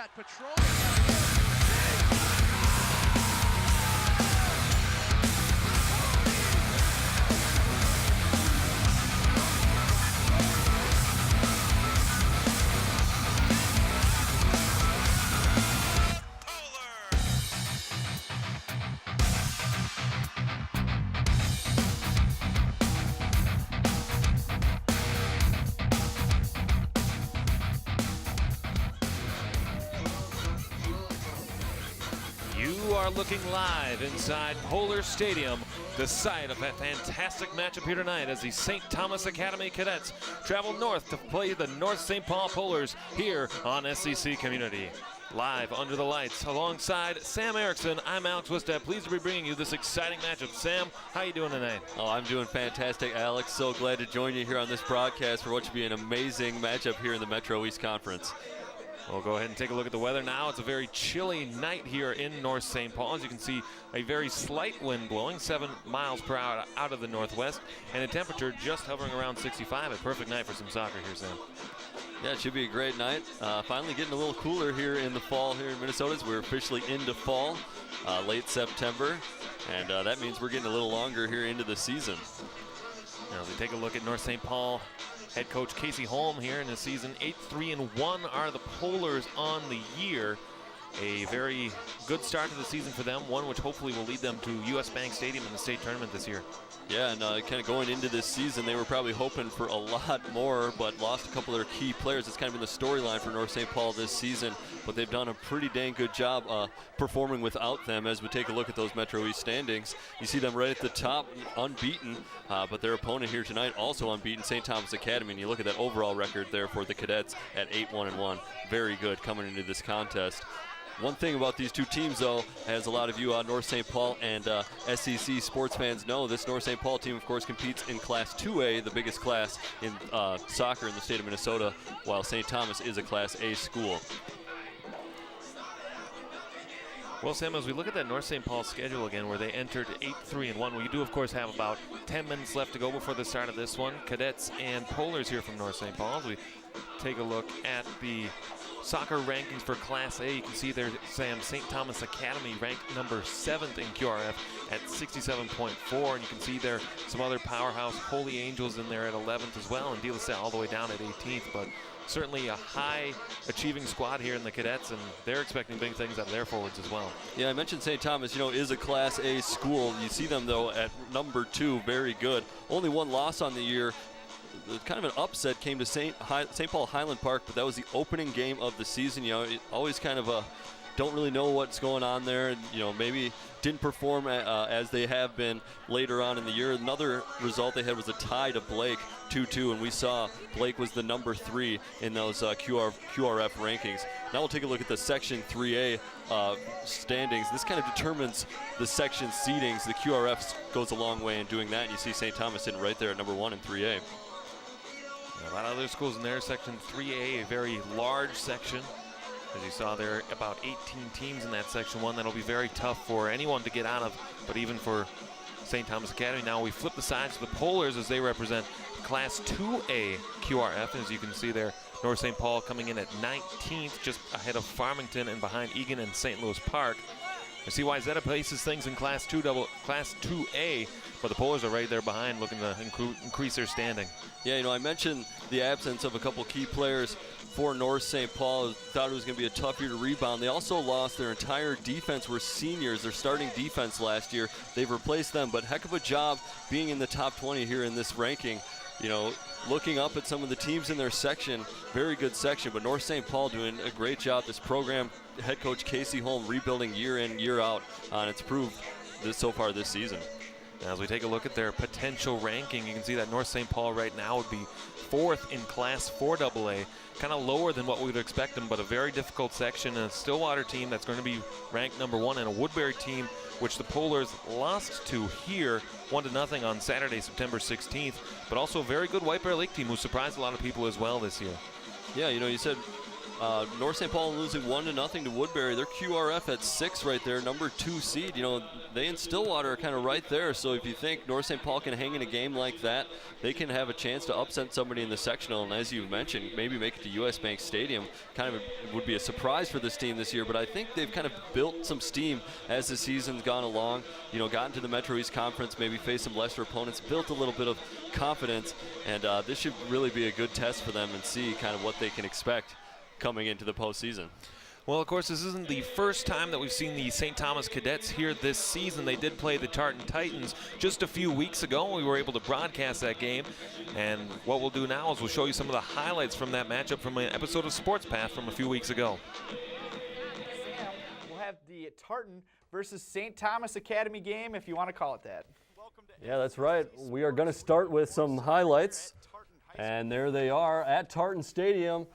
got patrol. You are looking live inside Polar Stadium, the site of a fantastic matchup here tonight as the St. Thomas Academy Cadets travel north to play the North St. Paul Polars here on SCC Community. Live under the lights alongside Sam Erickson, I'm Alex Wistad, pleased to be bringing you this exciting matchup. Sam, how you doing tonight? Oh, I'm doing fantastic, Alex. So glad to join you here on this broadcast for what should be an amazing matchup here in the Metro East Conference. We'll go ahead and take a look at the weather now. It's a very chilly night here in North St. Paul. As you can see, a very slight wind blowing 7 miles per hour out of the northwest, and a temperature just hovering around 65. A perfect night for some soccer here, Sam. Yeah, it should be a great night. Finally getting a little cooler here in the fall here in Minnesota as we're officially into fall, late September, and that means we're getting a little longer here into the season. Now, as we take a look at North St. Paul, head coach Casey Holm here in the season, 8-3-1 are the Polars on the year. A very good start to the season for them, one which hopefully will lead them to US Bank Stadium in the state tournament this year. Yeah, and kind of going into this season, they were probably hoping for a lot more, but lost a couple of their key players. It's kind of been the storyline for North St. Paul this season, but they've done a pretty dang good job performing without them. As we take a look at those Metro East standings, you see them right at the top, unbeaten, but their opponent here tonight also unbeaten, St. Thomas Academy, and you look at that overall record there for the Cadets at 8-1-1. Very good coming into this contest. One thing about these two teams, though, as a lot of you North St. Paul and SCC sports fans know, this North St. Paul team, of course, competes in Class 2A, the biggest class in soccer in the state of Minnesota, while St. Thomas is a Class A school. Well, Sam, as we look at that North St. Paul schedule again, where they entered 8-3-1, we do, of course, have about 10 minutes left to go before the start of this one. Cadets and Polars here from North St. Paul. As we take a look at the soccer rankings for Class A, you can see there, Sam, St. Thomas Academy ranked number 7th in QRF at 67.4, and you can see there some other powerhouse Holy Angels in there at 11th as well, and De La Salle all the way down at 18th, but certainly a high achieving squad here in the Cadets, and they're expecting big things out of their forwards as well. Yeah, I mentioned St. Thomas, is a Class A school. You see them, though, at number 2, very good. Only one loss on the year. Kind of an upset came to St. Paul Highland Park, but that was the opening game of the season. It always kind of don't really know what's going on there, and maybe didn't perform as they have been later on in the year. Another result they had was a tie to Blake, 2-2, and we saw Blake was the number 3 in those QRF rankings. Now we'll take a look at the Section 3A standings. This kind of determines the section seedings. The QRF goes a long way in doing that, and you see St. Thomas sitting right there at number 1 in 3A. A lot of other schools in there. Section 3A, a very large section. As you saw there, about 18 teams in that Section 1. That'll be very tough for anyone to get out of, but even for St. Thomas Academy. Now we flip the sides to the Polars as they represent Class 2A QRF. As you can see there, North St. Paul coming in at 19th, just ahead of Farmington and behind Egan and St. Louis Park. I see why Zeta places things in Class 2A, but the Polars are right there behind, looking to increase their standing. Yeah, I mentioned the absence of a couple key players for North St. Paul. Thought it was going to be a tough year to rebound. They also lost their entire defense, were seniors, their starting defense last year. They've replaced them, but heck of a job being in the top 20 here in this ranking. Looking up at some of the teams in their section, very good section, but North St. Paul doing a great job. This program, head coach Casey Holm, rebuilding year in, year out, and it's proved this so far this season. As we take a look at their potential ranking, you can see that North St. Paul right now would be 4th in Class 4AA, kind of lower than what we would expect them, but a very difficult section. A Stillwater team that's going to be ranked number 1, and a Woodbury team which the Polars lost to here 1-0 on Saturday, September 16th, but also a very good White Bear Lake team who surprised a lot of people as well this year. Yeah, you said North St. Paul losing 1-0 to Woodbury. They're QRF at 6 right there, number 2 seed. You know, they and Stillwater are kind of right there. So if you think North St. Paul can hang in a game like that, they can have a chance to upset somebody in the sectional. And as you mentioned, maybe make it to US Bank Stadium. Kind of would be a surprise for this team this year. But I think they've kind of built some steam as the season's gone along. You know, gotten to the Metro East Conference, maybe faced some lesser opponents, built a little bit of confidence. And this should really be a good test for them and see kind of what they can expect coming into the postseason. Well, of course, this isn't the first time that we've seen the St. Thomas Cadets here this season. They did play the Tartan Titans just a few weeks ago. We were able to broadcast that game. And what we'll do now is we'll show you some of the highlights from that matchup from an episode of Sports Path from a few weeks ago. We'll have the Tartan versus St. Thomas Academy game, if you want to call it that. Yeah, that's right. We are going to start with some highlights. And there they are at Tartan Stadium.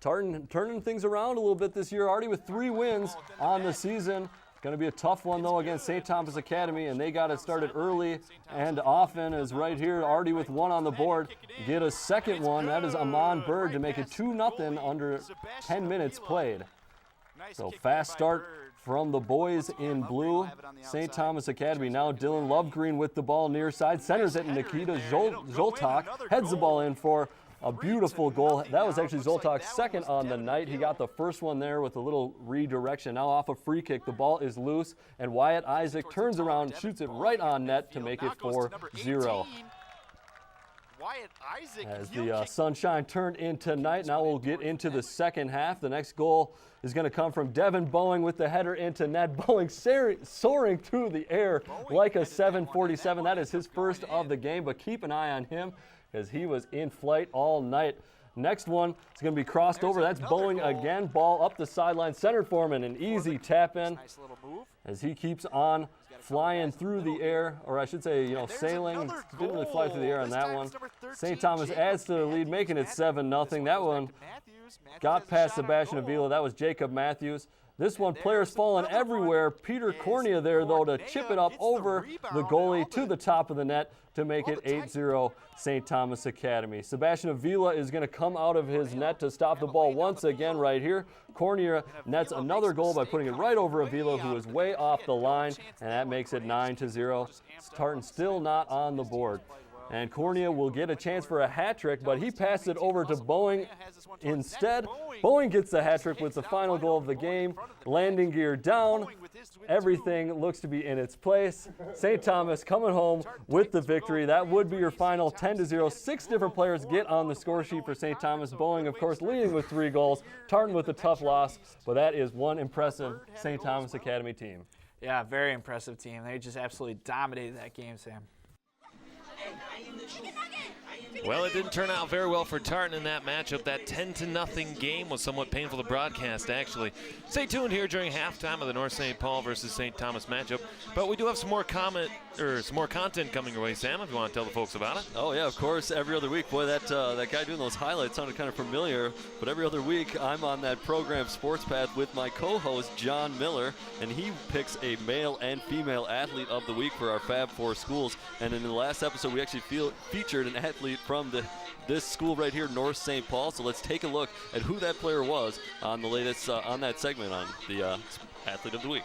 Tartan turning things around a little bit this year, already with 3 wins on the season. Going to be a tough one, though, against St. Thomas Academy, and they got it started early and often, as right here, already with 1 on the board. Get a second one. That is Amon Bird to make it 2-0 under 10 minutes played. So fast start from the boys in blue. St. Thomas Academy now Dylan Lovegreen with the ball near side. Centers it, and Nikita Zoltak heads the ball in for a beautiful goal. That was actually Zoltak's second on the night. He got the first one there with a little redirection. Now off a free kick, the ball is loose, and Wyatt Isaac turns around, shoots it right on net to make it 4-0. As the sunshine turned into night, now we'll get into the second half. The next goal is going to come from Devin Boeing with the header into net. Boeing soaring through the air like a 747. That is his first of the game, but keep an eye on him as he was in flight all night. Next one is going to be crossed over. That's Boeing again. Ball up the sideline, centered for him, and an easy tap in as he keeps on flying through the air, or I should say, sailing. Didn't really fly through the air on that one. St. Thomas adds to the lead, making it 7-0. That one got past Sebastian Avila. That was Jacob Matthews. This one, players falling everywhere. Peter Cornea there, though, to chip it up over the goalie to the top of the net to make it 8-0 St. Thomas Academy. Sebastian Avila is going to come out of his net to stop the ball once again right here. Cornea nets another goal by putting it right over Avila, who is way off the line, and that makes it 9-0. Tartan still not on the board. And Cornea will get a chance for a hat trick, but he passed it over to Boeing instead. Boeing gets the hat trick with the final goal of the game. Landing gear down. Everything looks to be in its place. St. Thomas coming home with the victory. That would be your final 10-0. 6 different players get on the score sheet for St. Thomas. Boeing, of course, leading with 3 goals. Tartan with a tough loss, but that is one impressive St. Thomas Academy team. Yeah, very impressive team. They just absolutely dominated that game, Sam. Well, it didn't turn out very well for Tartan in that matchup. That 10-0 game was somewhat painful to broadcast, actually. Stay tuned here during halftime of the North St. Paul versus St. Thomas matchup. But we do have some more content coming your way, Sam, if you want to tell the folks about it. Oh, yeah, of course. Every other week. Boy, that guy doing those highlights sounded kind of familiar. But every other week, I'm on that program Sports Path with my co-host, John Miller. And he picks a male and female athlete of the week for our Fab Four schools. And in the last episode, we actually featured an athlete from this school right here, North St. Paul. So let's take a look at who that player was on the latest on that segment on the Athlete of the Week.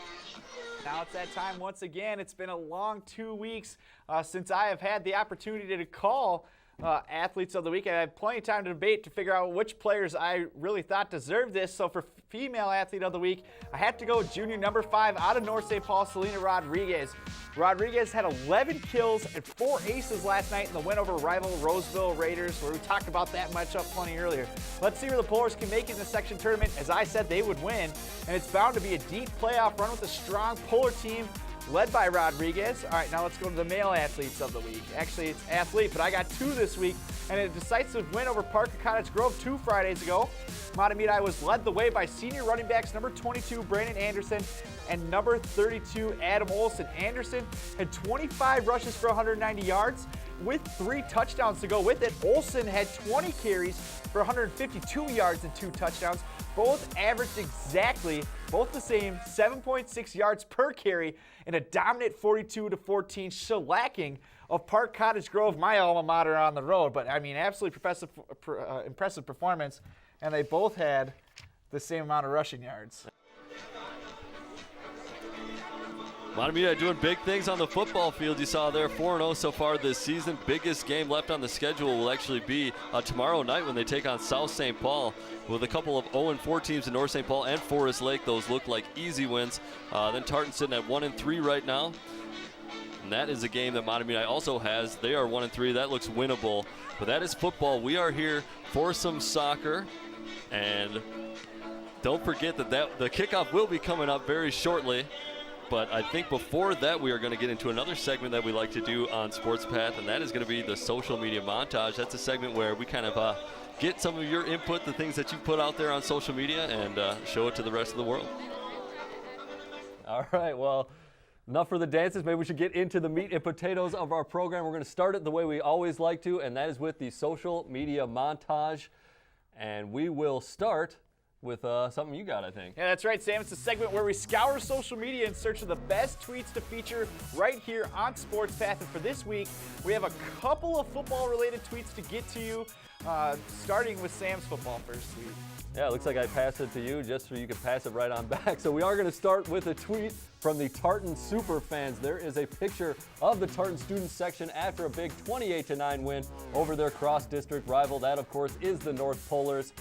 Now it's that time once again. It's been a long 2 weeks since I have had the opportunity to call Athletes of the Week. I had plenty of time to debate to figure out which players I really thought deserved this. So for Female Athlete of the Week, I had to go junior number 5 out of North St. Paul, Selena Rodriguez. Rodriguez had 11 kills and 4 aces last night in the win over rival Roseville Raiders, where we talked about that matchup plenty earlier. Let's see where the Polars can make it in the section tournament. As I said, they would win, and it's bound to be a deep playoff run with a strong Polar team led by Rodriguez. All right, now let's go to the Male Athletes of the Week. Actually, it's athlete, but I got 2 this week, and a decisive win over Parker Cottage Grove 2 Fridays ago. Matamidi was led the way by senior running backs number 22, Brandon Anderson, and number 32, Adam Olson. Anderson had 25 rushes for 190 yards with 3 touchdowns to go with it. Olson had 20 carries for 152 yards and 2 touchdowns. Both averaged exactly, both the same, 7.6 yards per carry in a dominant 42-14 shellacking of Park Cottage Grove, my alma mater on the road. But, I mean, absolutely impressive performance. and they both had the same amount of rushing yards. Matamita doing big things on the football field. You saw there 4-0 so far this season. Biggest game left on the schedule will actually be tomorrow night when they take on South St. Paul. With a couple of 0-4 teams in North St. Paul and Forest Lake, those look like easy wins. Then Tartan sitting at 1-3 right now. And that is a game that Matamita also has. They are 1-3. That looks winnable. But that is football. We are here for some soccer. And don't forget that the kickoff will be coming up very shortly. But I think before that, we are going to get into another segment that we like to do on Sports Path, and that is going to be the social media montage. That's a segment where we kind of get some of your input, the things that you put out there on social media, and show it to the rest of the world. All right, well, enough for the dances. Maybe we should get into the meat and potatoes of our program. We're going to start it the way we always like to, and that is with the social media montage. And we will start with something you got, I think. Yeah, that's right, Sam. It's a segment where we scour social media in search of the best tweets to feature right here on Sports Path. And for this week, we have a couple of football-related tweets to get to you, starting with Sam's football first tweet. Yeah, it looks like I passed it to you just so you can pass it right on back. So we are going to start with a tweet from the Tartan super fans. There is a picture of the Tartan student section after a big 28-9 win over their cross-district rival. That, of course, is the North Polars.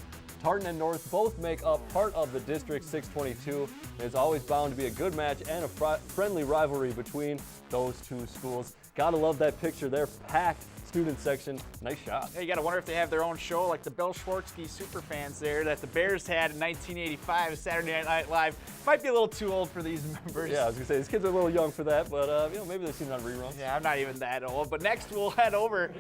Tartan and North both make up part of the District 622. It's always bound to be a good match and a friendly rivalry between those two schools. Gotta love that picture there, packed student section. Nice shot. Yeah, you gotta wonder if they have their own show like the Bill Schwartzky Superfans there that the Bears had in 1985, Saturday Night Live. Might be a little too old for these members. Yeah, I was gonna say, these kids are a little young for that, but maybe they've seen it on reruns. Yeah, I'm not even that old. But next we'll head over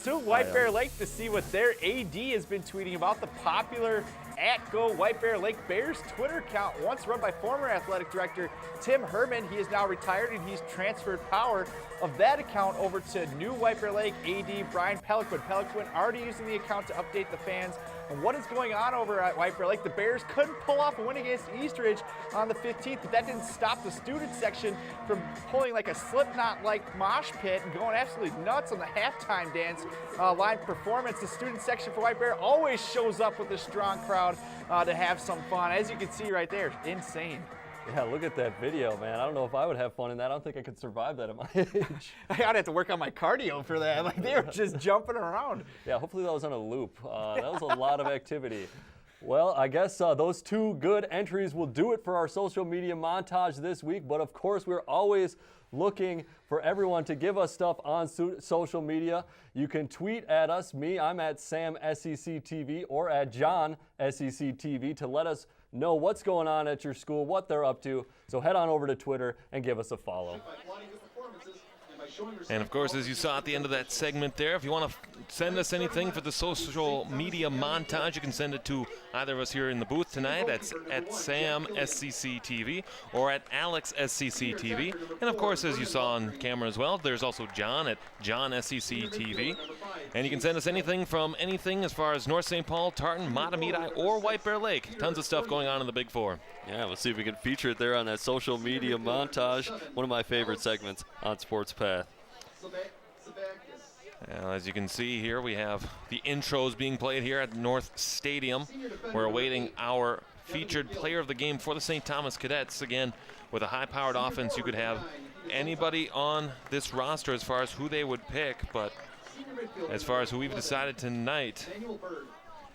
to White Bear Lake to see what their AD has been tweeting about the popular @Go White Bear Lake Bears Twitter account, once run by former athletic director Tim Herman. He is now retired and he's transferred power of that account over to new White Bear Lake AD Brian Peliquin. Peliquin already using the account to update the fans on what is going on over at White Bear Lake. The Bears couldn't pull off a win against Eastridge on the 15th, but that didn't stop the student section from pulling like a Slipknot-like mosh pit and going absolutely nuts on the halftime dance line performance. The student section for White Bear always shows up with a strong crowd to have some fun. As you can see right there, insane. Yeah, look at that video, man. I don't know if I would have fun in that. I don't think I could survive that at my age. I'd have to work on my cardio for that. Like, they were just jumping around. Yeah, hopefully that was on a loop. That was a lot of activity. Well, I guess those two good entries will do it for our social media montage this week. But of course, we're always looking for everyone to give us stuff on social media. You can tweet at us. I'm at SamSECTV, or at JohnSECTV, to let us know what's going on at your school, what they're up to. So head on over to Twitter and give us a follow. And of course, as you saw at the end of that segment there, if you want to send us anything for the social media montage, you can send it to either of us here in the booth tonight. That's at SamSCCTV or at AlexSCCTV. And of course, as you saw on camera as well, there's also John at JohnSCCTV. And you can send us anything from anything as far as North St. Paul, Tartan, Matamita, or White Bear Lake. Tons of stuff going on in the Big Four. Yeah, we'll see if we can feature it there on that social media montage. One of my favorite segments on Sports Path. Well, as you can see here, we have the intros being played here at North Stadium. We're awaiting our featured player of the game for the St. Thomas Cadets. Again, with a high-powered offense, you could have anybody on this roster as far as who they would pick, but as far as who we've decided tonight,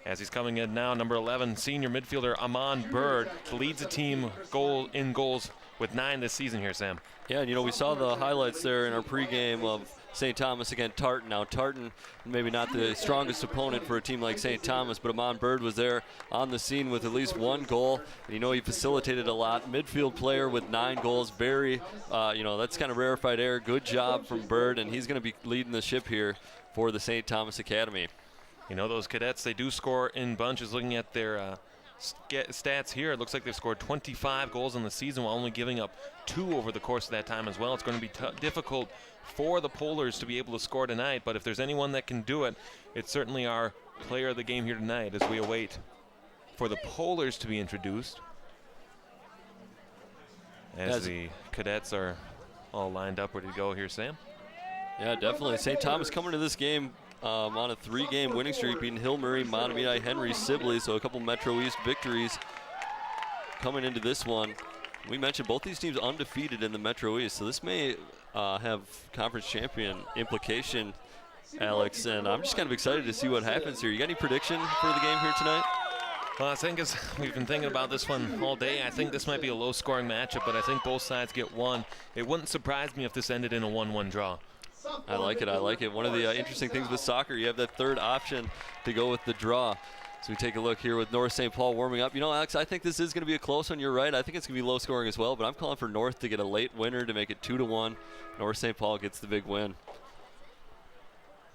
as he's coming in now, number 11, senior midfielder Amon Bird leads the team in goals with 9 this season here, Sam. Yeah, and we saw the highlights there in our pregame of St. Thomas against Tartan. Now, Tartan, maybe not the strongest opponent for a team like St. Thomas, but Amon Bird was there on the scene with at least 1 goal. And, he facilitated a lot. Midfield player with 9 goals. Very, that's kind of rarefied air. Good job from Bird, and he's going to be leading the ship here for the St. Thomas Academy. Those cadets, they do score in bunches. Looking at their stats here, it looks like they've scored 25 goals in the season while only giving up 2 over the course of that time as well. It's going to be difficult for the Polars to be able to score tonight, but if there's anyone that can do it, it's certainly our player of the game here tonight as we await for the Polars to be introduced. As the cadets are all lined up, ready to go here, Sam. Yeah, definitely. St. Thomas coming to this game on a 3-game winning streak, beating Hill, Murray, Montemedi, Henry, Sibley. So a couple Metro East victories coming into this one. We mentioned both these teams undefeated in the Metro East, so this may have conference champion implication, Alex, and I'm just kind of excited to see what happens here. You got any prediction for the game here tonight? Well, I think as we've been thinking about this one all day, I think this might be a low-scoring matchup, but I think both sides get one. It wouldn't surprise me if this ended in a 1-1 draw. I like it. I like it. One of the interesting things with soccer, you have that third option to go with the draw. So we take a look here with North St. Paul warming up. You know, Alex, I think this is going to be a close one. You're right. I think it's going to be low scoring as well, but I'm calling for North to get a late winner to make it 2-1. North St. Paul gets the big win.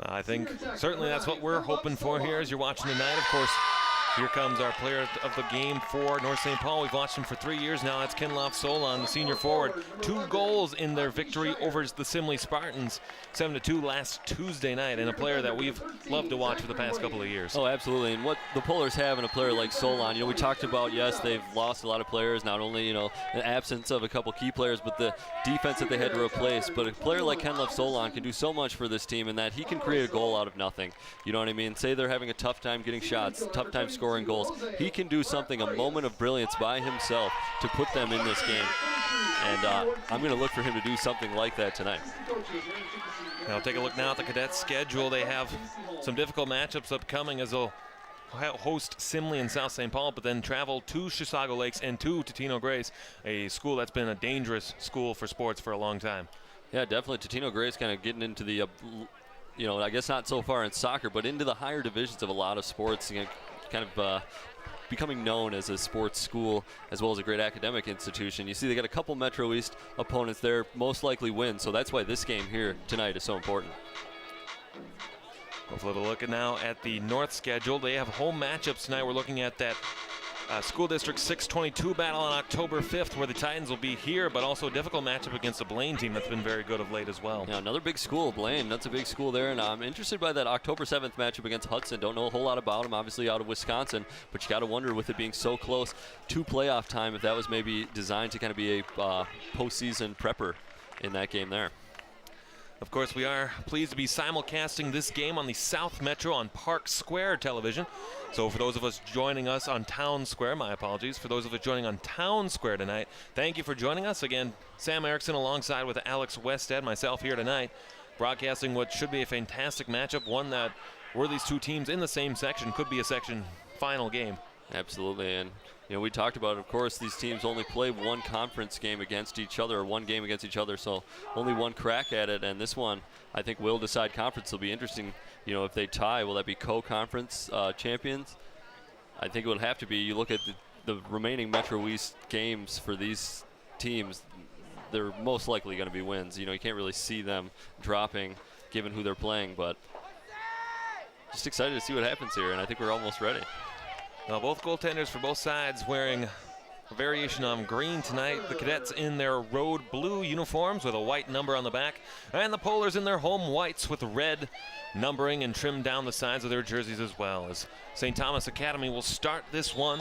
I think certainly that's what we're hoping for here as you're watching tonight. Of course, here comes our player of the game for North St. Paul. We've watched him for 3 years now. That's Kinlof Solon, the senior forward. 2 goals in their victory over the Simley Spartans, 7-2 last Tuesday night, and a player that we've loved to watch for the past couple of years. Oh, absolutely. And what the Polars have in a player like Solon, you know, we talked about, yes, they've lost a lot of players, not only, you know, the absence of a couple key players, but the defense that they had to replace. But a player like Kinlof Solon can do so much for this team in that he can create a goal out of nothing. You know what I mean? Say they're having a tough time getting shots, tough time scoring goals. He can do something, a moment of brilliance by himself to put them in this game. And I'm going to look for him to do something like that tonight. Now take a look now at the Cadets' schedule. They have some difficult matchups upcoming as they'll host Simley and South St. Paul, but then travel to Chisago Lakes and to Totino Grace, a school that's been a dangerous school for sports for a long time. Yeah, definitely. Totino Grace kind of getting into the, you know, I guess not so far in soccer, but into the higher divisions of a lot of sports. You know, kind of becoming known as a sports school as well as a great academic institution. You see they got a couple Metro East opponents there, most likely win, so that's why this game here tonight is so important. We'll flip a look now at the North schedule. They have home matchups tonight. We're looking at that School District 622 battle on October 5th where the Titans will be here, but also a difficult matchup against a Blaine team that's been very good of late as well. Yeah, another big school, Blaine. That's a big school there, and I'm interested by that October 7th matchup against Hudson. Don't know a whole lot about them, obviously out of Wisconsin, but you got to wonder with it being so close to playoff time if that was maybe designed to kind of be a postseason prepper in that game there. Of course, we are pleased to be simulcasting this game on the South Metro on Park Square television. So for those of us joining us on Town Square, my apologies, for those of us joining on Town Square tonight, thank you for joining us. Again, Sam Erickson alongside with Alex Westhead, myself here tonight, broadcasting what should be a fantastic matchup, one that were these two teams in the same section, could be a section final game. Absolutely, and you know, we talked about it. Of course, these teams only play one conference game against each other, or one game against each other, so only one crack at it. And this one, I think, will decide conference. It'll be interesting. You know, if they tie, will that be co-conference champions? I think it would have to be. You look at the remaining Metro East games for these teams, they're most likely going to be wins. You know, you can't really see them dropping given who they're playing, but just excited to see what happens here, and I think we're almost ready. Now, both goaltenders for both sides wearing a variation on green tonight. The Cadets in their road blue uniforms with a white number on the back, and the Polars in their home whites with red numbering and trimmed down the sides of their jerseys as well. As St. Thomas Academy will start this one,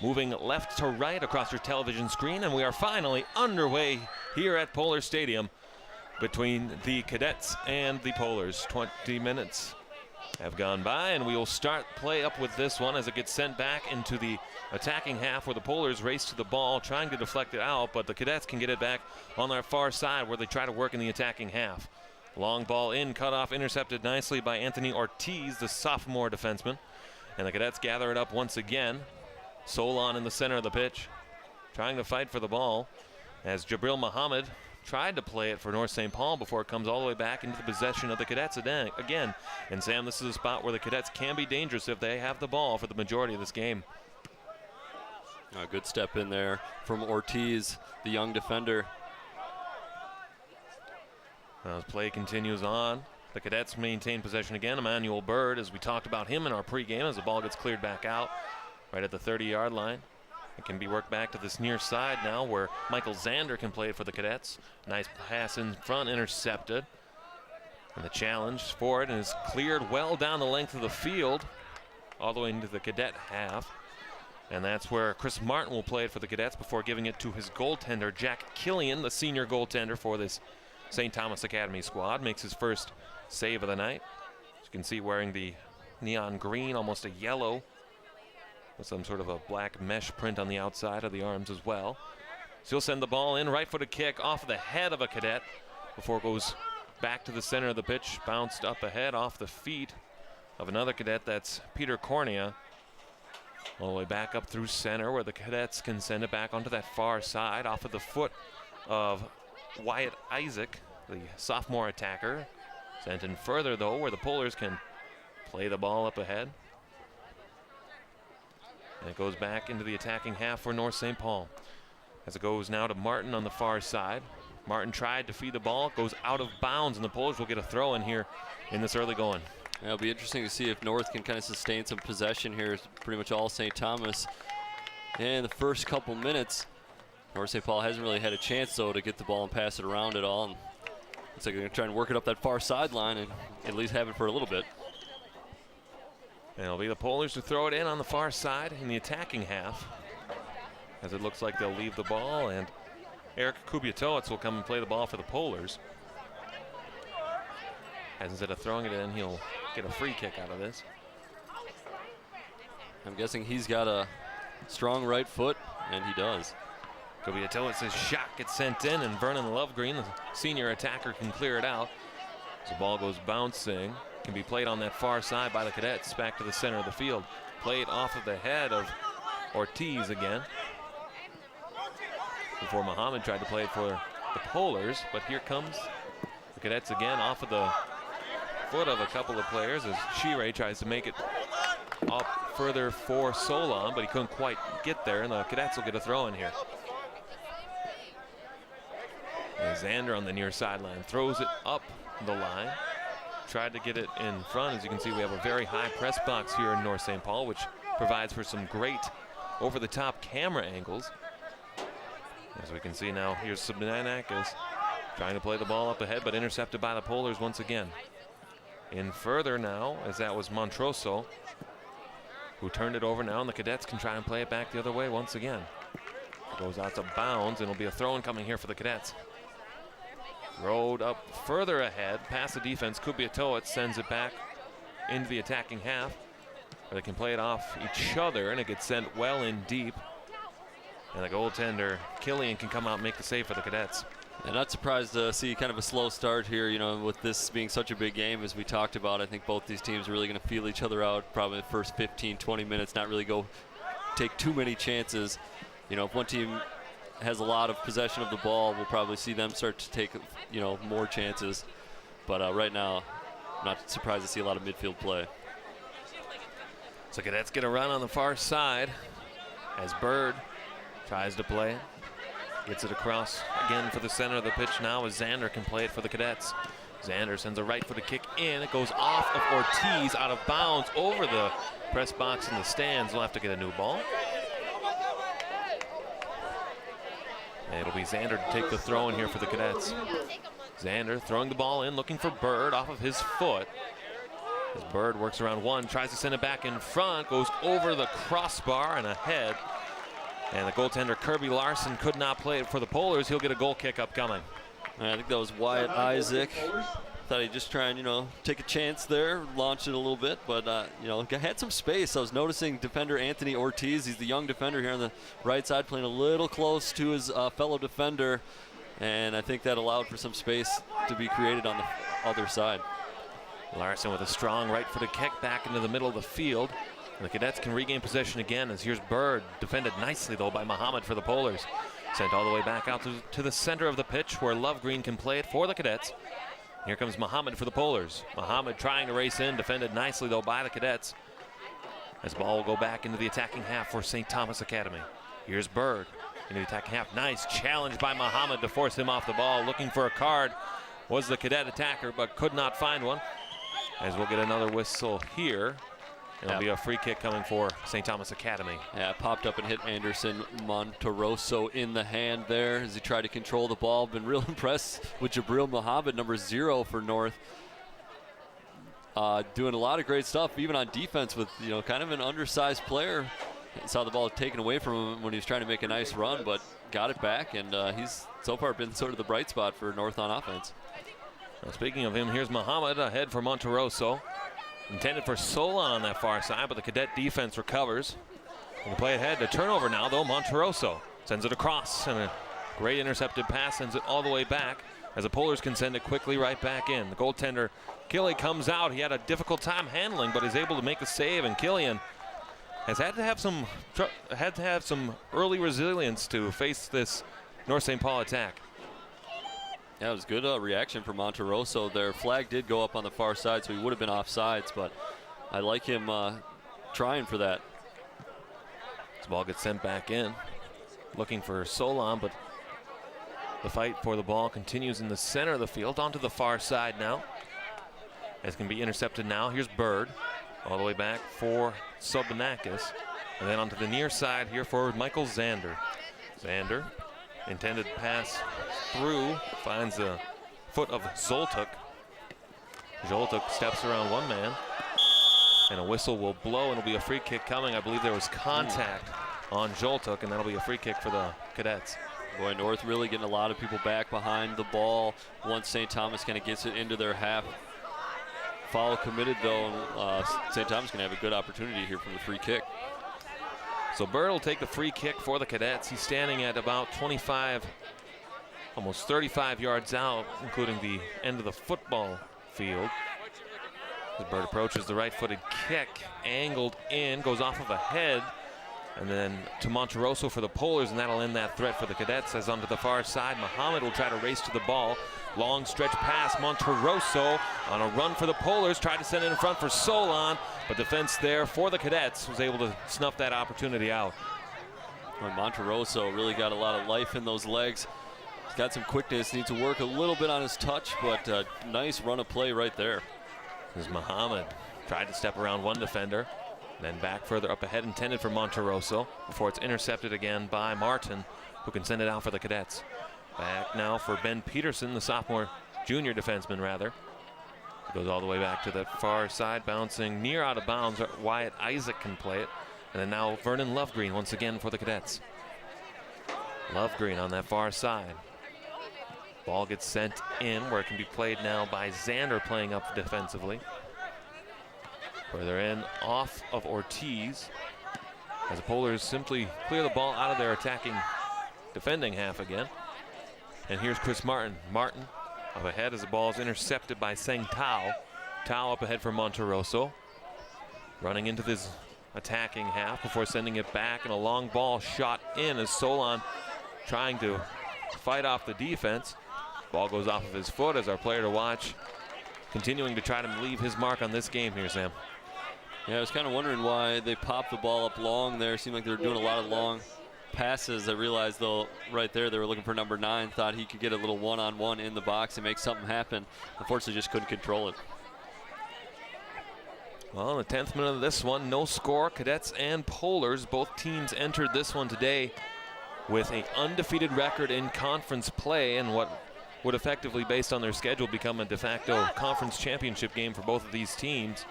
moving left to right across your television screen, and we are finally underway here at Polar Stadium between the Cadets and the Polars. 20 minutes have gone by, and we will start play up with this one as it gets sent back into the attacking half where the Polars race to the ball trying to deflect it out, but the Cadets can get it back on their far side where they try to work in the attacking half. Long ball in, cut off, intercepted nicely by Anthony Ortiz, the sophomore defenseman, and the Cadets gather it up once again. Solon in the center of the pitch trying to fight for the ball as Jabril Muhammad tried to play it for North St. Paul before it comes all the way back into the possession of the Cadets again. And Sam, this is a spot where the Cadets can be dangerous if they have the ball for the majority of this game. A good step in there from Ortiz, the young defender. As play continues on, the Cadets maintain possession again. Emmanuel Bird, as we talked about him in our pregame, as the ball gets cleared back out right at the 30-yard line. It can be worked back to this near side now where Michael Zander can play it for the Cadets. Nice pass in front, intercepted. And the challenge for it is cleared well down the length of the field, all the way into the Cadet half. And that's where Chris Martin will play it for the Cadets before giving it to his goaltender, Jack Killian, the senior goaltender for this St. Thomas Academy squad. Makes his first save of the night. can see wearing the neon green, almost a yellow, with some sort of a black mesh print on the outside of the arms as well. So he'll send the ball in, right-footed kick off of the head of a cadet before it goes back to the center of the pitch, bounced up ahead off the feet of another cadet. That's Peter Cornea. All the way back up through center where the cadets can send it back onto that far side off of the foot of Wyatt Isaac, the sophomore attacker. Sent in further though where the Polars can play the ball up ahead. And it goes back into the attacking half for North St. Paul. As it goes now to Martin on the far side. Martin tried to feed the ball, goes out of bounds, and the Polars will get a throw in here in this early going. Yeah, it'll be interesting to see if North can kind of sustain some possession here. It's pretty much all St. Thomas. In the first couple minutes, North St. Paul hasn't really had a chance, though, to get the ball and pass it around at all. And looks like they're going to try and work it up that far sideline and at least have it for a little bit. And it'll be the Polars to throw it in on the far side in the attacking half, as it looks like they'll leave the ball, and Eric Kubiatowicz will come and play the ball for the Polars. As instead of throwing it in, he'll get a free kick out of this. I'm guessing he's got a strong right foot, and he does. Kubiatowicz's shot gets sent in, and Vernon Lovegreen, the senior attacker, can clear it out. So the ball goes bouncing, can be played on that far side by the cadets, back to the center of the field. Played off of the head of Ortiz again, before Muhammad tried to play it for the Polars, but here comes the cadets again off of the foot of a couple of players as Shirey tries to make it up further for Solon, but he couldn't quite get there, and the cadets will get a throw in here. And Xander on the near sideline throws it up the line. Tried to get it in front. As you can see, we have a very high press box here in North St. Paul, which provides for some great over-the-top camera angles. As we can see now, here's Subnanak trying to play the ball up ahead, but intercepted by the Polars once again. In further now, as that was Montroso, who turned it over now, and the cadets can try and play it back the other way once again. It goes out to bounds, and it'll be a throw-in coming here for the cadets. Rolled up further ahead, past the defense. Kubiatowicz sends it back into the attacking half, where they can play it off each other, and it gets sent well in deep. And the goaltender, Killian, can come out and make the save for the cadets. And not surprised to see kind of a slow start here, you know, with this being such a big game as we talked about. I think both these teams are really going to feel each other out probably the first 15, 20 minutes, not really take too many chances. You know, if one team has a lot of possession of the ball, we'll probably see them start to take, you know, more chances. But right now, I'm not surprised to see a lot of midfield play. So cadets get a run on the far side as Bird tries to play it. Gets it across again for the center of the pitch now as Xander can play it for the cadets. Xander sends a right-footed kick in. It goes off of Ortiz, out of bounds, over the press box in the stands. We'll have to get a new ball. And it'll be Xander to take the throw in here for the cadets. Xander throwing the ball in, looking for Bird off of his foot. As Bird works around one, tries to send it back in front, goes over the crossbar and ahead. And the goaltender Kirby Larson could not play it for the Polars. He'll get a goal kick upcoming. I think that was Wyatt Isaac. Thought he'd just try and, you know, take a chance there, launch it a little bit, but, you know, had some space. I was noticing defender Anthony Ortiz. He's the young defender here on the right side, playing a little close to his fellow defender, and I think that allowed for some space to be created on the other side. Larson with a strong right-footed kick back into the middle of the field. And the cadets can regain possession again as here's Bird, defended nicely though by Muhammad for the Polars. Sent all the way back out to the center of the pitch where Lovegreen can play it for the cadets. Here comes Muhammad for the Polars. Muhammad trying to race in, defended nicely though by the cadets. As the ball will go back into the attacking half for St. Thomas Academy. Here's Bird into the attacking half. Nice challenge by Muhammad to force him off the ball. Looking for a card was the cadet attacker, but could not find one. As we'll get another whistle here. It'll be a free kick coming for St. Thomas Academy. Yeah, it popped up and hit Anderson Monteroso in the hand there as he tried to control the ball. Been real impressed with Jabril Muhammad, number 0 for North. Doing a lot of great stuff, even on defense with, you know, kind of an undersized player. Saw the ball taken away from him when he was trying to make a nice run, but got it back, and he's so far been sort of the bright spot for North on offense. Well, speaking of him, here's Muhammad ahead for Monteroso. Intended for Solon on that far side, but the Cadet defense recovers. And the play ahead, the turnover now though, Monteroso sends it across, and a great intercepted pass sends it all the way back as the Polars can send it quickly right back in. The goaltender, Killy, comes out. He had a difficult time handling, but is able to make the save, and Killian has had to have some early resilience to face this North St. Paul attack. Yeah, it was good reaction from Monteroso. Their flag did go up on the far side, so he would have been offsides, but I like him trying for that. This ball gets sent back in, looking for Solon, but the fight for the ball continues in the center of the field, onto the far side now. As can be intercepted now. Here's Bird, all the way back for Sobanakis, and then onto the near side here for Michael Zander. Zander, intended pass through, finds the foot of Zoltuk. Zoltuk steps around one man, and a whistle will blow, and it'll be a free kick coming. I believe there was contact on Zoltuk, and that'll be a free kick for the Cadets. Boy, North really getting a lot of people back behind the ball once St. Thomas kind of gets it into their half. Foul committed though, and St. Thomas going to have a good opportunity here from the free kick. So Bird will take the free kick for the Cadets. He's standing at about 25, almost 35 yards out, including the end of the football field. As Bird approaches the right-footed kick, angled in, goes off of a head, and then to Monteroso for the Polars, and that'll end that threat for the Cadets. As onto the far side, Muhammad will try to race to the ball. Long stretch pass, Monteroso on a run for the Polars, tried to send it in front for Solon, but defense there for the Cadets was able to snuff that opportunity out. Well, Monteroso really got a lot of life in those legs. He's got some quickness, needs to work a little bit on his touch, but nice run of play right there. As Muhammad tried to step around one defender, then back further up ahead, intended for Monteroso, before it's intercepted again by Martin, who can send it out for the Cadets. Back now for Ben Peterson, the sophomore, junior defenseman rather. It goes all the way back to the far side, bouncing near out of bounds. Wyatt Isaac can play it. And then now Vernon Lovegreen once again for the Cadets. Lovegreen on that far side. Ball gets sent in where it can be played now by Zander, playing up defensively. Further in, off of Ortiz, as the Polars simply clear the ball out of their attacking, defending half again. And here's Chris Martin. Martin up ahead as the ball is intercepted by Seng Tao. Tao up ahead for Monteroso. Running into this attacking half before sending it back, and a long ball shot in as Solon trying to fight off the defense. Ball goes off of his foot as our player to watch, continuing to try to leave his mark on this game here, Sam. Yeah, I was kind of wondering why they popped the ball up long there. Seemed like they were doing a lot of long passes. I realized though right there they were looking for number 9, thought he could get a little one-on-one in the box and make something happen. Unfortunately just couldn't control it. Well, in the 10th minute of this one, no score. Cadets and Polars, both teams entered this one today with an undefeated record in conference play, and what would effectively, based on their schedule, become a de facto conference championship game for both of these teams.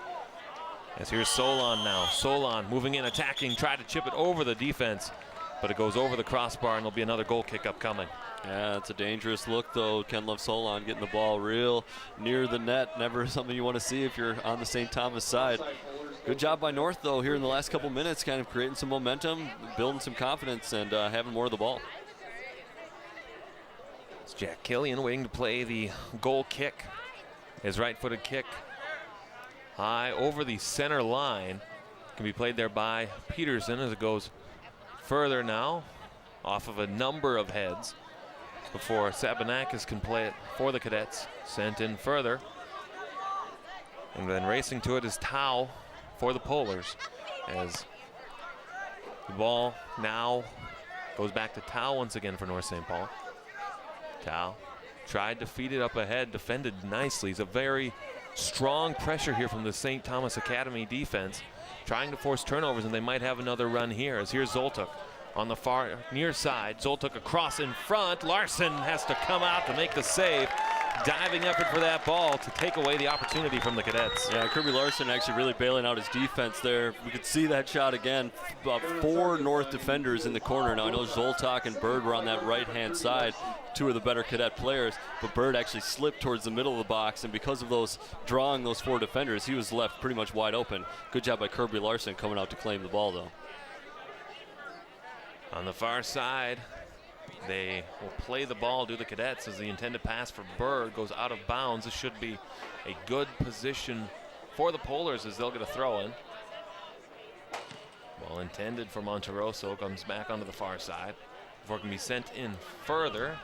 As here's Solon now. Solon moving in, attacking, tried to chip it over the defense, but it goes over the crossbar, and there'll be another goal kick upcoming. Yeah, it's a dangerous look though. Ken Love Solon getting the ball real near the net. Never something you want to see if you're on the St. Thomas side. Good job by North though here in the last couple minutes, kind of creating some momentum, building some confidence, and having more of the ball. It's Jack Killian waiting to play the goal kick. His right-footed kick high over the center line. Can be played there by Peterson as it goes further now off of a number of heads before Sabanakis can play it for the Cadets. Sent in further. And then racing to it is Tao for the Polars, as the ball now goes back to Tao once again for North St. Paul. Tao tried to feed it up ahead, defended nicely. It's a very strong pressure here from the St. Thomas Academy defense, trying to force turnovers, and they might have another run here. As here's Zoltuk on the far near side. Zoltuk across in front. Larson has to come out to make the save. diving effort for that ball to take away the opportunity from the Cadets. Yeah, Kirby Larson actually really bailing out his defense there. We could see that shot again. 4 North defenders in the corner. Now I know Zoltak and Bird were on that right-hand side, 2 of the better Cadet players, but Bird actually slipped towards the middle of the box, and because of those drawing those 4 defenders, he was left pretty much wide open. Good job by Kirby Larson coming out to claim the ball, though. On the far side, they will play the ball to the Cadets as the intended pass for Bird goes out of bounds. This should be a good position for the Polars as they'll get a throw in. Ball intended for Monterosso comes back onto the far side before it can be sent in further.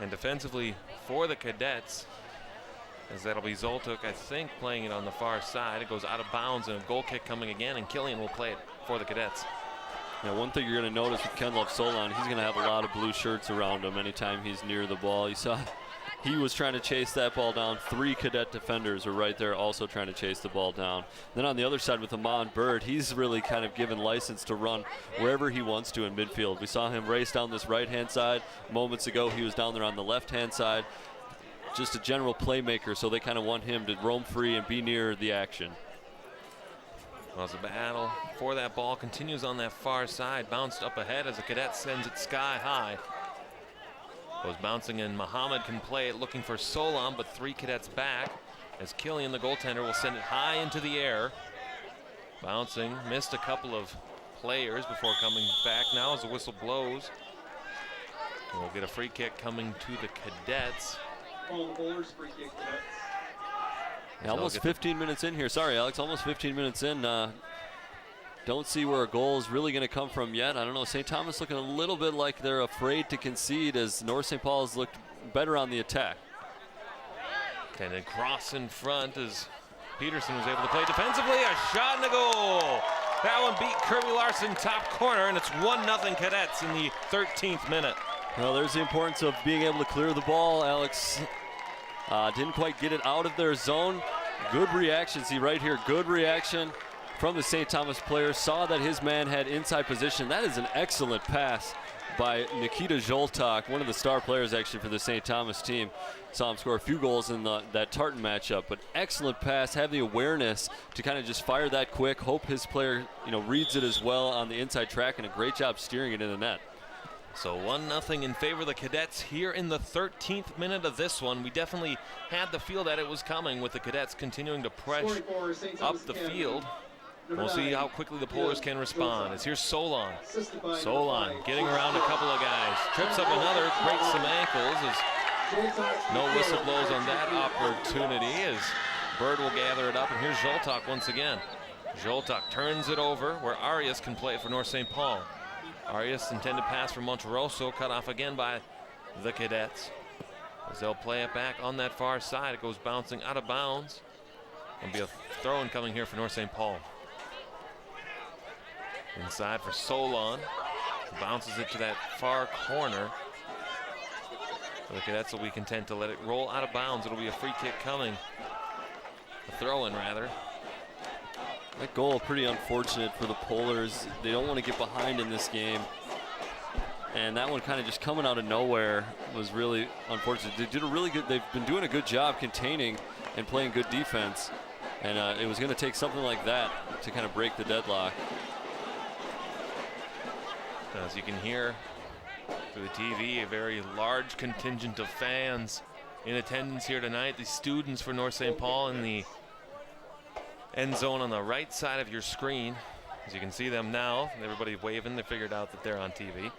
And defensively for the Cadets, as that'll be Zoltuk, I think, playing it on the far side. It goes out of bounds and a goal kick coming again, and Killian will play it for the Cadets. Now, one thing you're going to notice with Ken Love-Solon, he's going to have a lot of blue shirts around him anytime he's near the ball. You saw he was trying to chase that ball down. 3 Cadet defenders are right there also trying to chase the ball down. Then on the other side with Amon Bird, he's really kind of given license to run wherever he wants to in midfield. We saw him race down this right-hand side. Moments ago, he was down there on the left-hand side. Just a general playmaker, so they kind of want him to roam free and be near the action. Well, as the battle for that ball continues on that far side, bounced up ahead as the Cadet sends it sky high. Goes bouncing in. Muhammad can play it, looking for Solon, but 3 Cadets back as Killian, the goaltender, will send it high into the air. Bouncing, missed a couple of players before coming back now as the whistle blows. And we'll get a free kick coming to the Cadets. Yeah, almost 15 minutes in here. Sorry, Alex, almost 15 minutes in. Don't see where a goal is really going to come from yet. I don't know. St. Thomas looking a little bit like they're afraid to concede as North St. Paul has looked better on the attack. And then cross in front as Peterson was able to play defensively. A shot and a goal. That one beat Kirby Larson top corner, and it's 1-0 Cadets in the 13th minute. Well, there's the importance of being able to clear the ball, Alex. Didn't quite get it out of their zone. Good reaction, see right here, good reaction from the St. Thomas player. Saw that his man had inside position. That is an excellent pass by Nikita Zoltak, one of the star players actually for the St. Thomas team. Saw him score a few goals in that Tartan matchup, but excellent pass, have the awareness to kind of just fire that quick, hope his player reads it as well on the inside track, and a great job steering it in the net. So 1-0 in favor of the Cadets here in the 13th minute of this one. We definitely had the feel that it was coming with the Cadets continuing to press up the field. We'll see how quickly the Polars can respond. As here's Solon. Solon getting around a couple of guys. Trips up another, breaks some ankles as no whistle blows on that opportunity as Bird will gather it up. And here's Zoltak once again. Zoltak turns it over where Arias can play it for North St. Paul. Arias intended pass from Monterosso, cut off again by the Cadets. As they'll play it back on that far side, it goes bouncing out of bounds. There'll be a throw-in coming here for North St. Paul. Inside for Solon. Bounces it to that far corner. The Cadets will be content to let it roll out of bounds. It'll be a free kick coming. A throw-in, rather. That goal pretty unfortunate for the Polars. They don't want to get behind in this game. And that one kind of just coming out of nowhere was really unfortunate. They did a really good, they've been doing a good job containing and playing good defense. And it was going to take something like that to kind of break the deadlock. As you can hear through the TV, a very large contingent of fans in attendance here tonight. The students for North St. Paul in the end zone on the right side of your screen. As you can see them now, everybody waving. They figured out that they're on TV.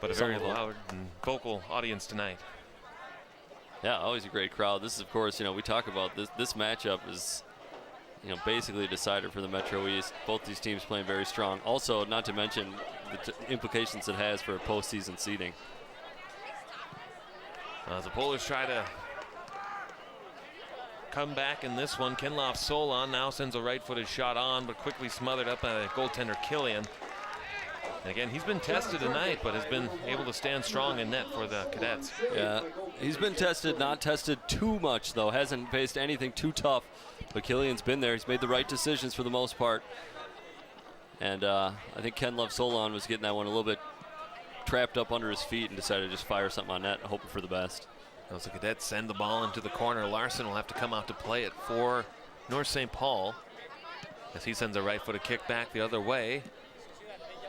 But a very loud and vocal audience tonight. Yeah, always a great crowd. This is, of course, we talk about this matchup is, basically a decider for the Metro East. Both these teams playing very strong. Also, not to mention the implications it has for postseason seeding. As the Polars try to come back in this one, Ken Love-Solon now sends a right-footed shot on, but quickly smothered up by goaltender Killian. And again, he's been tested tonight, but has been able to stand strong in net for the Cadets. Yeah, he's been tested, not tested too much, though. Hasn't faced anything too tough. But Killian's been there. He's made the right decisions for the most part. And I think Ken Love-Solon was getting that one a little bit trapped up under his feet and decided to just fire something on net, hoping for the best. As the Cadets send the ball into the corner, Larson will have to come out to play it for North St. Paul as he sends a right-footed kick back the other way.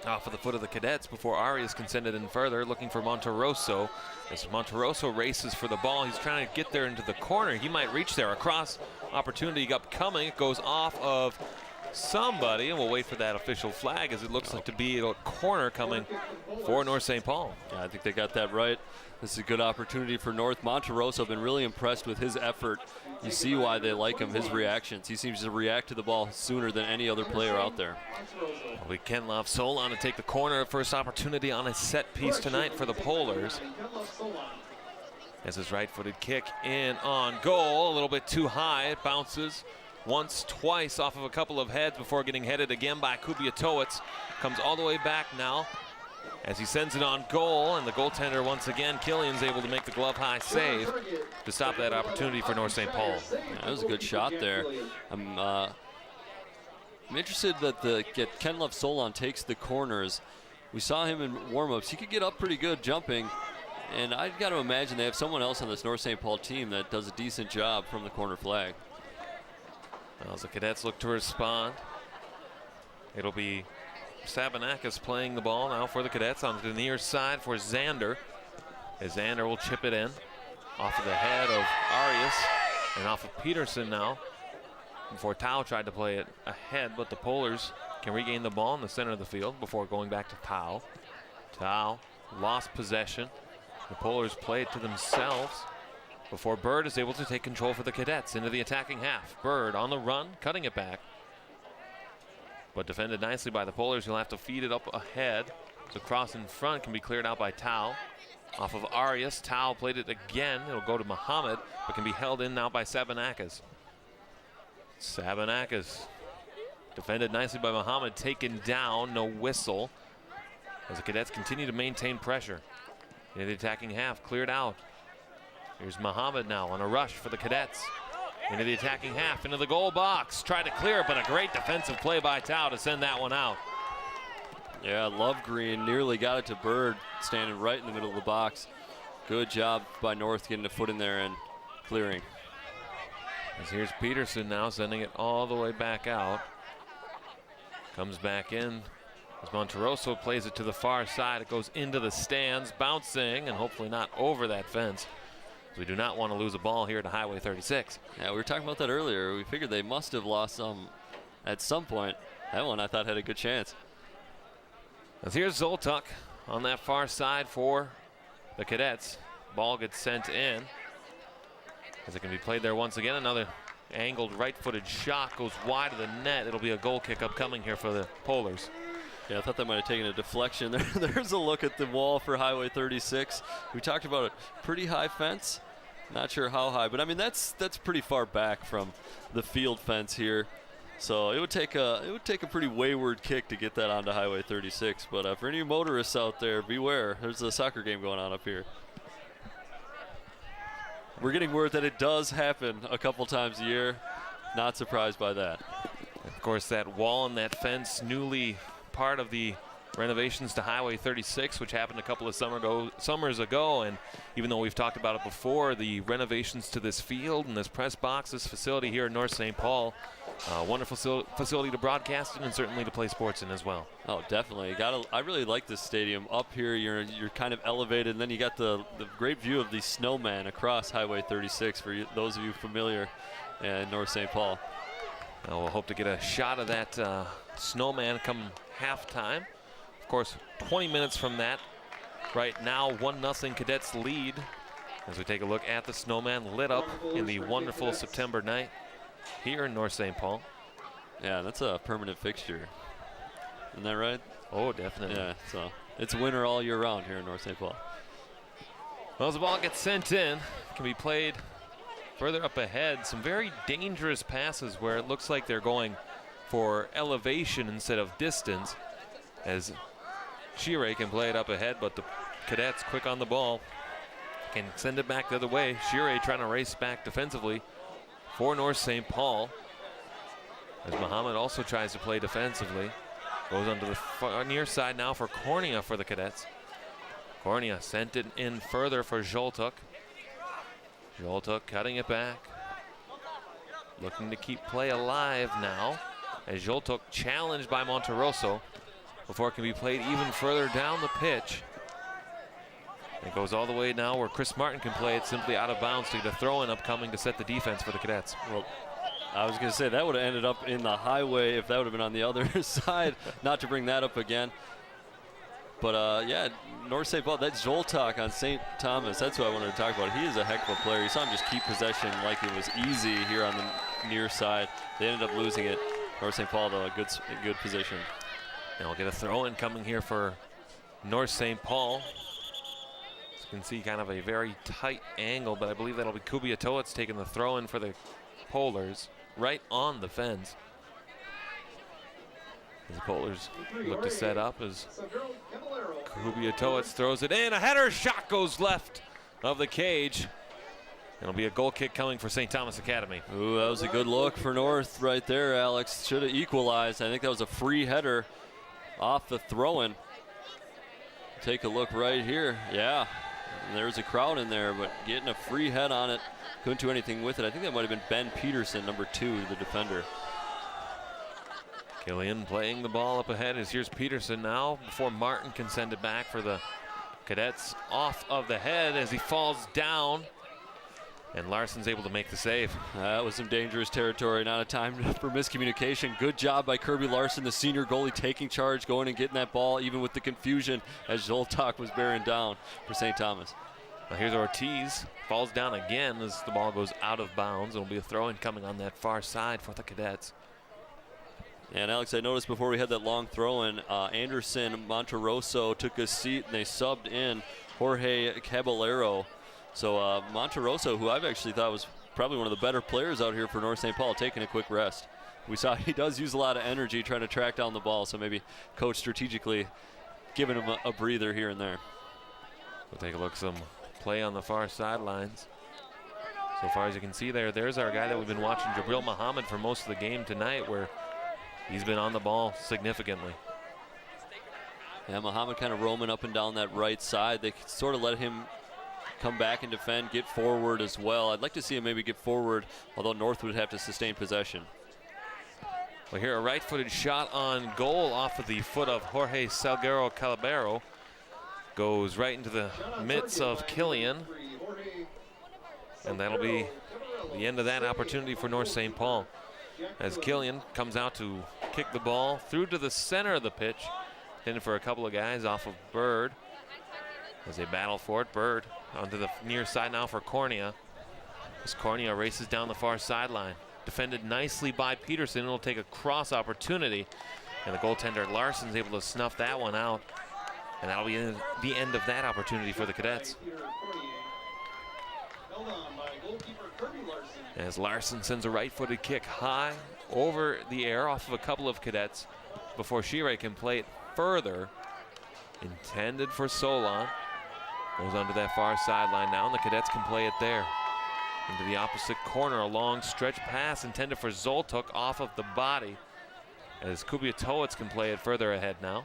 Off of the foot of the Cadets before Arias can send it in further, looking for Monterosso. As Monterosso races for the ball, he's trying to get there into the corner. He might reach there. A cross opportunity upcoming. It goes off of somebody, and we'll wait for that official flag as it looks like to be a corner coming for North St. Paul. Yeah, I think they got that right. This is a good opportunity for North. Monterosso, been really impressed with his effort. You see why they like him, his reactions. He seems to react to the ball sooner than any other player out there. We Ken Love Solon to take the corner. First opportunity on a set piece tonight for the Polars. As his right-footed kick in on goal, a little bit too high. It bounces once, twice off of a couple of heads before getting headed again by Kubiatowicz. Comes all the way back now as he sends it on goal, and the goaltender once again, Killian's able to make the glove-high save to stop that opportunity for North St. Paul. Yeah, that was a good shot there. I'm interested that Ken Love Solon takes the corners. We saw him in warm-ups. He could get up pretty good jumping, and I've got to imagine they have someone else on this North St. Paul team that does a decent job from the corner flag. Well, as the Cadets look to respond, it'll be Sabanakis playing the ball now for the Cadets on the near side for Zander. As Zander will chip it in off of the head of Arias and off of Peterson now. Before Tao tried to play it ahead, but the Polars can regain the ball in the center of the field before going back to Tao. Tao lost possession. The Polars play it to themselves before Bird is able to take control for the Cadets into the attacking half. Bird on the run, cutting it back, but defended nicely by the Polars. He'll have to feed it up ahead. The cross in front can be cleared out by Tao. Off of Arias, Tao played it again. It'll go to Muhammad, but can be held in now by Sabanakis. Sabanakis defended nicely by Muhammad, taken down, no whistle. As the Cadets continue to maintain pressure. In the attacking half, cleared out. Here's Muhammad now on a rush for the Cadets. Into the attacking half, into the goal box. Tried to clear it, but a great defensive play by Tao to send that one out. Yeah, Love Green nearly got it to Bird, standing right in the middle of the box. Good job by North getting a foot in there and clearing. As here's Peterson now sending it all the way back out. Comes back in as Monterosso plays it to the far side. It goes into the stands, bouncing and hopefully not over that fence. We do not want to lose a ball here to Highway 36. Yeah, we were talking about that earlier. We figured they must have lost some at some point. That one I thought had a good chance. As here's Zoltuk on that far side for the Cadets. Ball gets sent in. As it can be played there once again. Another angled right-footed shot goes wide of the net. It'll be a goal kick upcoming here for the Polars. Yeah, I thought that might have taken a deflection. There's a look at the wall for Highway 36. We talked about a pretty high fence. Not sure how high, but I mean that's pretty far back from the field fence here. So it would take a pretty wayward kick to get that onto Highway 36. But for any motorists out there, beware. There's a soccer game going on up here. We're getting word that it does happen a couple times a year. Not surprised by that. Of course, that wall and that fence, newly part of the renovations to Highway 36, which happened a couple of summers ago, and even though we've talked about it before, the renovations to this field and this press box, this facility here in North St. Paul, wonderful facility to broadcast in and certainly to play sports in as well. Oh, definitely. I really like this stadium. Up here, you're kind of elevated, and then you got the great view of the snowman across Highway 36 for those of you familiar in North St. Paul. We'll hope to get a shot of that snowman come halftime. Of course, 20 minutes from that. Right now, 1-0 Cadets lead as we take a look at the snowman lit up in the wonderful September night here in North St. Paul. Yeah, that's a permanent fixture. Isn't that right? Oh, definitely. Yeah, so it's winter all year round here in North St. Paul. Well, as the ball gets sent in, can be played further up ahead. Some very dangerous passes where it looks like they're going for elevation instead of distance, as Shire can play it up ahead, but the Cadets quick on the ball can send it back the other way. Shire trying to race back defensively for North St. Paul, as Muhammad also tries to play defensively. Goes onto the near side now for Cornea for the Cadets. Cornea sent it in further for Zoltuk. Joltuk cutting it back. Looking to keep play alive now as Joltuk challenged by Monterosso before it can be played even further down the pitch. It goes all the way now where Chris Martin can play it simply out of bounds to get a throw-in upcoming to set the defense for the Cadets. Well, I was going to say that would have ended up in the highway if that would have been on the other side. Not to bring that up again. But yeah, North St. Paul, that's Joltuk on St. Thomas. That's who I wanted to talk about. He is a heck of a player. You saw him just keep possession like it was easy here on the near side. They ended up losing it. North St. Paul, though, a good position. And we'll get a throw-in coming here for North St. Paul. As you can see, kind of a very tight angle, but I believe that'll be Kubiatowicz taking the throw-in for the Polars right on the fence. As the Polars look to set up as Kubiatowicz throws it in. A header shot goes left of the cage. It'll be a goal kick coming for St. Thomas Academy. Ooh, that was a good look for North right there, Alex. Should have equalized. I think that was a free header off the throw-in. Take a look right here. Yeah, and there's a crowd in there, but getting a free head on it. Couldn't do anything with it. I think that might have been Ben Peterson, number 2, the defender. Killian playing the ball up ahead as here's Peterson now before Martin can send it back for the Cadets off of the head as he falls down. And Larson's able to make the save. That was some dangerous territory, not a time for miscommunication. Good job by Kirby Larson, the senior goalie, taking charge, going and getting that ball, even with the confusion as Joltuk was bearing down for St. Thomas. Now here's Ortiz, falls down again as the ball goes out of bounds. It'll be a throw-in coming on that far side for the Cadets. And Alex, I noticed before we had that long throw-in, Anderson Monterosso took a seat and they subbed in Jorge Caballero. So Monterosso, who I've actually thought was probably one of the better players out here for North St. Paul, taking a quick rest. We saw he does use a lot of energy trying to track down the ball, so maybe coach strategically giving him a breather here and there. We'll take a look, some play on the far sidelines. So far as you can see there's our guy that we've been watching, Jabril Muhammad, for most of the game tonight, where he's been on the ball significantly. Yeah, Muhammad kind of roaming up and down that right side. They sort of let him come back and defend, get forward as well. I'd like to see him maybe get forward, although North would have to sustain possession. Well, here a right-footed shot on goal off of the foot of Jorge Salguero Calabero. Goes right into the mitts of Killian. And that'll be the end of that opportunity for North St. Paul. As Killian comes out to kick the ball through to the center of the pitch. Intended for a couple of guys off of Bird. As they battle for it, Bird onto the near side now for Cornea. As Cornea races down the far sideline. Defended nicely by Peterson. It'll take a cross opportunity. And the goaltender Larson's able to snuff that one out. And that'll be the end of that opportunity for the Cadets. As Larson sends a right-footed kick high over the air off of a couple of Cadets before Shire can play it further. Intended for Solon. Goes onto that far sideline now, and the Cadets can play it there. Into the opposite corner, a long stretch pass intended for Zoltuk off of the body. As Kubiatowicz can play it further ahead now.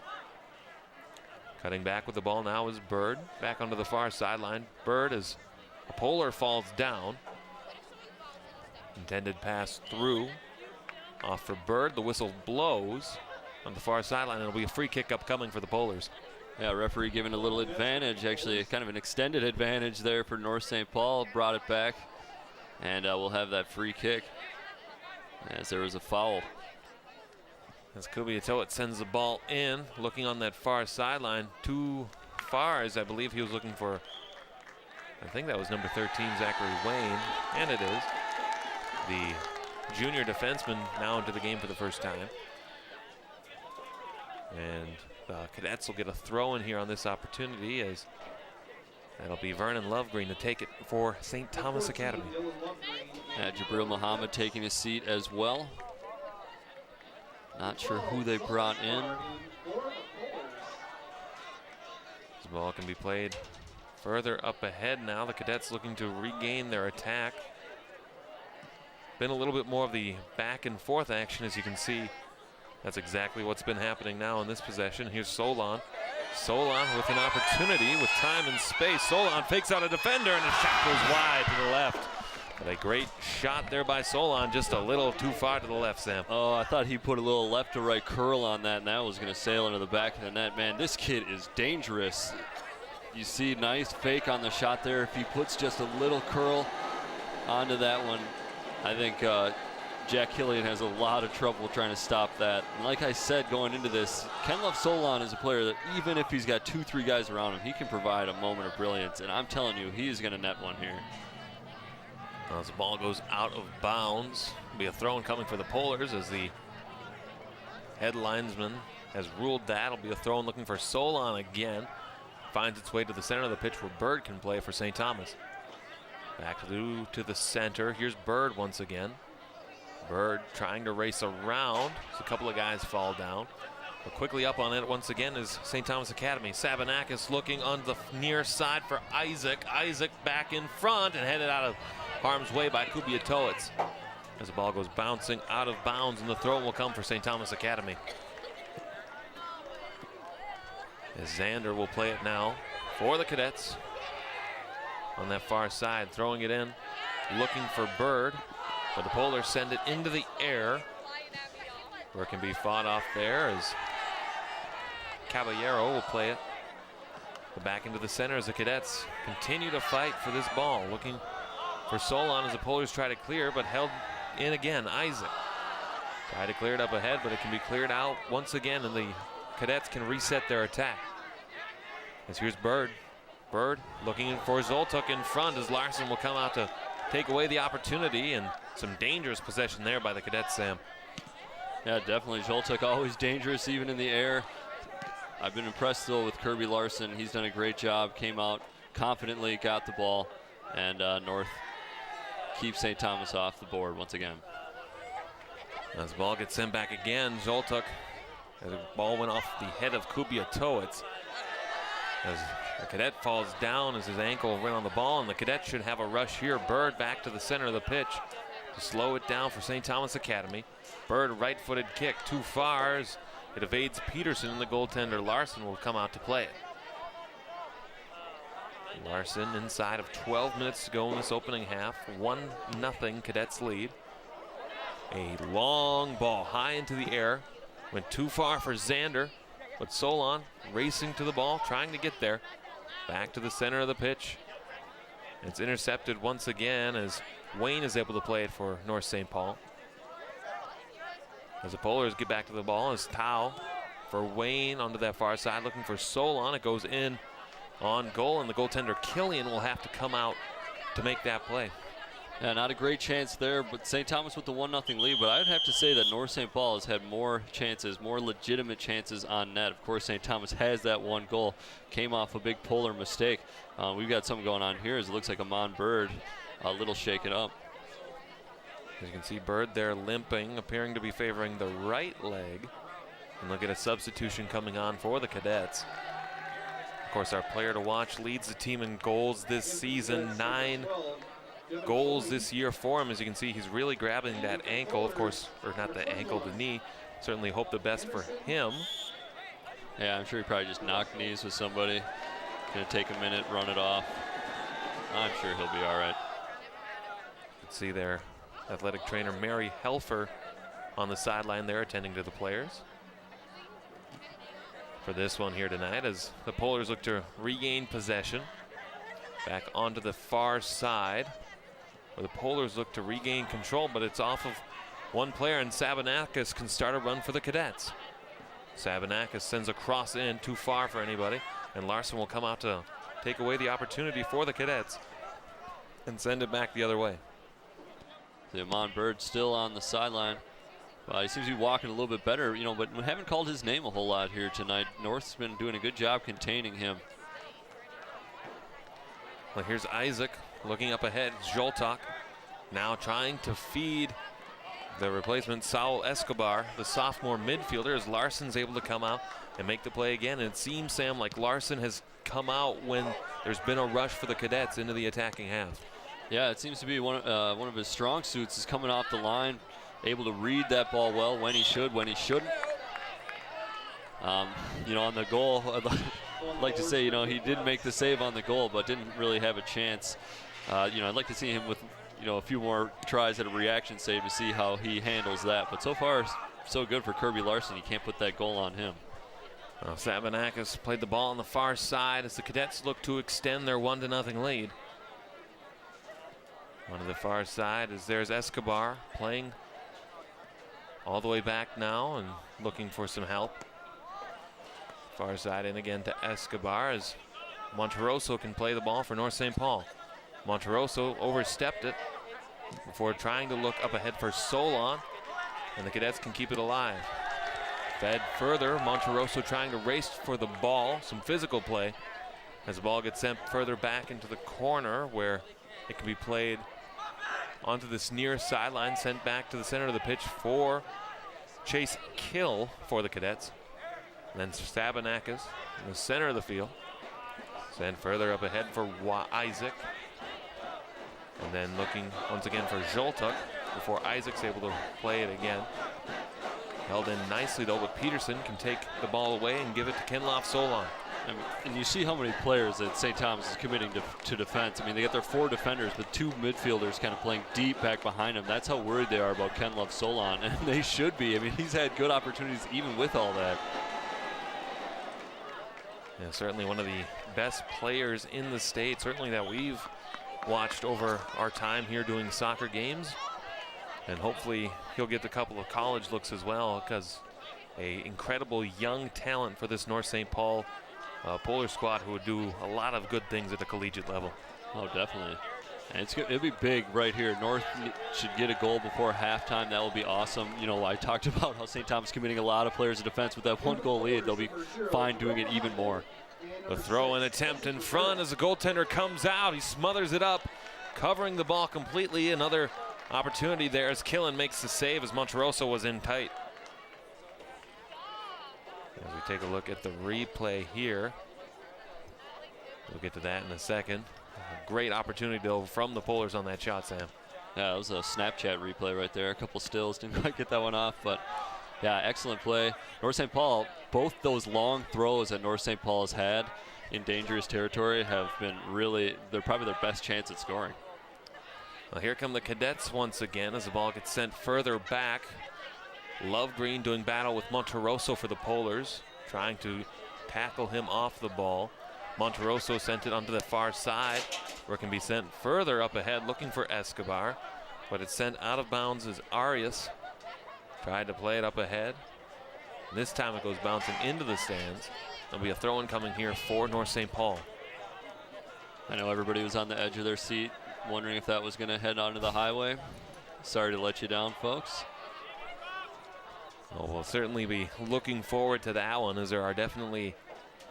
Cutting back with the ball now is Bird. Back onto the far sideline. Bird as a Polar falls down. Intended pass through. Off for Bird. The whistle blows on the far sideline. It'll be a free kick upcoming for the Polars. Yeah, referee giving a little advantage, actually kind of an extended advantage there for North St. Paul. Brought it back, and we'll have that free kick as there was a foul. As Kubiatowicz sends the ball in, looking on that far sideline. Too far, as I believe he was looking for, I think that was number 13, Zachary Wayne, and it is. The junior defenseman now into the game for the first time. And the Cadets will get a throw in here on this opportunity, as that'll be Vernon Lovegreen to take it for St. Thomas Academy. Jabril Muhammad taking a seat as well. Not sure who they brought in. This ball can be played further up ahead now. The Cadets looking to regain their attack. Been a little bit more of the back and forth action, as you can see. That's exactly what's been happening now in this possession. Here's Solon. Solon with an opportunity with time and space. Solon fakes out a defender and the shot goes wide to the left. But a great shot there by Solon, just a little too far to the left, Sam. Oh, I thought he put a little left to right curl on that, and that was going to sail into the back of the net. Man, this kid is dangerous. You see, nice fake on the shot there. If he puts just a little curl onto that one, I think Jack Killian has a lot of trouble trying to stop that. And like I said going into this, Ken-Love Solon is a player that even if he's got 2-3 guys around him, he can provide a moment of brilliance. And I'm telling you, he is going to net one here. As the ball goes out of bounds, it'll be a throw in coming for the Polars as the head linesman has ruled that. It'll be a throw in looking for Solon again. Finds its way to the center of the pitch where Bird can play for St. Thomas. Back to the center. Here's Bird once again. Bird trying to race around as a couple of guys fall down. But quickly up on it once again is St. Thomas Academy. Sabanakis looking on the near side for Isaac. Isaac back in front and headed out of harm's way by Kubiatowicz. As the ball goes bouncing out of bounds and the throw will come for St. Thomas Academy. As Xander will play it now for the Cadets. On that far side, throwing it in, looking for Bird. But the Polars send it into the air, where it can be fought off there as Caballero will play it. But back into the center as the Cadets continue to fight for this ball. Looking for Solon as the Polars try to clear, but held in again. Isaac tried to clear it up ahead, but it can be cleared out once again, and the Cadets can reset their attack. As here's Bird. Bird looking for Zoltuk in front as Larson will come out to take away the opportunity, and some dangerous possession there by the Cadets, Sam. Yeah, definitely. Zoltuk always dangerous, even in the air. I've been impressed, though, with Kirby Larson. He's done a great job, came out confidently, got the ball, and North keeps St. Thomas off the board once again. As the ball gets sent back again, Zoltuk, as the ball went off the head of Kubiatowicz. As the Cadet falls down as his ankle went on the ball, and the Cadets should have a rush here. Bird back to the center of the pitch to slow it down for St. Thomas Academy. Bird right-footed kick too far as it evades Peterson, and the goaltender Larson will come out to play it. Larson inside of 12 minutes to go in this opening half. 1-0 Cadets lead. A long ball high into the air. Went too far for Xander, but Solon racing to the ball, trying to get there. Back to the center of the pitch. It's intercepted once again as Wayne is able to play it for North St. Paul. As the Polars get back to the ball, as Tao for Wayne onto that far side, looking for Solon. It goes in on goal, and the goaltender Killian will have to come out to make that play. Yeah, not a great chance there, but St. Thomas with the 1-0 lead. But I would have to say that North St. Paul has had more chances, more legitimate chances on net. Of course, St. Thomas has that one goal. Came off a big Polar mistake. We've got something going on here as it looks like Amon Bird a little shaken up. As you can see, Bird there limping, appearing to be favoring the right leg. And look at a substitution coming on for the Cadets. Of course, our player to watch leads the team in goals this season. 9 goals this year for him. As you can see, he's really grabbing that ankle, of course, or not the ankle, the knee. Certainly hope the best for him. Yeah, I'm sure he probably just knocked knees with somebody. Gonna take a minute, run it off. I'm sure he'll be all right. You can see there, athletic trainer Mary Helfer on the sideline there attending to the players. For this one here tonight, as the Polars look to regain possession. Back onto the far side, where the Polars look to regain control, but it's off of one player, and Sabanakis can start a run for the Cadets. Sabanakis sends a cross in, too far for anybody, and Larson will come out to take away the opportunity for the Cadets and send it back the other way. The Amon Bird still on the sideline. He seems to be walking a little bit better, you know, but we haven't called his name a whole lot here tonight. North's been doing a good job containing him. Well, here's Isaac looking up ahead. Zoltak now trying to feed the replacement Saul Escobar, the sophomore midfielder, as Larson's able to come out and make the play again. And it seems, Sam, like Larson has come out when there's been a rush for the Cadets into the attacking half. Yeah, it seems to be one of his strong suits is coming off the line, able to read that ball well when he should, when he shouldn't. You know, on the goal, like to say, he did make the save on the goal, but didn't really have a chance. I'd like to see him with, a few more tries at a reaction save to see how he handles that. But so far, so good for Kirby Larson. You can't put that goal on him. Well, Sabanakis played the ball on the far side as the Cadets look to extend their 1-0 lead. On to the far side as there's Escobar playing all the way back now and looking for some help. Far side in again to Escobar as Monterosso can play the ball for North St. Paul. Monterosso overstepped it before trying to look up ahead for Solon, and the Cadets can keep it alive. Fed further, Monterosso trying to race for the ball, some physical play, as the ball gets sent further back into the corner where it can be played onto this near sideline, sent back to the center of the pitch for Chase Kill for the Cadets. And then Sabanakis in the center of the field. Sent further up ahead for Isaac. And then looking once again for Zoltuk before Isaac's able to play it again. Held in nicely though, but Peterson can take the ball away and give it to Kinlof Solon. And you see how many players that St. Thomas is committing to defense. I mean, they got their 4 defenders, but 2 midfielders kind of playing deep back behind them. That's how worried they are about Ken Love Solon, and they should be. I mean, he's had good opportunities even with all that. Yeah, certainly one of the best players in the state, certainly that we've watched over our time here doing soccer games. And hopefully he'll get a couple of college looks as well, because an incredible young talent for this North St. Paul Polar squad who would do a lot of good things at the collegiate level. Oh, definitely. And it'll be big right here. North should get a goal before halftime. That will be awesome. I talked about how St. Thomas committing a lot of players to defense. With that 1-goal lead, they'll be fine doing it even more. The throw-in attempt in front as the goaltender comes out. He smothers it up, covering the ball completely. Another opportunity there as Killen makes the save as Monterosso was in tight. As we take a look at the replay here, we'll get to that in a second. A great opportunity though from the Polars on that shot, Sam. Yeah, it was a Snapchat replay right there. A couple stills, didn't quite get that one off, but yeah, excellent play. North St. Paul, both those long throws that North St. Paul has had in dangerous territory have been they're probably their best chance at scoring. Well, here come the Cadets once again as the ball gets sent further back. Love Green doing battle with Monterosso for the Polars, trying to tackle him off the ball. Monterosso sent it onto the far side, where it can be sent further up ahead, looking for Escobar, but it's sent out of bounds as Arias tried to play it up ahead. This time it goes bouncing into the stands. There'll be a throw-in coming here for North St. Paul. I know everybody was on the edge of their seat, wondering if that was going to head onto the highway. Sorry to let you down, folks. Well, we'll certainly be looking forward to that one, as there are definitely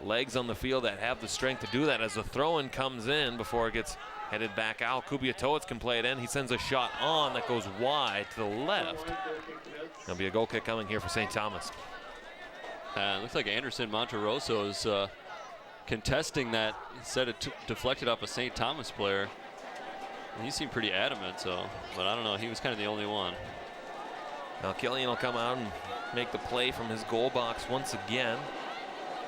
legs on the field that have the strength to do that as the throw-in comes in before it gets headed back out. Kubiatowicz can play it in. He sends a shot on that goes wide to the left. There'll be a goal kick coming here for St. Thomas. It looks like Anderson Monterosso is contesting that. Instead it deflected off a St. Thomas player. And he seemed pretty adamant, but I don't know. He was kind of the only one. Now Killian will come out and make the play from his goal box once again.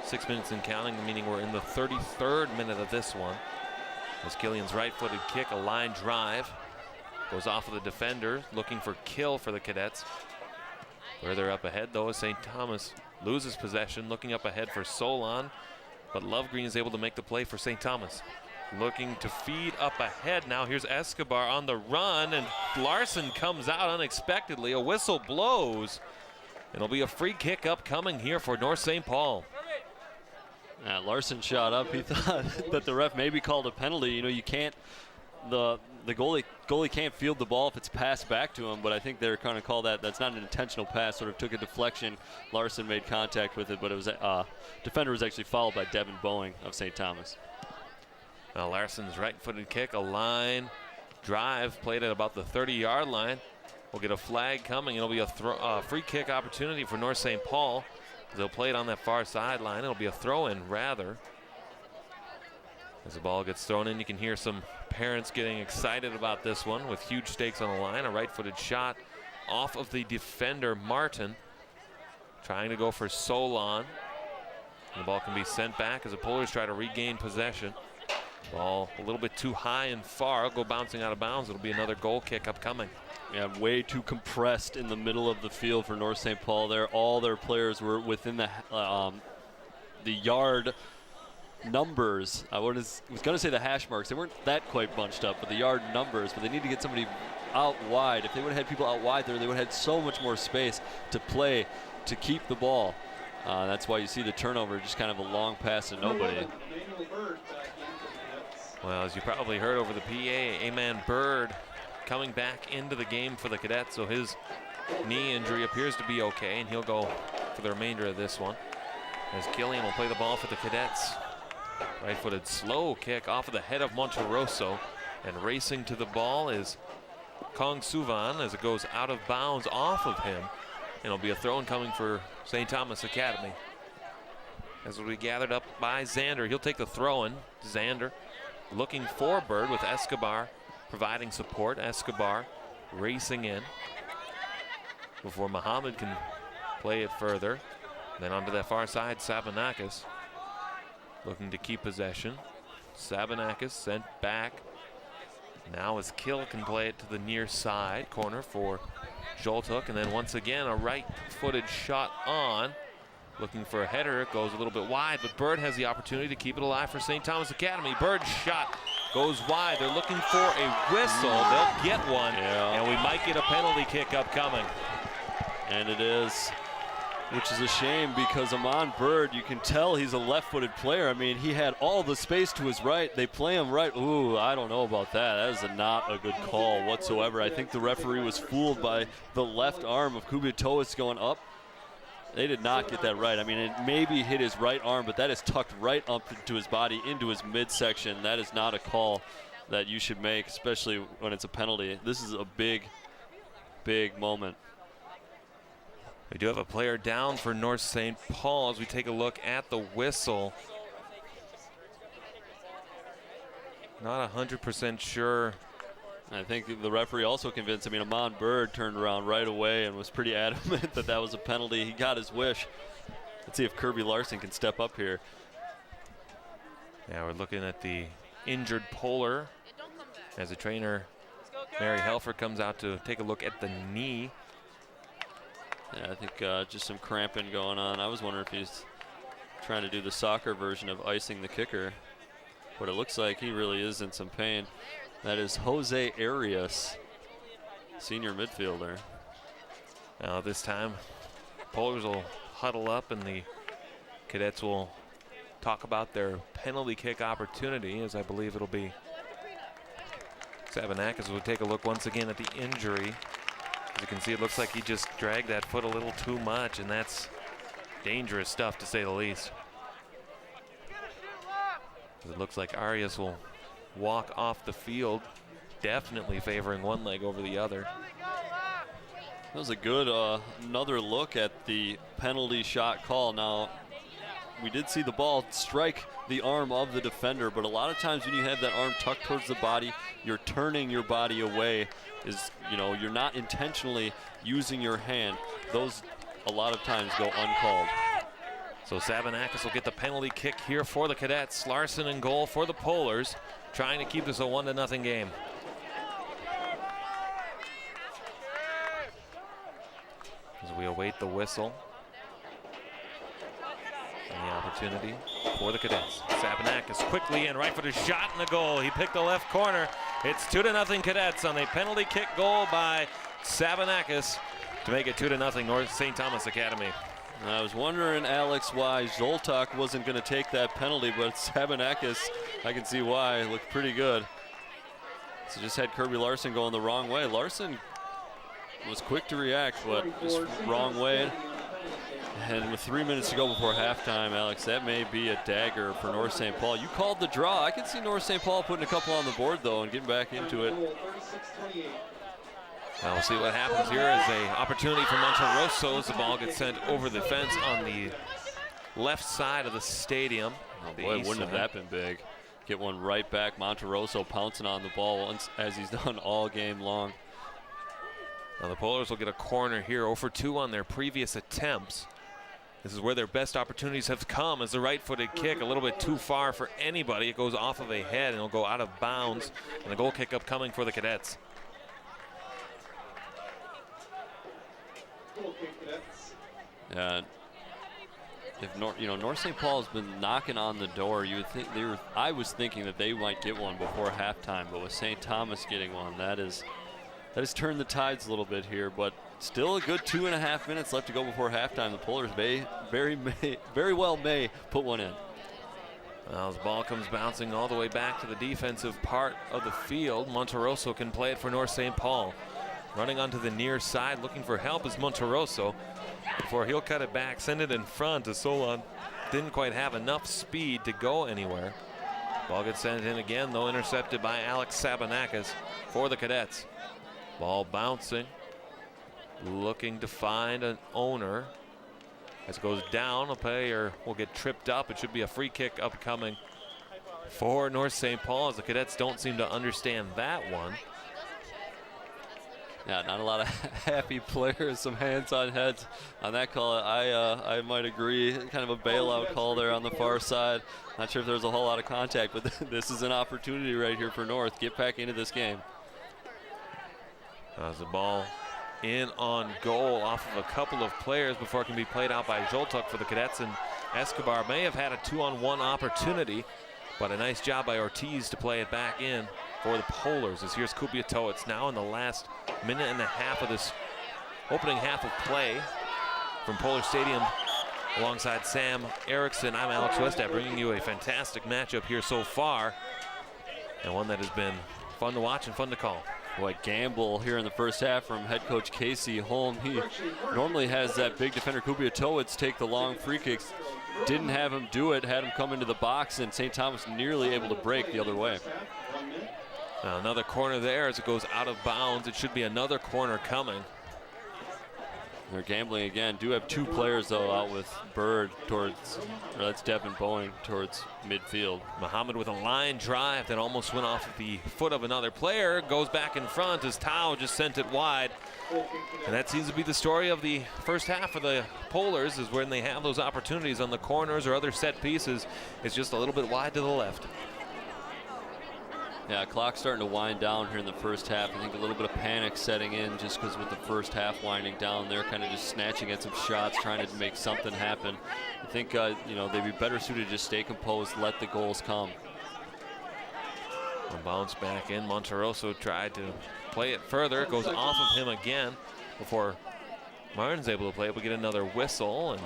6 minutes and counting, meaning we're in the 33rd minute of this one. As Killian's right-footed kick, a line drive, goes off of the defender, looking for Kill for the Cadets. Further up ahead, though, as St. Thomas loses possession, looking up ahead for Solon, but Lovegreen is able to make the play for St. Thomas. Looking to feed up ahead now. Here's Escobar on the run, and Larson comes out unexpectedly. A whistle blows. It'll be a free kick upcoming here for North St. Paul. Larson shot up. He thought that the ref maybe called a penalty. You can't, the goalie can't field the ball if it's passed back to him, but I think they're going to call that's not an intentional pass, sort of took a deflection. Larson made contact with it, but it was defender was actually fouled by Devin Boeing of St. Thomas. Now Larson's right-footed kick, a line drive, played at about the 30-yard line. We'll get a flag coming. It'll be a free kick opportunity for North St. Paul. They'll play it on that far sideline. It'll be a throw-in, rather. As the ball gets thrown in, you can hear some parents getting excited about this one with huge stakes on the line. A right-footed shot off of the defender, Martin. Trying to go for Solon. The ball can be sent back as the Polars try to regain possession. Ball a little bit too high and far. It'll go bouncing out of bounds. It'll be another goal kick upcoming. Yeah, way too compressed in the middle of the field for North St. Paul there. All their players were within the yard numbers. I was going to say the hash marks. They weren't that quite bunched up, but the yard numbers. But they need to get somebody out wide. If they would have had people out wide there, they would have had so much more space to play, to keep the ball. That's why you see the turnover, just kind of a long pass to nobody. Well, as you probably heard over the PA, A-Man Bird coming back into the game for the Cadets, so his knee injury appears to be okay, and he'll go for the remainder of this one. As Killian will play the ball for the Cadets. Right-footed slow kick off of the head of Monterosso, and racing to the ball is Kong Suvan as it goes out of bounds off of him, and it'll be a throw-in coming for St. Thomas Academy. As will be gathered up by Zander. He'll take the throw-in. Zander looking for Bird with Escobar providing support. Escobar racing in before Muhammad can play it further. Then onto that far side, Sabanakis looking to keep possession. Sabanakis sent back. Now as Kill can play it to the near side corner for Joltuk, and then once again a right-footed shot on. Looking for a header, it goes a little bit wide, but Bird has the opportunity to keep it alive for St. Thomas Academy. Bird's shot goes wide. They're looking for a whistle. They'll get one, and we might get a penalty kick upcoming. And it is, which is a shame because Amon Bird, you can tell he's a left-footed player. I mean, he had all the space to his right. They play him right. Ooh, I don't know about that. That is not a good call whatsoever. I think the referee was fooled by the left arm of Kubitois going up. They did not get that right. I mean, it maybe hit his right arm, but that is tucked right up into his body, into his midsection. That is not a call that you should make, especially when it's a penalty. This is a big, big moment. We do have a player down for North St. Paul as we take a look at the whistle. Not 100% sure. I think the referee also convinced. I mean, Amon Bird turned around right away and was pretty adamant that that was a penalty. He got his wish. Let's see if Kirby Larson can step up here. Yeah, we're looking at the injured Polar as the trainer, Mary Helfer, comes out to take a look at the knee. Yeah, I think just some cramping going on. I was wondering if he's trying to do the soccer version of icing the kicker, but it looks like he really is in some pain. That is Jose Arias, senior midfielder. Now this time, Polars will huddle up and the Cadets will talk about their penalty kick opportunity, as I believe it'll be Sabanakis will take a look once again at the injury. As you can see, it looks like he just dragged that foot a little too much, and that's dangerous stuff to say the least. It looks like Arias will walk off the field, definitely favoring one leg over the other. That was a good another look at the penalty shot call. Now, we did see the ball strike the arm of the defender, but a lot of times when you have that arm tucked towards the body, you're turning your body away. You're not intentionally using your hand. Those a lot of times go uncalled. So Sabanakis will get the penalty kick here for the Cadets. Larson in goal for the Polars, trying to keep this a 1-0 game. As we await the whistle and the opportunity for the Cadets. Sabanakis quickly in, right-footed shot in the goal. He picked the left corner. It's 2-0 Cadets on a penalty kick goal by Sabanakis to make it 2-0 North St. Thomas Academy. I was wondering, Alex, why Zoltak wasn't going to take that penalty, but Sabanakis, I can see why. It looked pretty good. So just had Kirby Larson going the wrong way. Larson was quick to react, but just wrong way. And with 3 minutes to go before halftime, Alex, that may be a dagger for North St. Paul. You called the draw. I can see North St. Paul putting a couple on the board, though, and getting back into it. Well, we'll see what happens here as an opportunity for Monterosso as the ball gets sent over the fence on the left side of the stadium. Oh boy, wouldn't have that been big. Get one right back. Monterosso pouncing on the ball once, as he's done all game long. Now the Polars will get a corner here, 0 for 2 on their previous attempts. This is where their best opportunities have come, as the right-footed kick a little bit too far for anybody. It goes off of a head and it'll go out of bounds. And the goal kick upcoming for the Cadets. Yeah. If North St. Paul has been knocking on the door, you would think I was thinking that they might get one before halftime, but with St. Thomas getting one, that has turned the tides a little bit here. But still a good 2.5 minutes left to go before halftime. The Polars very well may put one in. Well, as the ball comes bouncing all the way back to the defensive part of the field, Monterosso can play it for North St. Paul. Running onto the near side, looking for help is Monterosso. Before he'll cut it back, send it in front as Solon didn't quite have enough speed to go anywhere. Ball gets sent in again, though intercepted by Alex Sabanakis for the Cadets. Ball bouncing, looking to find an owner. As it goes down, a player will get tripped up. It should be a free kick upcoming for North St. Paul, as the Cadets don't seem to understand that one. Yeah, not a lot of happy players, some hands on heads on that call. I might agree, kind of a bailout call there on the far side. Not sure if there's a whole lot of contact, but this is an opportunity right here for North. Get back into this game. As the ball in on goal off of a couple of players before it can be played out by Zoltuk for the Cadets, and Escobar may have had a 2-on-1 opportunity, but a nice job by Ortiz to play it back in for the Polars. As here's Kubiato. It's now in the last minute and a half of this opening half of play from Polar Stadium. Alongside Sam Erickson, I'm Alex Westat, bringing you a fantastic matchup here so far, and one that has been fun to watch and fun to call. What gamble here in the first half from head coach Casey Holm. He normally has that big defender Kubiatowicz take the long free kicks. Didn't have him do it, had him come into the box, and St. Thomas nearly able to break the other way. Now another corner there as it goes out of bounds. It should be another corner coming. They're gambling again. Do have two players, though, out with Bird towards, or that's Devin Boeing towards midfield. Muhammad with a line drive that almost went off the foot of another player. Goes back in front as Tao just sent it wide. And that seems to be the story of the first half for the Polars, is when they have those opportunities on the corners or other set pieces, it's just a little bit wide to the left. Yeah, clock's starting to wind down here in the first half. I think a little bit of panic setting in just because with the first half winding down, they're kind of just snatching at some shots, trying to make something happen. I think, they'd be better suited to just stay composed, let the goals come. A bounce back in. Monterosso tried to play it further. It goes off of him again before Martin's able to play it. We get another whistle, and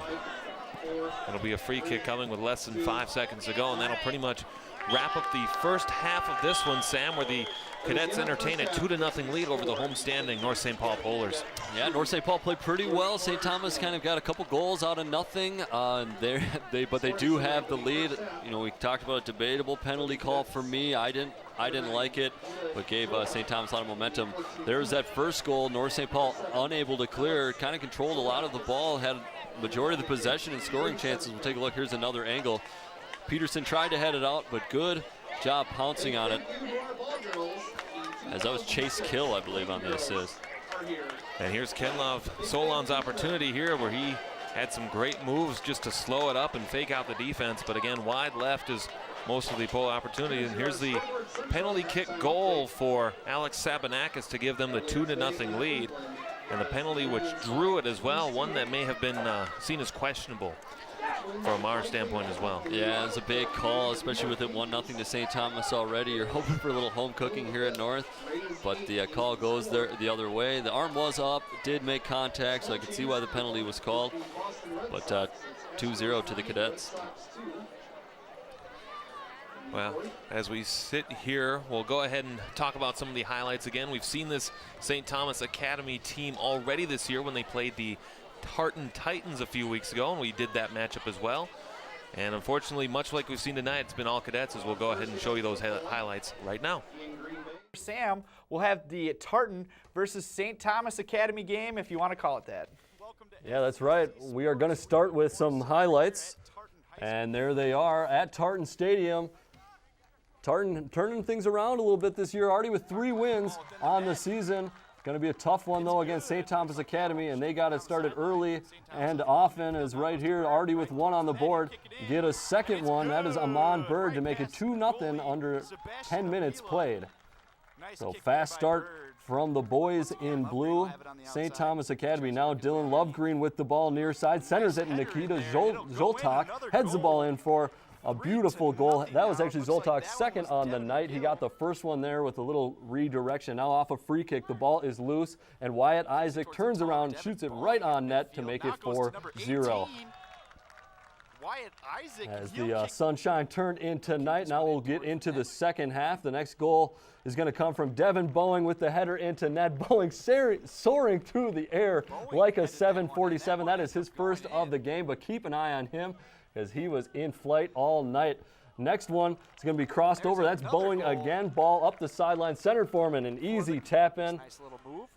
it'll be a free kick coming with less than 5 seconds to go, and that'll pretty much wrap up the first half of this one, Sam, where the Cadets entertain a 2-0 lead over the homestanding North St. Paul Polars. Yeah, North St. Paul played pretty well. St. Thomas kind of got a couple goals out of nothing. But they do have the lead. We talked about a debatable penalty call for me. I didn't like it, but gave St. Thomas a lot of momentum. There's that first goal. North St. Paul unable to clear, kind of controlled a lot of the ball, had majority of the possession and scoring chances. We'll take a look. Here's another angle. Peterson tried to head it out, but good job pouncing on it. As that was Chase Kill, I believe, on the assist. And here's Kenlov Solon's opportunity here, where he had some great moves just to slow it up and fake out the defense. But again, wide left is most of the Pole opportunity. And here's the penalty kick goal for Alex Sabanakis to give them the 2-0 lead. And the penalty which drew it as well, one that may have been seen as questionable from our standpoint as well. Yeah, it's a big call, especially with it 1-0 to St. Thomas already. You're hoping for a little home cooking here at North, but the call goes there the other way. The arm was up, did make contact, so I could see why the penalty was called. But 2-0 to the Cadets. Well, as we sit here, we'll go ahead and talk about some of the highlights again. We've seen this St. Thomas Academy team already this year when they played the Tartan Titans a few weeks ago, and we did that matchup as well. And unfortunately, much like we've seen tonight, it's been all Cadets, as we'll go ahead and show you those highlights right now. Sam, we'll have the Tartan versus St. Thomas Academy game, if you want to call it that. Yeah, that's right. We are going to start with some highlights, and there they are at Tartan Stadium. Tartan turning things around a little bit this year, already with 3 wins on the season. Going to be a tough one, though, against St. Thomas Academy, and they got it started early and often, as right here, already with one on the board. Get a second one. That is Amon Bird to make it 2-0 under 10 minutes played. So fast start from the boys in blue. St. Thomas Academy now. Dylan Lovegreen with the ball near side. Centers it. Nikita Zoltak heads the ball in for a beautiful goal. That was actually Zoltak's second on the night. He got the first one there with a little redirection. Now off a free kick. The ball is loose, and Wyatt Isaac turns around, shoots it right on net to make it 4-0. As the sunshine turned into night, now we'll get into the second half. The next goal is going to come from Devin Boeing with the header into net. Boeing soaring through the air like a 747. That is his first of the game, but keep an eye on him because he was in flight all night. Next one is going to be crossed over. That's Boeing again. Ball up the sideline, centered for him, and an easy tap in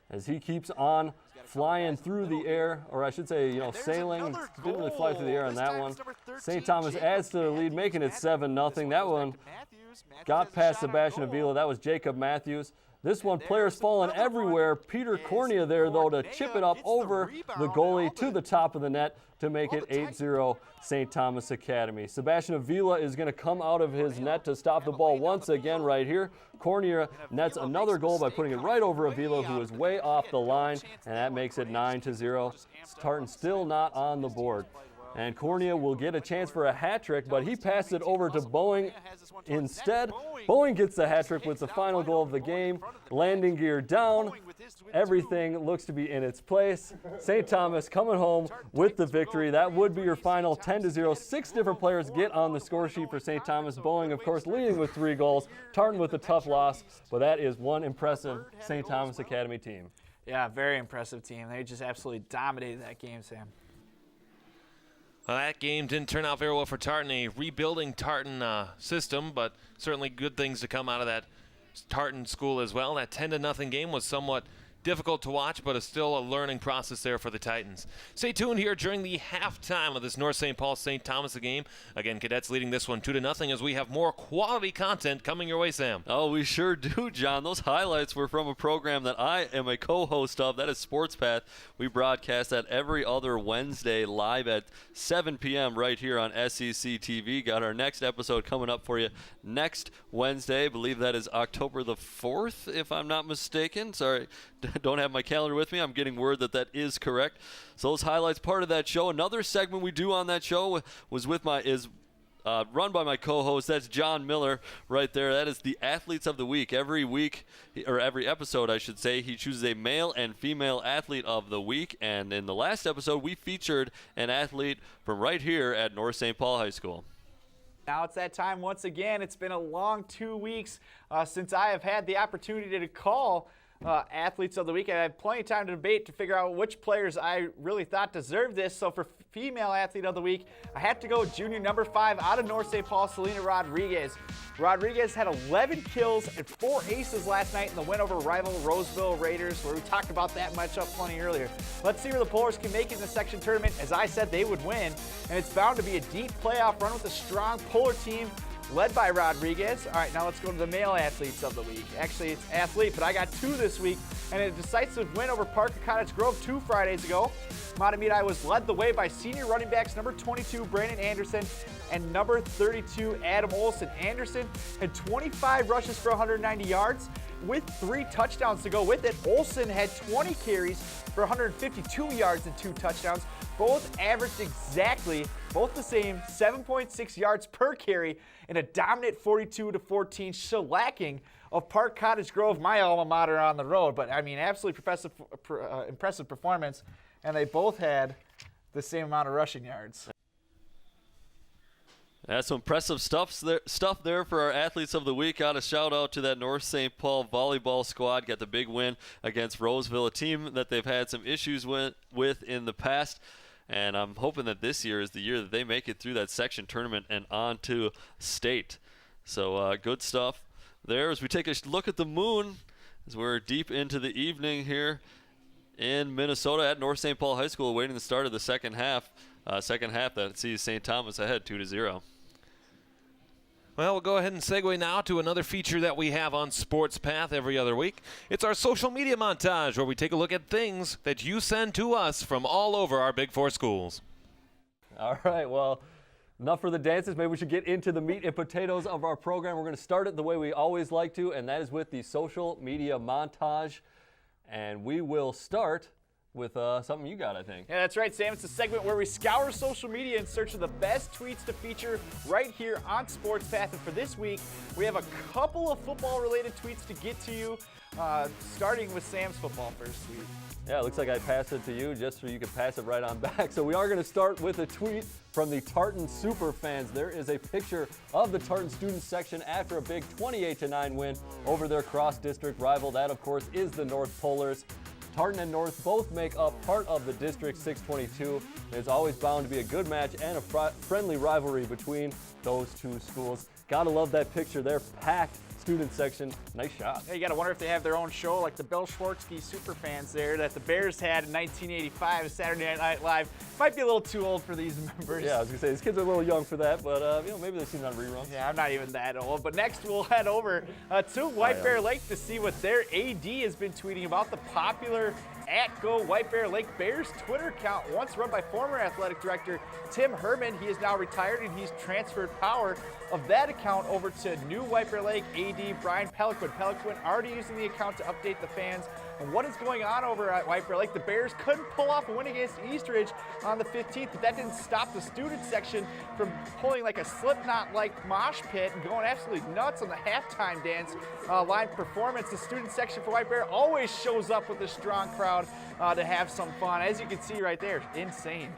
as he keeps on flying through the air, or I should say, sailing. Didn't really fly through the air on that one. St. Thomas adds to the lead, making it 7-0. That one got past Sebastian Avila. That was Jacob Matthews. This one, players falling everywhere. Peter Cornea there, though, to chip it up over the goalie to the top of the net to make it 8-0 St. Thomas Academy. Sebastian Avila is going to come out of his net to stop the ball once again right here. Cornea nets another goal by putting it right over Avila, who is way off the line, and that makes it 9-0. Tartan still not on the board. And Cornea will get a chance for a hat trick, but he passed it over to Boeing instead. Boeing gets the hat trick with the final goal of the game. Landing gear down. Everything looks to be in its place. St. Thomas coming home with the victory. That would be your final 10-0. 6 different players get on the score sheet for St. Thomas. Boeing, of course, leading with 3 goals. Tartan with a tough loss, but that is one impressive St. Thomas Academy team. Yeah, very impressive team. They just absolutely dominated that game, Sam. Well, that game didn't turn out very well for Tartan, a rebuilding Tartan system, but certainly good things to come out of that Tartan school as well. That 10-0 game was somewhat difficult to watch, but it's still a learning process there for the Titans. Stay tuned here during the halftime of this North St. Paul St. Thomas game. Again, Cadets leading this one 2-0 as we have more quality content coming your way, Sam. Oh, we sure do, John. Those highlights were from a program that I am a co-host of. That is Sports Path. We broadcast that every other Wednesday live at 7 p.m. right here on SEC TV. Got our next episode coming up for you next Wednesday. I believe that is October the 4th, if I'm not mistaken. Sorry, don't have my calendar with me. I'm getting word that that is correct. So those highlights, part of that show. Another segment we do on that show was run by my co-host. That's John Miller right there. That is the Athletes of the Week. Every week, or every episode, I should say, he chooses a male and female athlete of the week. And in the last episode, we featured an athlete from right here at North St. Paul High School. Now it's that time once again. It's been a long 2 weeks since I have had the opportunity to call Athletes of the Week. I had plenty of time to debate to figure out which players I really thought deserved this. So for Female Athlete of the Week, I had to go junior number 5 out of North St. Paul, Selena Rodriguez. Rodriguez had 11 kills and 4 aces last night in the win over rival Roseville Raiders, where we talked about that matchup plenty earlier. Let's see where the Polars can make it in the section tournament. As I said, they would win, and it's bound to be a deep playoff run with a strong Polar team led by Rodriguez. All right, now let's go to the Male Athletes of the Week. Actually, it's athlete, but I got 2 this week, and a decisive win over Parker Cottage Grove 2 Fridays ago. Matamidi was led the way by senior running backs number 22, Brandon Anderson, and number 32, Adam Olson. Anderson had 25 rushes for 190 yards with 3 touchdowns to go with it. Olson had 20 carries for 152 yards and 2 touchdowns. Both averaged exactly, both the same, 7.6 yards per carry in a dominant 42-14 shellacking of Park Cottage Grove, my alma mater on the road. But, I mean, absolutely impressive performance, and they both had the same amount of rushing yards. That's some impressive stuff there for our Athletes of the Week. Got a shout out to that North St. Paul volleyball squad. Got the big win against Roseville, a team that they've had some issues with in the past. And I'm hoping that this year is the year that they make it through that section tournament and on to state. So good stuff there. As we take a look at the moon, as we're deep into the evening here in Minnesota at North St. Paul High School, awaiting the start of the second half. That sees St. Thomas ahead 2-0. Well, we'll go ahead and segue now to another feature that we have on Sports Path every other week. It's our social media montage, where we take a look at things that you send to us from all over our Big Four schools. All right, well, enough for the dances. Maybe we should get into the meat and potatoes of our program. We're going to start it the way we always like to, and that is with the social media montage. And we will start with something you got, I think. Yeah, that's right, Sam. It's a segment where we scour social media in search of the best tweets to feature right here on Sports Path. And for this week, we have a couple of football-related tweets to get to you, starting with Sam's football first tweet. Yeah, it looks like I passed it to you just so you can pass it right on back. So we are going to start with a tweet from the Tartan super fans. There is a picture of the Tartan student section after a big 28-9 win over their cross-district rival. That, of course, is the North Polars. Tartan and North both make up part of the District 622. There's always bound to be a good match and a friendly rivalry between those two schools. Gotta love that picture. They're packed student section. Nice shot. Yeah, you gotta wonder if they have their own show like the Bill Schwartzky Superfans there that the Bears had in 1985, Saturday Night Live. Might be a little too old for these members. Yeah, I was gonna say these kids are a little young for that, but maybe they've seen it on reruns. Yeah, I'm not even that old. But next we'll head over to White Bear Lake to see what their AD has been tweeting about the popular @Go White Bear Lake Bears Twitter account, once run by former athletic director Tim Herman. He is now retired and he's transferred power of that account over to new White Bear Lake AD Brian Peliquin. Peliquin already using the account to update the fans on what is going on over at White Bear Lake. The Bears couldn't pull off a win against Eastridge on the 15th, but that didn't stop the student section from pulling like a Slipknot-like mosh pit and going absolutely nuts on the halftime dance line performance. The student section for White Bear always shows up with a strong crowd to have some fun. As you can see right there, insane.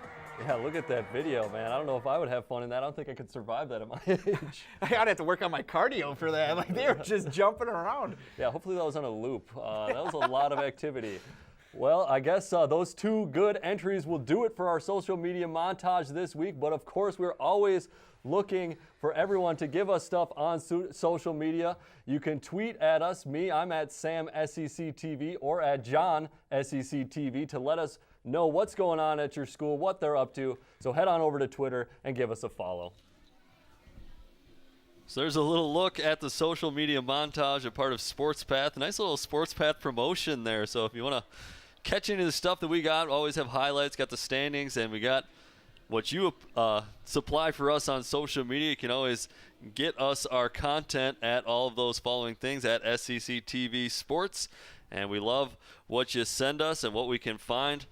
Yeah, look at that video, man. I don't know if I would have fun in that. I don't think I could survive that at my age. I'd have to work on my cardio for that. Like, they were just jumping around. Yeah, hopefully that was on a loop. That was a lot of activity. Well, I guess those two good entries will do it for our social media montage this week. But of course, we're always looking for everyone to give us stuff on social media. You can tweet at us. I'm at SamSECTV or at JohnSECTV to let us know what's going on at your school, what they're up to. So head on over to Twitter and give us a follow. So there's a little look at the social media montage, a part of Sports Path. A nice little Sports Path promotion there. So if you want to catch any of the stuff that we got, we always have highlights, got the standings, and we got what you supply for us on social media. You can always get us our content at all of those following things at SEC TV Sports. And we love what you send us and what we can find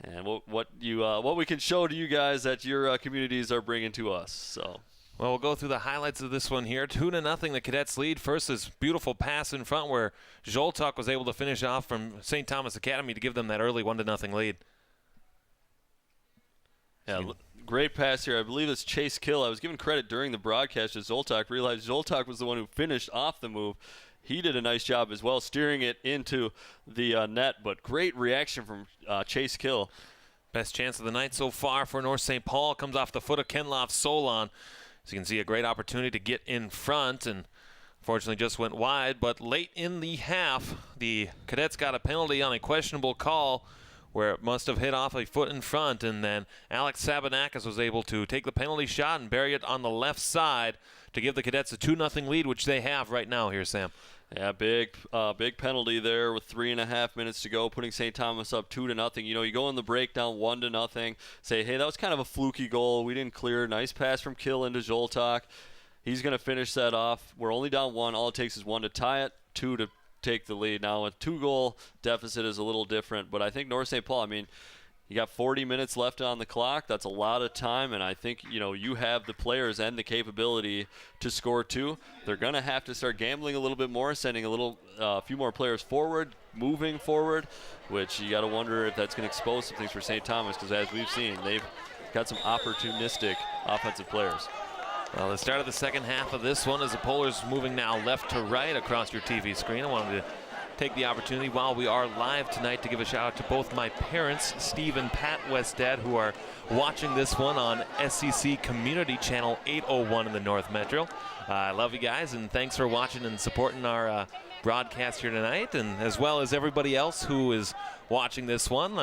and what we can show to you guys that your communities are bringing to us. So. Well, we'll go through the highlights of this one here. 2-0, the Cadets lead. First, this beautiful pass in front where Zoltak was able to finish off from St. Thomas Academy to give them that early 1-0 lead. Yeah, great pass here. I believe it's Chase Kill. I was given credit during the broadcast as Zoltak realized Zoltak was the one who finished off the move. He did a nice job as well, steering it into the net, but great reaction from Chase Kill. Best chance of the night so far for North St. Paul comes off the foot of Kenloff Solon. As you can see, a great opportunity to get in front, and fortunately just went wide. But late in the half, the Cadets got a penalty on a questionable call where it must have hit off a foot in front, and then Alex Sabanakis was able to take the penalty shot and bury it on the left side to give the Cadets a 2-0 lead, which they have right now here, Sam. Yeah, big penalty there with 3.5 minutes to go, putting St. Thomas up 2-0. You know, you go in the break down 1-0, say, hey, that was kind of a fluky goal. We didn't clear. Nice pass from Kill into Zoltak. He's going to finish that off. We're only down 1. All it takes is 1 to tie it, 2 to take the lead. Now, a 2-goal deficit is a little different, but I think North St. Paul, you got 40 minutes left on the clock. That's a lot of time, and I think, you have the players and the capability to score 2. They're going to have to start gambling a little bit more, sending a few more players forward, moving forward, which you got to wonder if that's going to expose some things for St. Thomas, because as we've seen, they've got some opportunistic offensive players. Well, the start of the second half of this one is the Polars moving now left to right across your TV screen. I wanted to take the opportunity while we are live tonight to give a shout out to both my parents, Steve and Pat Westad, who are watching this one on SEC Community Channel 801 in the North Metro. I love you guys, and thanks for watching and supporting our broadcast here tonight, and as well as everybody else who is watching this one.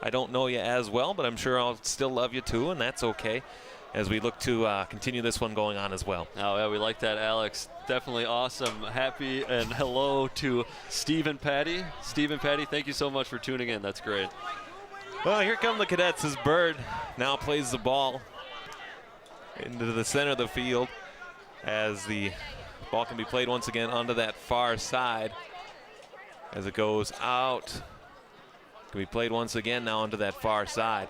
I don't know you as well, but I'm sure I'll still love you too, and that's okay. as we look to continue this one going on as well. Oh, yeah, we like that, Alex. Definitely awesome. Happy and hello to Steve and Patty. Steve and Patty, thank you so much for tuning in. That's great. Well, here come the Cadets as Bird now plays the ball into the center of the field as the ball can be played once again onto that far side as it goes out. Can be played once again now onto that far side.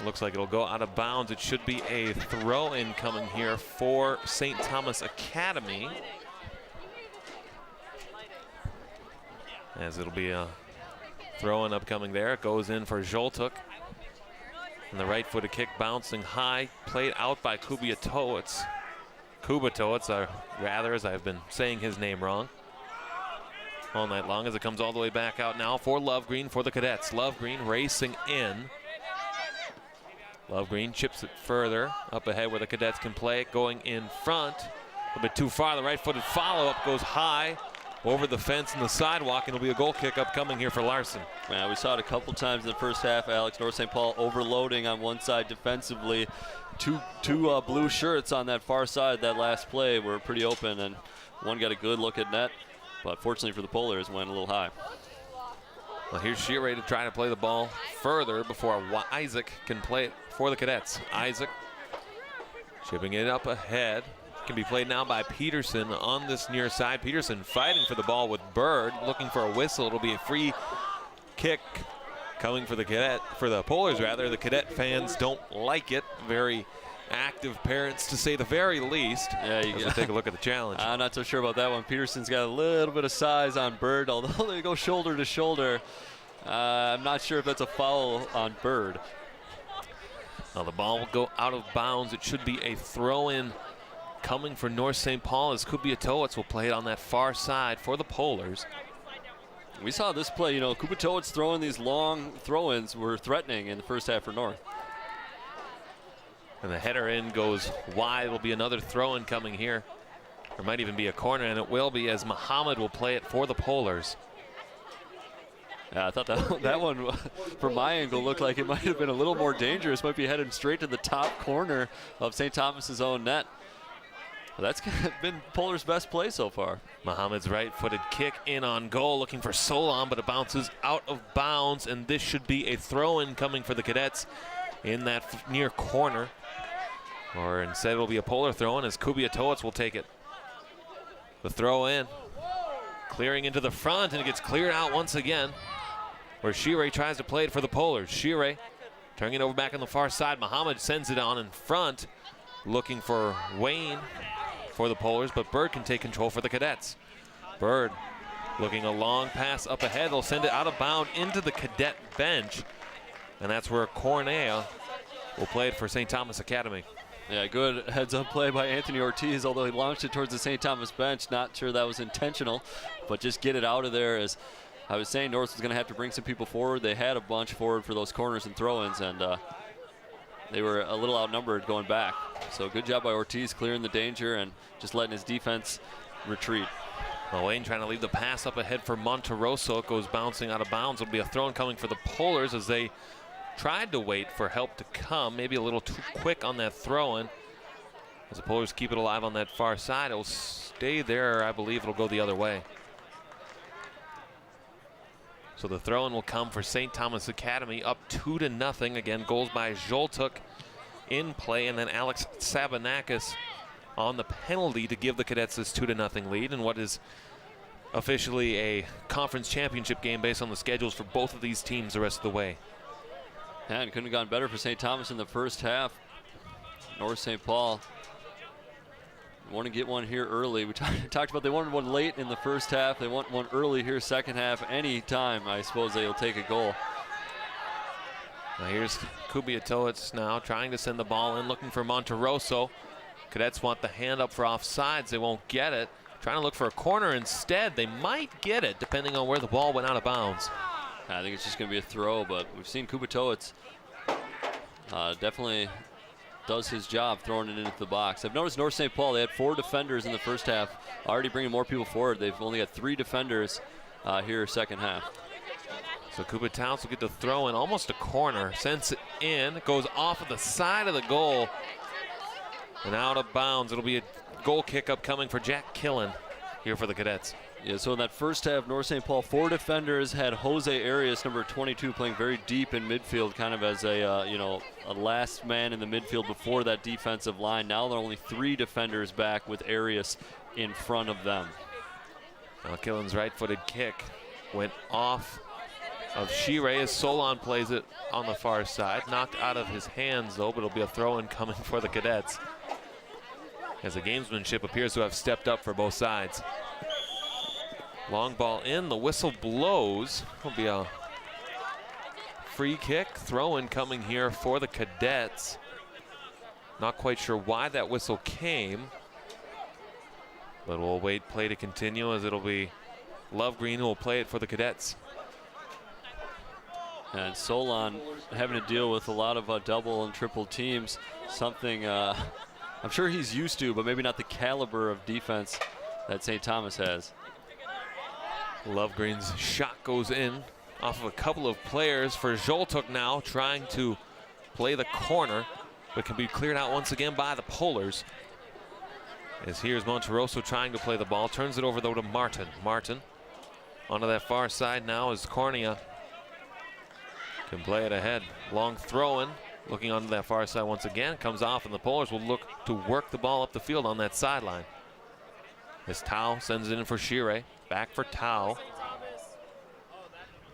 Looks like it'll go out of bounds. It should be a throw-in coming here for St. Thomas Academy, as it'll be a throw-in upcoming there. It goes in for Zoltuk. And the right-footed kick bouncing high, played out by Kubiatowicz. Kubiatowicz, rather, as I've been saying his name wrong all night long, as it comes all the way back out now for Lovegreen for the Cadets. Lovegreen racing in. Lovegreen chips it further up ahead where the Cadets can play it, going in front. A bit too far. The right-footed follow-up goes high over the fence and the sidewalk, and it'll be a goal kick upcoming here for Larson. Yeah, we saw it a couple times in the first half, Alex. North St. Paul overloading on one side defensively. Two blue shirts on that far side. That last play were pretty open, and one got a good look at net. But fortunately for the Polars, went a little high. Well, here's Shearay to try to play the ball further before Isaac can play it for the Cadets. Isaac chipping it up ahead. Can be played now by Peterson on this near side. Peterson fighting for the ball with Bird, looking for a whistle. It'll be a free kick coming for the Polars rather. The Cadet fans don't like it. Very active parents, to say the very least. Yeah, you take a look at the challenge. I'm not so sure about that one. Peterson's got a little bit of size on Bird, although they go shoulder to shoulder. I'm not sure if that's a foul on Bird. Now the ball will go out of bounds. It should be a throw-in coming for North St. Paul, as Kubiatowicz will play it on that far side for the Polars. We saw this play, Kubiatowicz throwing these long throw-ins were threatening in the first half for North. And the header in goes wide. Will be another throw-in coming here. There might even be a corner, and it will be, as Muhammad will play it for the Polars. Yeah, I thought that one, from my angle, looked like it might have been a little more dangerous. Might be headed straight to the top corner of St. Thomas's own net. Well, that's been Polar's best play so far. Muhammad's right-footed kick in on goal, looking for Solon, but it bounces out of bounds, and this should be a throw-in coming for the Cadets in that near corner. Or instead it'll be a Polar throw-in, as Kubiatowicz will take it. The throw-in, clearing into the front, and it gets cleared out once again, where Shearay tries to play it for the Polars. Shearay turning it over back on the far side. Muhammad sends it on in front, looking for Wayne for the Polars, but Bird can take control for the Cadets. Bird looking a long pass up ahead. They'll send it out of bound into the Cadet bench, and that's where Cornea will play it for St. Thomas Academy. Yeah, good heads-up play by Anthony Ortiz, although he launched it towards the St. Thomas bench. Not sure that was intentional, but just get it out of there. As I was saying, North was going to have to bring some people forward. They had a bunch forward for those corners and throw-ins, and they were a little outnumbered going back. So good job by Ortiz clearing the danger and just letting his defense retreat. Well, Wayne trying to leave the pass up ahead for Monterosso. It goes bouncing out of bounds. It'll be a throw-in coming for the Polars, as they tried to wait for help to come. Maybe a little too quick on that throw-in. As the Polars keep it alive on that far side, it'll stay there. I believe it'll go the other way. So the throw-in will come for St. Thomas Academy, up 2-0. Again, goals by Zoltuk in play, and then Alex Sabanakis on the penalty to give the Cadets this 2-0 lead in what is officially a conference championship game based on the schedules for both of these teams the rest of the way. And couldn't have gone better for St. Thomas in the first half. North St. Paul want to get one here early. We talked about they wanted one late in the first half. They want one early here second half. Any time, I suppose, they'll take a goal. Now here's Kubiatowicz now trying to send the ball in, looking for Monterosso. Cadets want the hand up for offsides. They won't get it. Trying to look for a corner instead. They might get it, depending on where the ball went out of bounds. I think it's just going to be a throw, but we've seen Kubiatowicz definitely does his job throwing it into the box. I've noticed North St. Paul, they had 4 defenders in the first half, already bringing more people forward. They've only got 3 defenders here second half. So Kubataus will get the throw in, almost a corner, sends it in, goes off of the side of the goal and out of bounds. It'll be a goal kick up coming for Jack Killen here for the Cadets. Yeah, so in that first half, North St. Paul, 4 defenders had Jose Arias, number 22, playing very deep in midfield, kind of as a, a last man in the midfield before that defensive line. Now there are only 3 defenders back with Arias in front of them. Now Killen's right-footed kick went off of Shire as Solon plays it on the far side. Knocked out of his hands, though, but it'll be a throw-in coming for the Cadets, as the gamesmanship appears to have stepped up for both sides. Long ball in, the whistle blows. It'll be a free kick, throw-in coming here for the Cadets. Not quite sure why that whistle came, but we'll wait play to continue, as it'll be Love Green who will play it for the Cadets. And Solon having to deal with a lot of double and triple teams, something I'm sure he's used to, but maybe not the caliber of defense that St. Thomas has. Love Green's shot goes in off of a couple of players for Zoltuk now, trying to play the corner, but can be cleared out once again by the Polars. As here's Monterosso trying to play the ball, turns it over though to Martin. Martin onto that far side now as Cornea can play it ahead. Long throw-in, looking onto that far side once again, comes off, and the Polars will look to work the ball up the field on that sideline. As Tao sends it in for Shire. Back for Tao.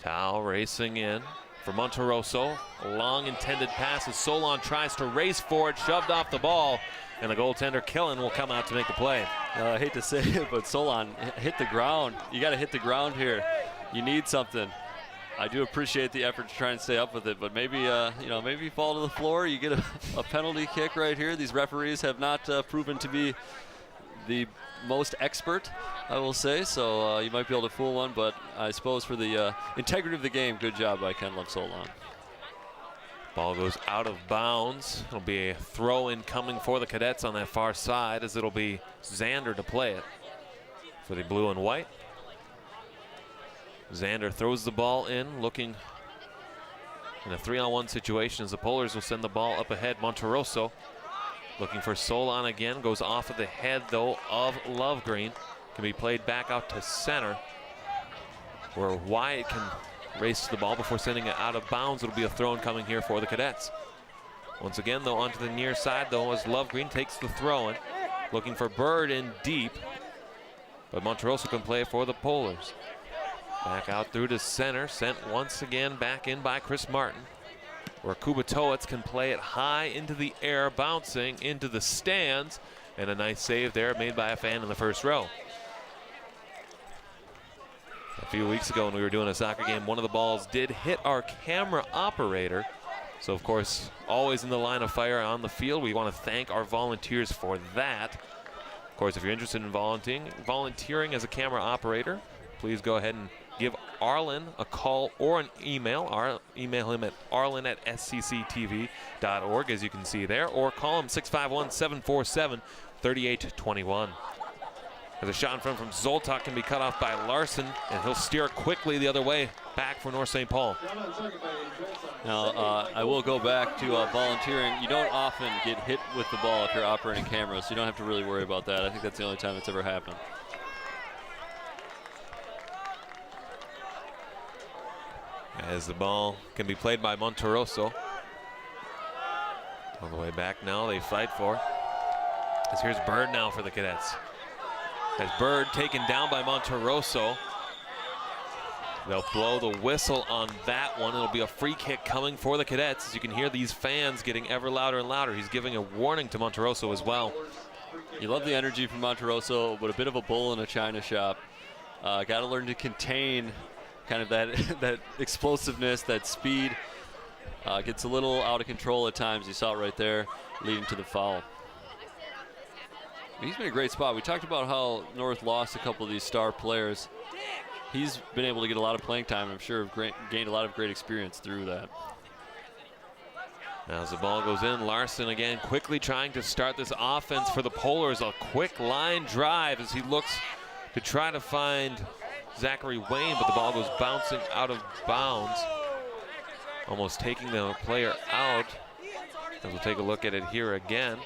Tao racing in for Monterosso. A long intended pass as Solon tries to race for it, shoved off the ball, and the goaltender Killen will come out to make the play. I hate to say it, but Solon hit the ground. You got to hit the ground here. You need something. I do appreciate the effort to try and stay up with it, but maybe maybe you fall to the floor. You get a penalty kick right here. These referees have not proven to be the most expert, I will say, so you might be able to fool one, but I suppose for the integrity of the game, good job by Ken Love Solon. Ball goes out of bounds. It'll be a throw-in coming for the Cadets on that far side, as it'll be Xander to play it for the blue and white. Xander throws the ball in, looking in a 3-on-1 situation, as the Polars will send the ball up ahead. Monterosso looking for Solon again, goes off of the head though of Love Green. Can be played back out to center, where Wyatt can race to the ball before sending it out of bounds. It'll be a throw-in coming here for the Cadets. Once again though, onto the near side though, as Love Green takes the throw-in, looking for Bird in deep, but Monterosso can play it for the Polars. Back out through to center, sent once again back in by Chris Martin, where Kubatowic can play it high into the air, bouncing into the stands, and a nice save there made by a fan in the first row. A few weeks ago when we were doing a soccer game, one of the balls did hit our camera operator. So of course, always in the line of fire on the field. We want to thank our volunteers for that. Of course, if you're interested in volunteering as a camera operator, please go ahead and give Arlen a call or an email. Email him at arlen@scctv.org, as you can see there, or call him 651-747-3821. As a shot in front from Zoltak can be cut off by Larson, and he'll steer quickly the other way back for North St. Paul. Now, I will go back to volunteering. You don't often get hit with the ball if you're operating cameras, so you don't have to really worry about that. I think that's the only time it's ever happened. As the ball can be played by Monterosso. All the way back now, they fight for. As here's Bird now for the Cadets. As Bird taken down by Monterosso. They'll blow the whistle on that one. It'll be a free kick coming for the Cadets. As you can hear these fans getting ever louder and louder. He's giving a warning to Monterosso as well. You love the energy from Monterosso, but a bit of a bull in a china shop. Got to learn to contain kind of that explosiveness, that speed. Gets a little out of control at times. You saw it right there, leading to the foul. He's been a great spot. We talked about how North lost a couple of these star players. He's been able to get a lot of playing time. I'm sure gained a lot of great experience through that. Now as the ball goes in, Larson again quickly trying to start this offense for the Polars. A quick line drive as he looks to try to find Zachary Wayne, but the ball goes bouncing out of bounds, almost taking the player out. As we'll take a look at it here again,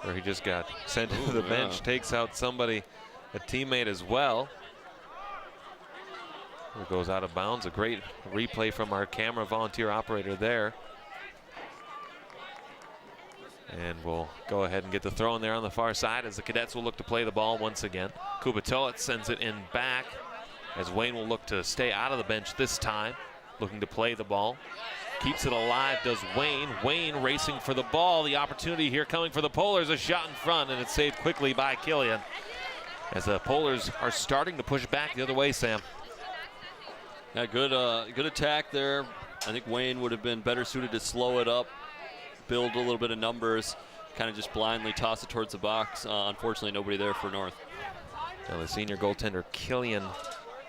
where he just got sent to the bench, takes out somebody, a teammate as well. It goes out of bounds. A great replay from our camera volunteer operator there. And we'll go ahead and get the throw in there on the far side as the Cadets will look to play the ball once again. Kubatoet sends it in back as Wayne will look to stay out of the bench this time, looking to play the ball. Keeps it alive, does Wayne. Wayne racing for the ball. The opportunity here coming for the Polars, a shot in front, and it's saved quickly by Killian. As the Polars are starting to push back the other way, Sam. Yeah, good attack there. I think Wayne would have been better suited to slow it up, build a little bit of numbers, kind of just blindly toss it towards the box. Unfortunately, nobody there for North. Now the senior goaltender, Killian,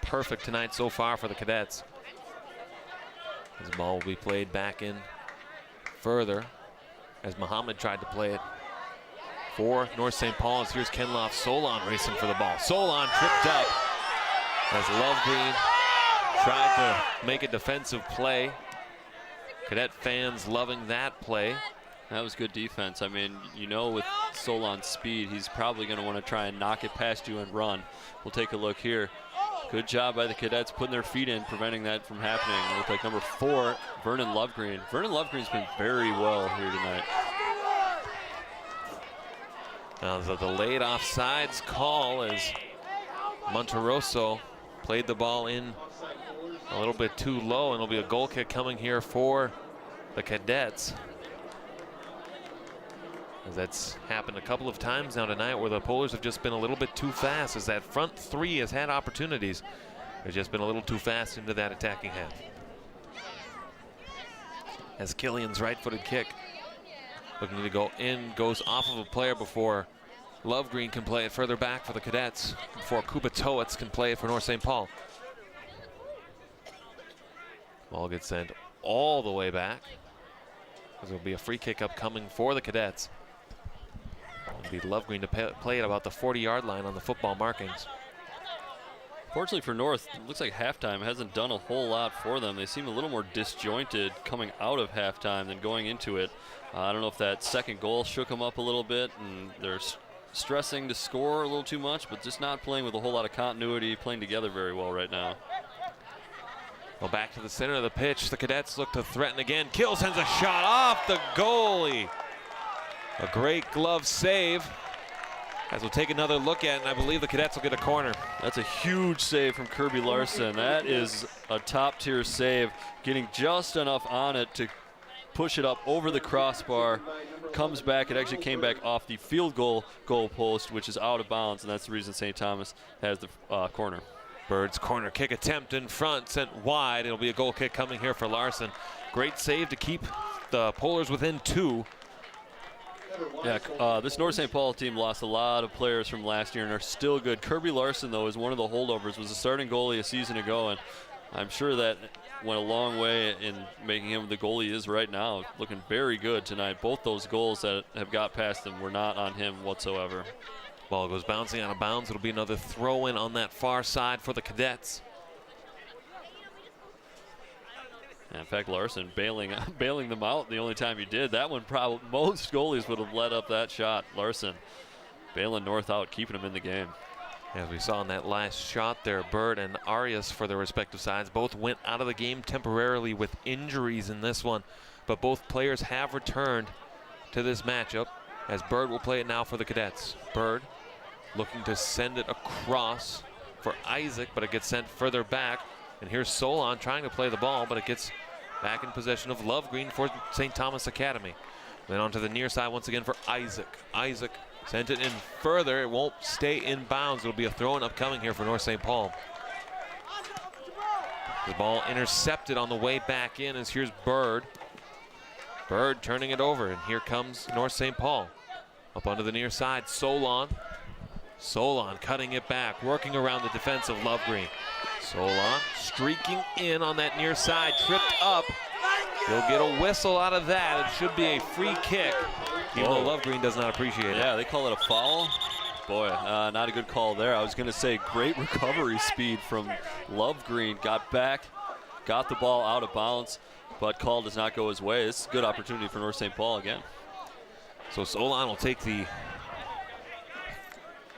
perfect tonight so far for the Cadets. This ball will be played back in further as Muhammad tried to play it for North St. Paul's. Here's Kenloff Solon racing for the ball. Solon tripped up as Lovegreen tried to make a defensive play. Cadet fans loving that play. That was good defense. I mean, you know, with Solon's speed, he's probably going to want to try and knock it past you and run. We'll take a look here. Good job by the Cadets putting their feet in, preventing that from happening. It looked like number 4, Vernon Lovegreen. Vernon Lovegreen's been very well here tonight. Now the delayed offsides call as Monterosso played the ball in a little bit too low, and it'll be a goal kick coming here for the Cadets. As that's happened a couple of times now tonight where the Polars have just been a little bit too fast, as that front 3 has had opportunities. They've just been a little too fast into that attacking half. As Killian's right-footed kick looking to go in, goes off of a player before Lovegreen can play it further back for the Cadets, before Kubatoets can play it for North St. Paul. Ball gets sent all the way back. There'll be a free kick upcoming for the Cadets. It'll be Lovegreen to play at about the 40-yard line on the football markings. Fortunately for North, it looks like halftime hasn't done a whole lot for them. They seem a little more disjointed coming out of halftime than going into it. I don't know if that second goal shook them up a little bit and they're stressing to score a little too much, but just not playing with a whole lot of continuity, playing together very well right now. Well, back to the center of the pitch. The Cadets look to threaten again. Kill sends a shot off the goalie. A great glove save. As we'll take another look at it, and I believe the Cadets will get a corner. That's a huge save from Kirby Larson. That is a top-tier save, getting just enough on it to push it up over the crossbar. Comes back. It actually came back off the field goal post, which is out of bounds, and that's the reason St. Thomas has the corner. Bird's corner kick attempt in front, sent wide. It'll be a goal kick coming here for Larson. Great save to keep the Polars within 2. Yeah, this North St. Paul team lost a lot of players from last year and are still good. Kirby Larson, though, is one of the holdovers, was a starting goalie a season ago, and I'm sure that went a long way in making him the goalie he is right now. Looking very good tonight. Both those goals that have got past him were not on him whatsoever. Ball goes bouncing out of bounds. It'll be another throw-in on that far side for the Cadets. And in fact, Larson bailing them out the only time he did. That one, probably most goalies would have let up that shot. Larson bailing North out, keeping him in the game. As we saw in that last shot there, Bird and Arias for their respective sides both went out of the game temporarily with injuries in this one, but both players have returned to this matchup as Bird will play it now for the Cadets. Bird looking to send it across for Isaac, but it gets sent further back. And here's Solon trying to play the ball, but it gets back in possession of Lovegreen for St. Thomas Academy. Then onto the near side once again for Isaac. Isaac sent it in further. It won't stay in bounds. It'll be a throw-in upcoming here for North St. Paul. The ball intercepted on the way back in as here's Bird. Bird turning it over, and here comes North St. Paul. Up onto the near side, Solon. Solon cutting it back, working around the defense of Lovegreen. Solon streaking in on that near side, tripped up. He'll get a whistle out of that. It should be a free kick, even though Lovegreen does not appreciate it. Yeah, they call it a foul. Boy, not a good call there. I was going to say great recovery speed from Lovegreen. Got back, got the ball out of bounds, but call does not go his way. This is a good opportunity for North St. Paul again. So Solon will take the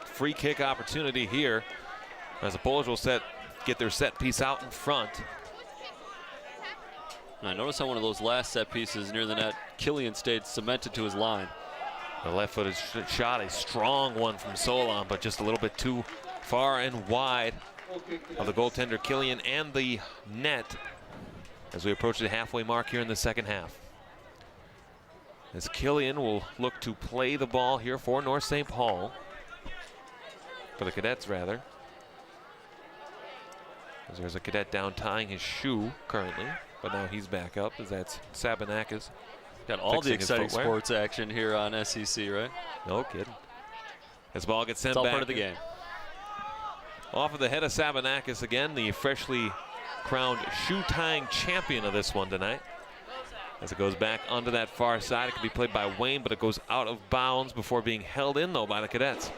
free kick opportunity here as the Polars will get their set piece out in front. And I noticed on one of those last set pieces near the net, Killian stayed cemented to his line. The left-footed shot, a strong one from Solon, but just a little bit too far and wide of the goaltender Killian and the net as we approach the halfway mark here in the second half. As Killian will look to play the ball here for North St. Paul, for the Cadets rather. As there's a cadet down tying his shoe currently, but now he's back up as that's Sabanakis. Got all the exciting sports action here on SEC, right? No kidding. As ball gets sent it's all back. Part of the game. Off of the head of Sabanakis again, the freshly crowned shoe tying champion of this one tonight. As it goes back onto that far side, it can be played by Wayne, but it goes out of bounds before being held in though by the Cadets.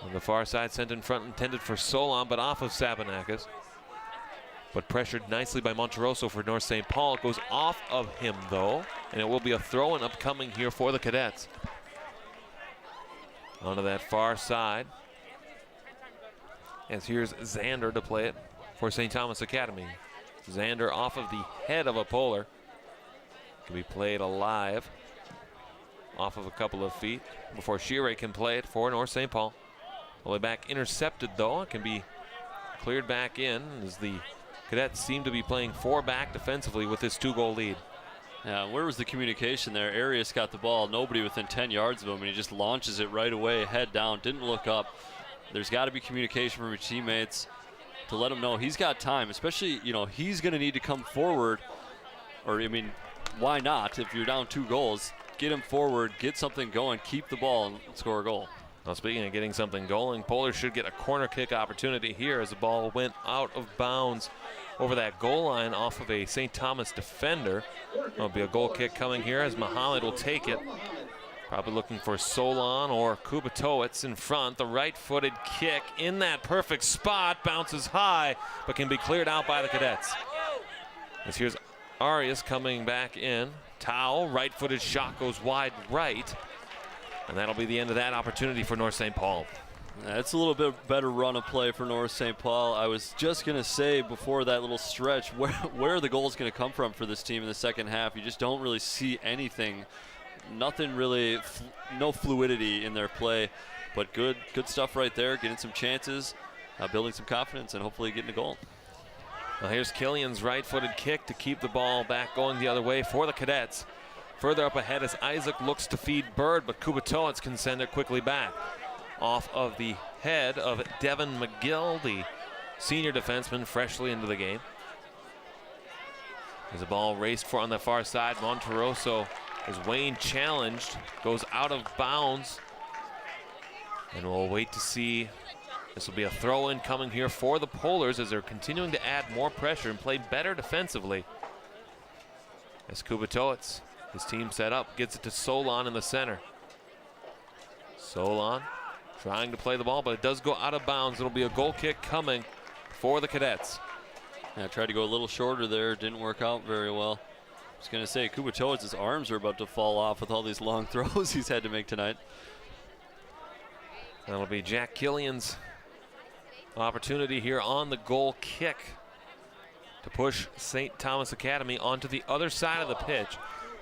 On the far side, sent in front, intended for Solon, but off of Sabanakis. But pressured nicely by Monterosso for North St. Paul. It goes off of him though, and it will be a throw-in upcoming here for the Cadets. Onto that far side. As here's Zander to play it for St. Thomas Academy. Zander off of the head of a Polar. Can be played alive off of a couple of feet before Shire can play it for North St. Paul. All the way back intercepted though. It can be cleared back in as the Cadets seem to be playing 4 back defensively with this 2-goal lead. Yeah, where was the communication there? Arias got the ball, nobody within 10 yards of him, and he just launches it right away, head down, didn't look up. There's got to be communication from his teammates to let him know he's got time, especially, you know, he's going to need to come forward, or, I mean, why not? If you're down 2 goals, get him forward, get something going, keep the ball, and score a goal. Well, speaking of getting something going, Polar should get a corner kick opportunity here as the ball went out of bounds over that goal line off of a St. Thomas defender. There'll be a goal kick coming here as Muhammad will take it. Probably looking for Solon or Kubatowicz in front. The right-footed kick in that perfect spot, bounces high, but can be cleared out by the Cadets. As here's Arias coming back in. Tao, right-footed shot goes wide right. And that'll be the end of that opportunity for North St. Paul. That's a little bit better run of play for North St. Paul. I was just going to say before that little stretch, where are the goals going to come from for this team in the second half? You just don't really see anything. Nothing really, no fluidity in their play. But good stuff right there, getting some chances, building some confidence, and hopefully getting a goal. Now here's Killian's right-footed kick to keep the ball back going the other way for the Cadets. Further up ahead as Isaac looks to feed Bird, but Kubatowicz can send it quickly back. Off of the head of Devin McGill, the senior defenseman freshly into the game. As the ball raced for on the far side, Monterosso, as Wayne challenged, goes out of bounds. And we'll wait to see. This will be a throw-in coming here for the Polars as they're continuing to add more pressure and play better defensively. As Kubatowicz, his team set up, gets it to Solon in the center. Solon trying to play the ball, but it does go out of bounds. It'll be a goal kick coming for the Cadets. Yeah, tried to go a little shorter there. Didn't work out very well. I was going to say, Kubatowicz's arms are about to fall off with all these long throws he's had to make tonight. That'll be Jack Killian's opportunity here on the goal kick to push St. Thomas Academy onto the other side of the pitch.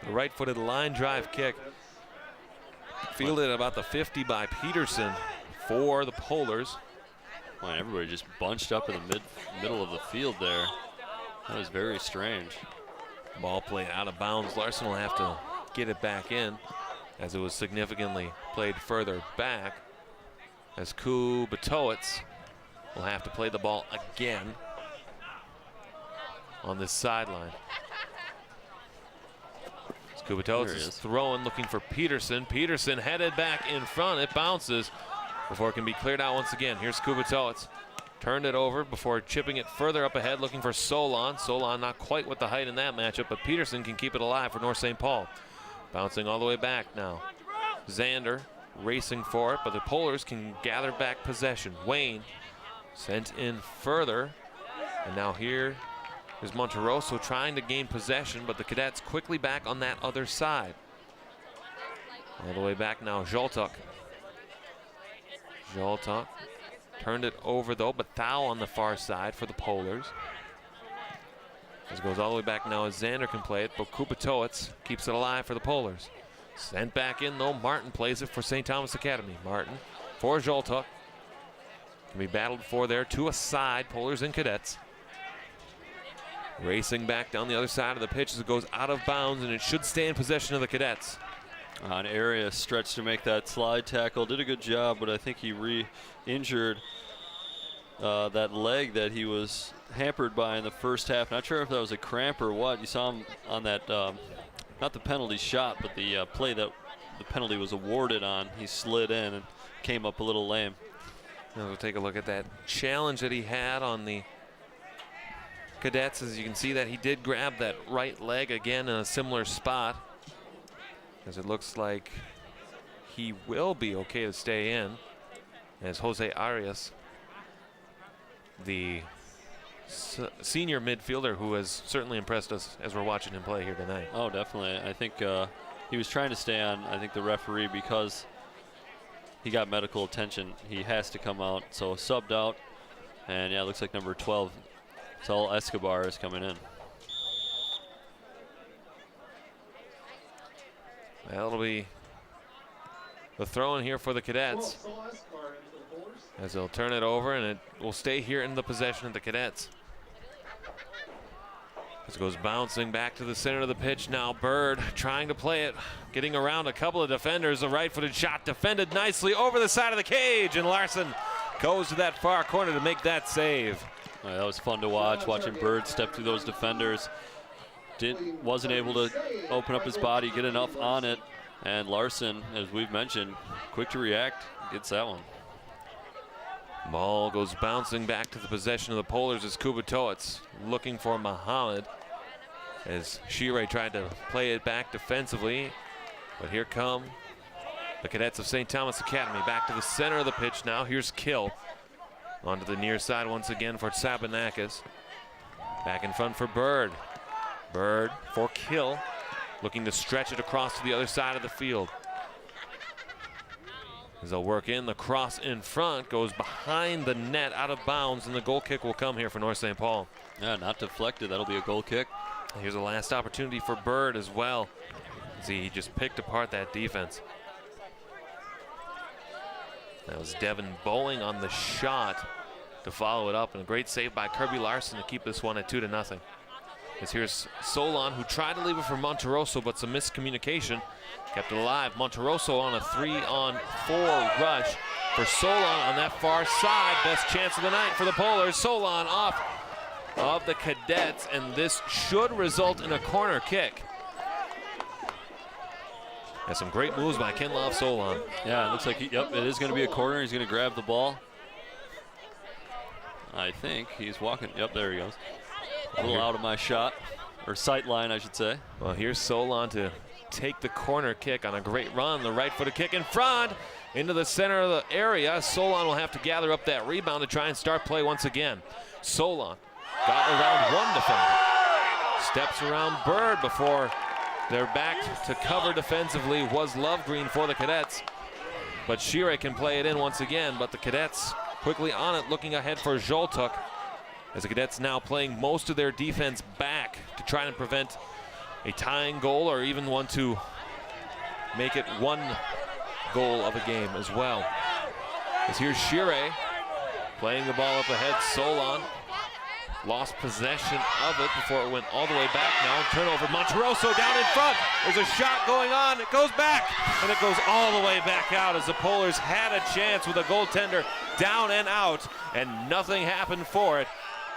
The right-footed line drive kick fielded at about the 50 by Peterson for the Polars. Well, everybody just bunched up in the middle of the field there. That was very strange. Ball played out of bounds. Larson will have to get it back in as it was significantly played further back. As Kubatowicz will have to play the ball again on this sideline. Kubatowicz is throwing, looking for Peterson. Peterson headed back in front. It bounces before it can be cleared out once again. Here's Kubatowicz. Turned it over before chipping it further up ahead, looking for Solon. Solon not quite with the height in that matchup, but Peterson can keep it alive for North St. Paul. Bouncing all the way back now. Zander racing for it, but the Polars can gather back possession. Wayne sent in further, and now here is Monterosso trying to gain possession, but the Cadets quickly back on that other side. All the way back now, Zoltuk. Zoltuk turned it over though, but Thau on the far side for the Polars. This goes all the way back now as Xander can play it, but Kupatowicz keeps it alive for the Polars. Sent back in though, Martin plays it for St. Thomas Academy. Martin for Zoltuk. Can be battled for there to a side, Polars and Cadets. Racing back down the other side of the pitch as it goes out of bounds, and it should stay in possession of the Cadets. An area stretch to make that slide tackle. Did a good job, but I think he re-injured that leg that he was hampered by in the first half. Not sure if that was a cramp or what. You saw him on that, not the penalty shot, but the play that the penalty was awarded on. He slid in and came up a little lame. Now we'll take a look at that challenge that he had on the Cadets. As you can see that he did grab that right leg again in a similar spot, as it looks like he will be okay to stay in, as Jose Arias, the senior midfielder who has certainly impressed us as we're watching him play here tonight. Oh, definitely. I think he was trying to stay on. I think the referee, because he got medical attention, he has to come out. So subbed out, and yeah, it looks like number 12, Saul Escobar, is coming in. That'll be the throw in here for the Cadets, as they'll turn it over, and it will stay here in the possession of the Cadets. This goes bouncing back to the center of the pitch now. Bird trying to play it, getting around a couple of defenders. A right-footed shot defended nicely over the side of the cage, and Larson goes to that far corner to make that save. That was fun to watch, watching Bird step through those defenders. Wasn't able to open up his body, get enough on it, and Larson, as we've mentioned, quick to react, gets that one. Ball goes bouncing back to the possession of the Polars as Kupatowicz looking for Muhammad, as Shire tried to play it back defensively, but here come the Cadets of St. Thomas Academy back to the center of the pitch now. Here's Kill onto the near side once again for Sabanakis. Back in front for Bird. Bird for Kill, looking to stretch it across to the other side of the field. As they'll work in, the cross in front goes behind the net, out of bounds, and the goal kick will come here for North St. Paul. Yeah, not deflected. That'll be a goal kick. Here's a last opportunity for Bird as well. See, he just picked apart that defense. That was Devin Bowling on the shot to follow it up, and a great save by Kirby Larson to keep this one at 2-0. As here's Solon, who tried to leave it for Monterosso, but some miscommunication kept it alive. Monterosso on a 3-on-4 rush for Solon on that far side. Best chance of the night for the Polars. Solon off of the Cadets, and this should result in a corner kick. That's some great moves by Kinlaw Solon. Yeah, it looks like, it is going to be a corner. He's going to grab the ball. I think he's walking. Yep, there he goes. A little out of my shot, or sight line, I should say. Well, here's Solon to take the corner kick on a great run. The right-footed kick in front into the center of the area. Solon will have to gather up that rebound to try and start play once again. Solon got around one defender. Steps around Bird before they're back to cover defensively. Was Lovegreen for the Cadets. But Shire can play it in once again, but the Cadets quickly on it, looking ahead for Zoltuk, as the Cadets now playing most of their defense back to try and prevent a tying goal, or even one to make it one goal of a game as well. As here's Shire playing the ball up ahead. Solon lost possession of it before it went all the way back. Now turnover. Monterosso down in front. There's a shot going on. It goes back, and it goes all the way back out, as the Polars had a chance with a goaltender down and out, and nothing happened for it.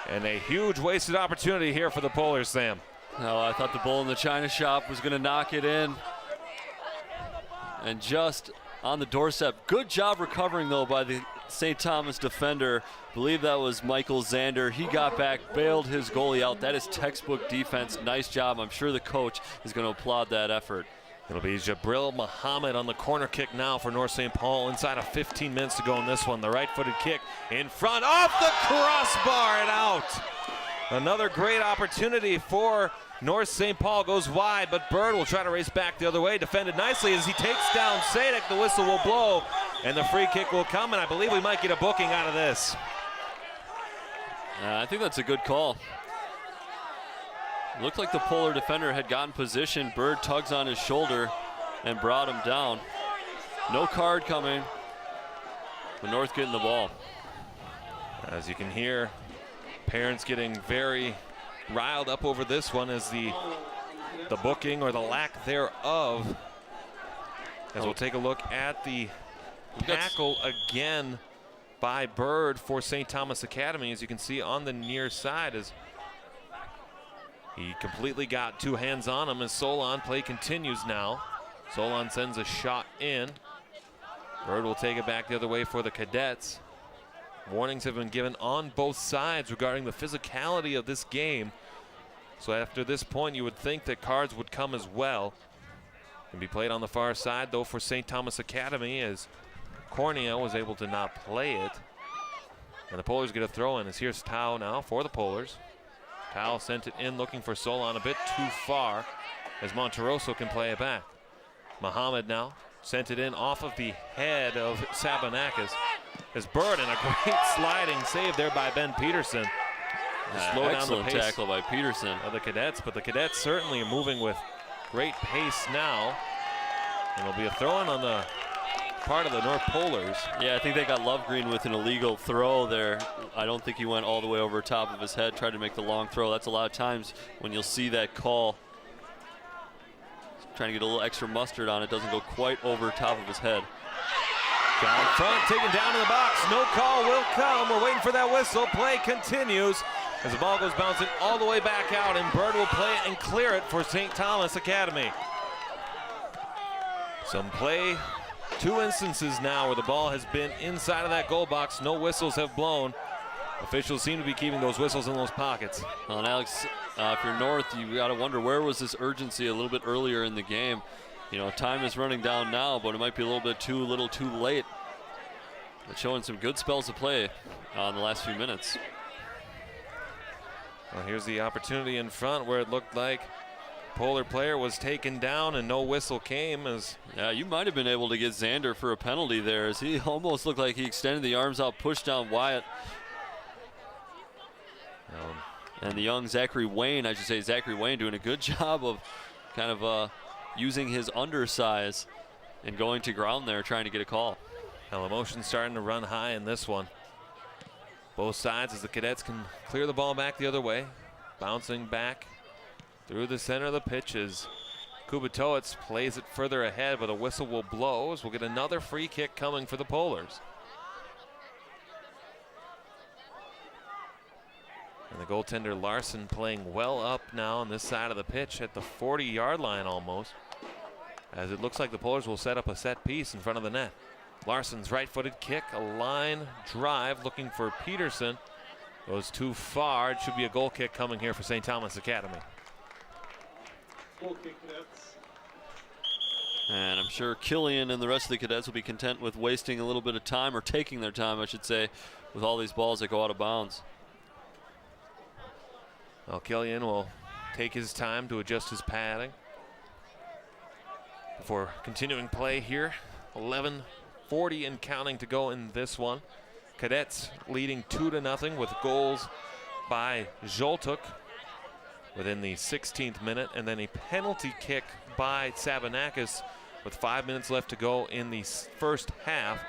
And a huge wasted opportunity here for the Polars, Sam. No, I thought the bull in the china shop was going to knock it in. And just on the doorstep. Good job recovering, though, by the St. Thomas defender. Believe that was Michael Zander. He got back, bailed his goalie out. That is textbook defense. Nice job. I'm sure the coach is going to applaud that effort. It'll be Jabril Muhammad on the corner kick now for North St. Paul. Inside of 15 minutes to go in this one. The right-footed kick in front, off the crossbar and out. Another great opportunity for North St. Paul. Goes wide, but Bird will try to race back the other way. Defended nicely as he takes down Sadek. The whistle will blow, and the free kick will come, and I believe we might get a booking out of this. I think that's a good call. Looked like the Polar defender had gotten position. Bird tugs on his shoulder and brought him down. No card coming, but North getting the ball. As you can hear, parents getting very riled up over this one as the booking or the lack thereof. As we'll take a look at the tackle again by Bird for St. Thomas Academy, as you can see on the near side, as he completely got two hands on him. As Solon play continues now. Solon sends a shot in. Bird will take it back the other way for the Cadets. Warnings have been given on both sides regarding the physicality of this game. So after this point, you would think that cards would come as well. Can be played on the far side, though, for St. Thomas Academy, as Cornea was able to not play it. And the Polars get a throw in, as here's Tao now for the Polars. Tao sent it in, looking for Solon a bit too far, as Monteroso can play it back. Muhammad now sent it in off of the head of Sabanakis. As Bird, and a great sliding save there by Ben Peterson. Slow down the pace tackle by Peterson of the Cadets, but the Cadets certainly are moving with great pace now. And it'll be a throw-in on the part of the North Polars. Yeah, I think they got Lovegreen with an illegal throw there. I don't think he went all the way over top of his head, tried to make the long throw. That's a lot of times when you'll see that call. Trying to get a little extra mustard on it, doesn't go quite over top of his head. Down front, taken down to the box. No call will come. We're waiting for that whistle. Play continues as the ball goes bouncing all the way back out, and Bird will play it and clear it for St. Thomas Academy. Some play. Two instances now where the ball has been inside of that goal box. No whistles have blown. Officials seem to be keeping those whistles in those pockets. Well, and Alex, if you're North, you got to wonder, where was this urgency a little bit earlier in the game? You know, time is running down now, but it might be a little bit too late. But showing some good spells of play in the last few minutes. Well, here's the opportunity in front where it looked like Polar player was taken down and no whistle came. As yeah, you might have been able to get Xander for a penalty there, as he almost looked like he extended the arms out, pushed down Wyatt. And the young Zachary Wayne doing a good job of kind of using his undersize and going to ground there, trying to get a call. Well, emotion starting to run high in this one. Both sides as the Cadets can clear the ball back the other way. Bouncing back through the center of the pitch as Kubatowic plays it further ahead, but a whistle will blow as we'll get another free kick coming for the Polars. And the goaltender Larson playing well up now on this side of the pitch at the 40-yard line almost, as it looks like the Polars will set up a set piece in front of the net. Larson's right-footed kick, a line drive looking for Peterson. Goes too far. It should be a goal kick coming here for St. Thomas Academy. Goal kick, Cadets. And I'm sure Killian and the rest of the Cadets will be content with wasting a little bit of time, or taking their time, I should say, with all these balls that go out of bounds. Well, Killian will take his time to adjust his padding before continuing play here. 11:40 and counting to go in this one. Cadets leading 2-0 with goals by Zoltuk within the 16th minute, and then a penalty kick by Sabanakis with 5 minutes left to go in the first half.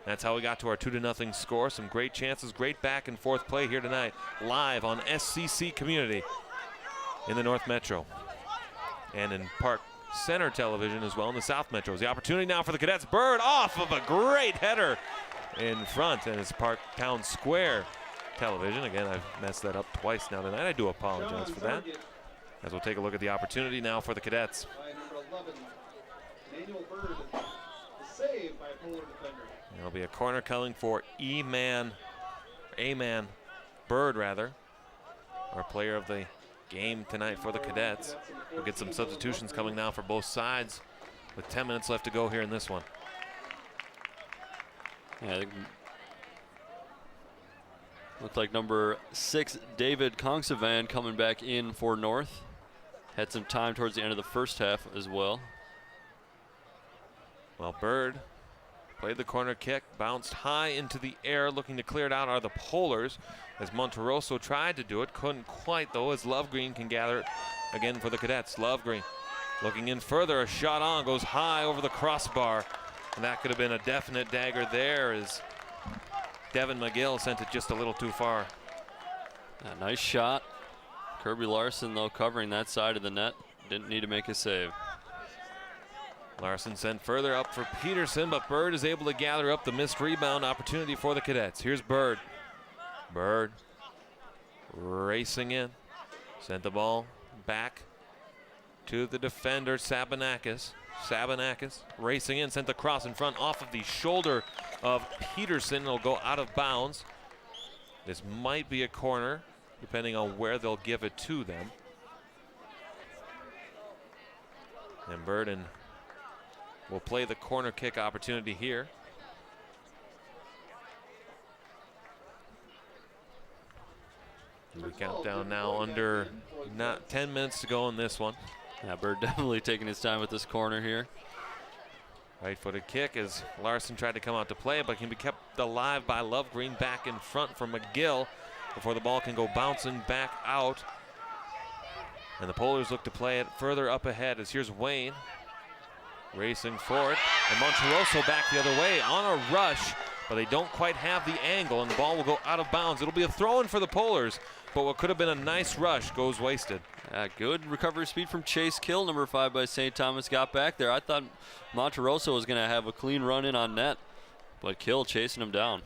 That's how we got to our 2-0 score. Some great chances, great back and forth play here tonight, live on SCC Community in the North Metro and in Park Center Television as well in the South Metros. The opportunity now for the Cadets. Bird off of a great header in front, and it's Park Town Square Television. Again, I've messed that up twice now tonight. I do apologize for that. As we'll take a look at the opportunity now for the Cadets. By number 11, Emmanuel Bird. The save by a Polar defender. There'll be a corner coming for A-Man Bird, rather, our player of the game tonight for the Cadets. We'll get some substitutions coming now for both sides with 10 minutes left to go here in this one. Yeah, looked like number 6, David Kongsavan, coming back in for North. Had some time towards the end of the first half as well. Well, Bird played the corner kick, bounced high into the air. Looking to clear it out are the Polars, as Monterosso tried to do it. Couldn't quite, though, as Lovegreen can gather it again for the Cadets. Lovegreen looking in further. A shot on, goes high over the crossbar. And that could have been a definite dagger there, as Devin McGill sent it just a little too far. A nice shot. Kirby Larson, though, covering that side of the net. Didn't need to make a save. Larson sent further up for Peterson, but Bird is able to gather up the missed rebound opportunity for the Cadets. Here's Bird. Bird racing in. Sent the ball back to the defender, Sabanakis. Sabanakis racing in, sent the cross in front off of the shoulder of Peterson. It'll go out of bounds. This might be a corner, depending on where they'll give it to them. And Burden will play the corner kick opportunity here. We count down now under not 10 minutes to go in this one. Yeah, Bird definitely taking his time with this corner here. Right-footed kick as Larson tried to come out to play, but can be kept alive by Lovegreen back in front for McGill before the ball can go bouncing back out. And the Polars look to play it further up ahead, as here's Wayne racing forward. And Monterosso back the other way on a rush, but they don't quite have the angle, and the ball will go out of bounds. It'll be a throw-in for the Polars, but what could have been a nice rush goes wasted. Good recovery speed from Chase Kill, number 5 by St. Thomas, got back there. I thought Monterosso was going to have a clean run in on net, but Kill chasing him down.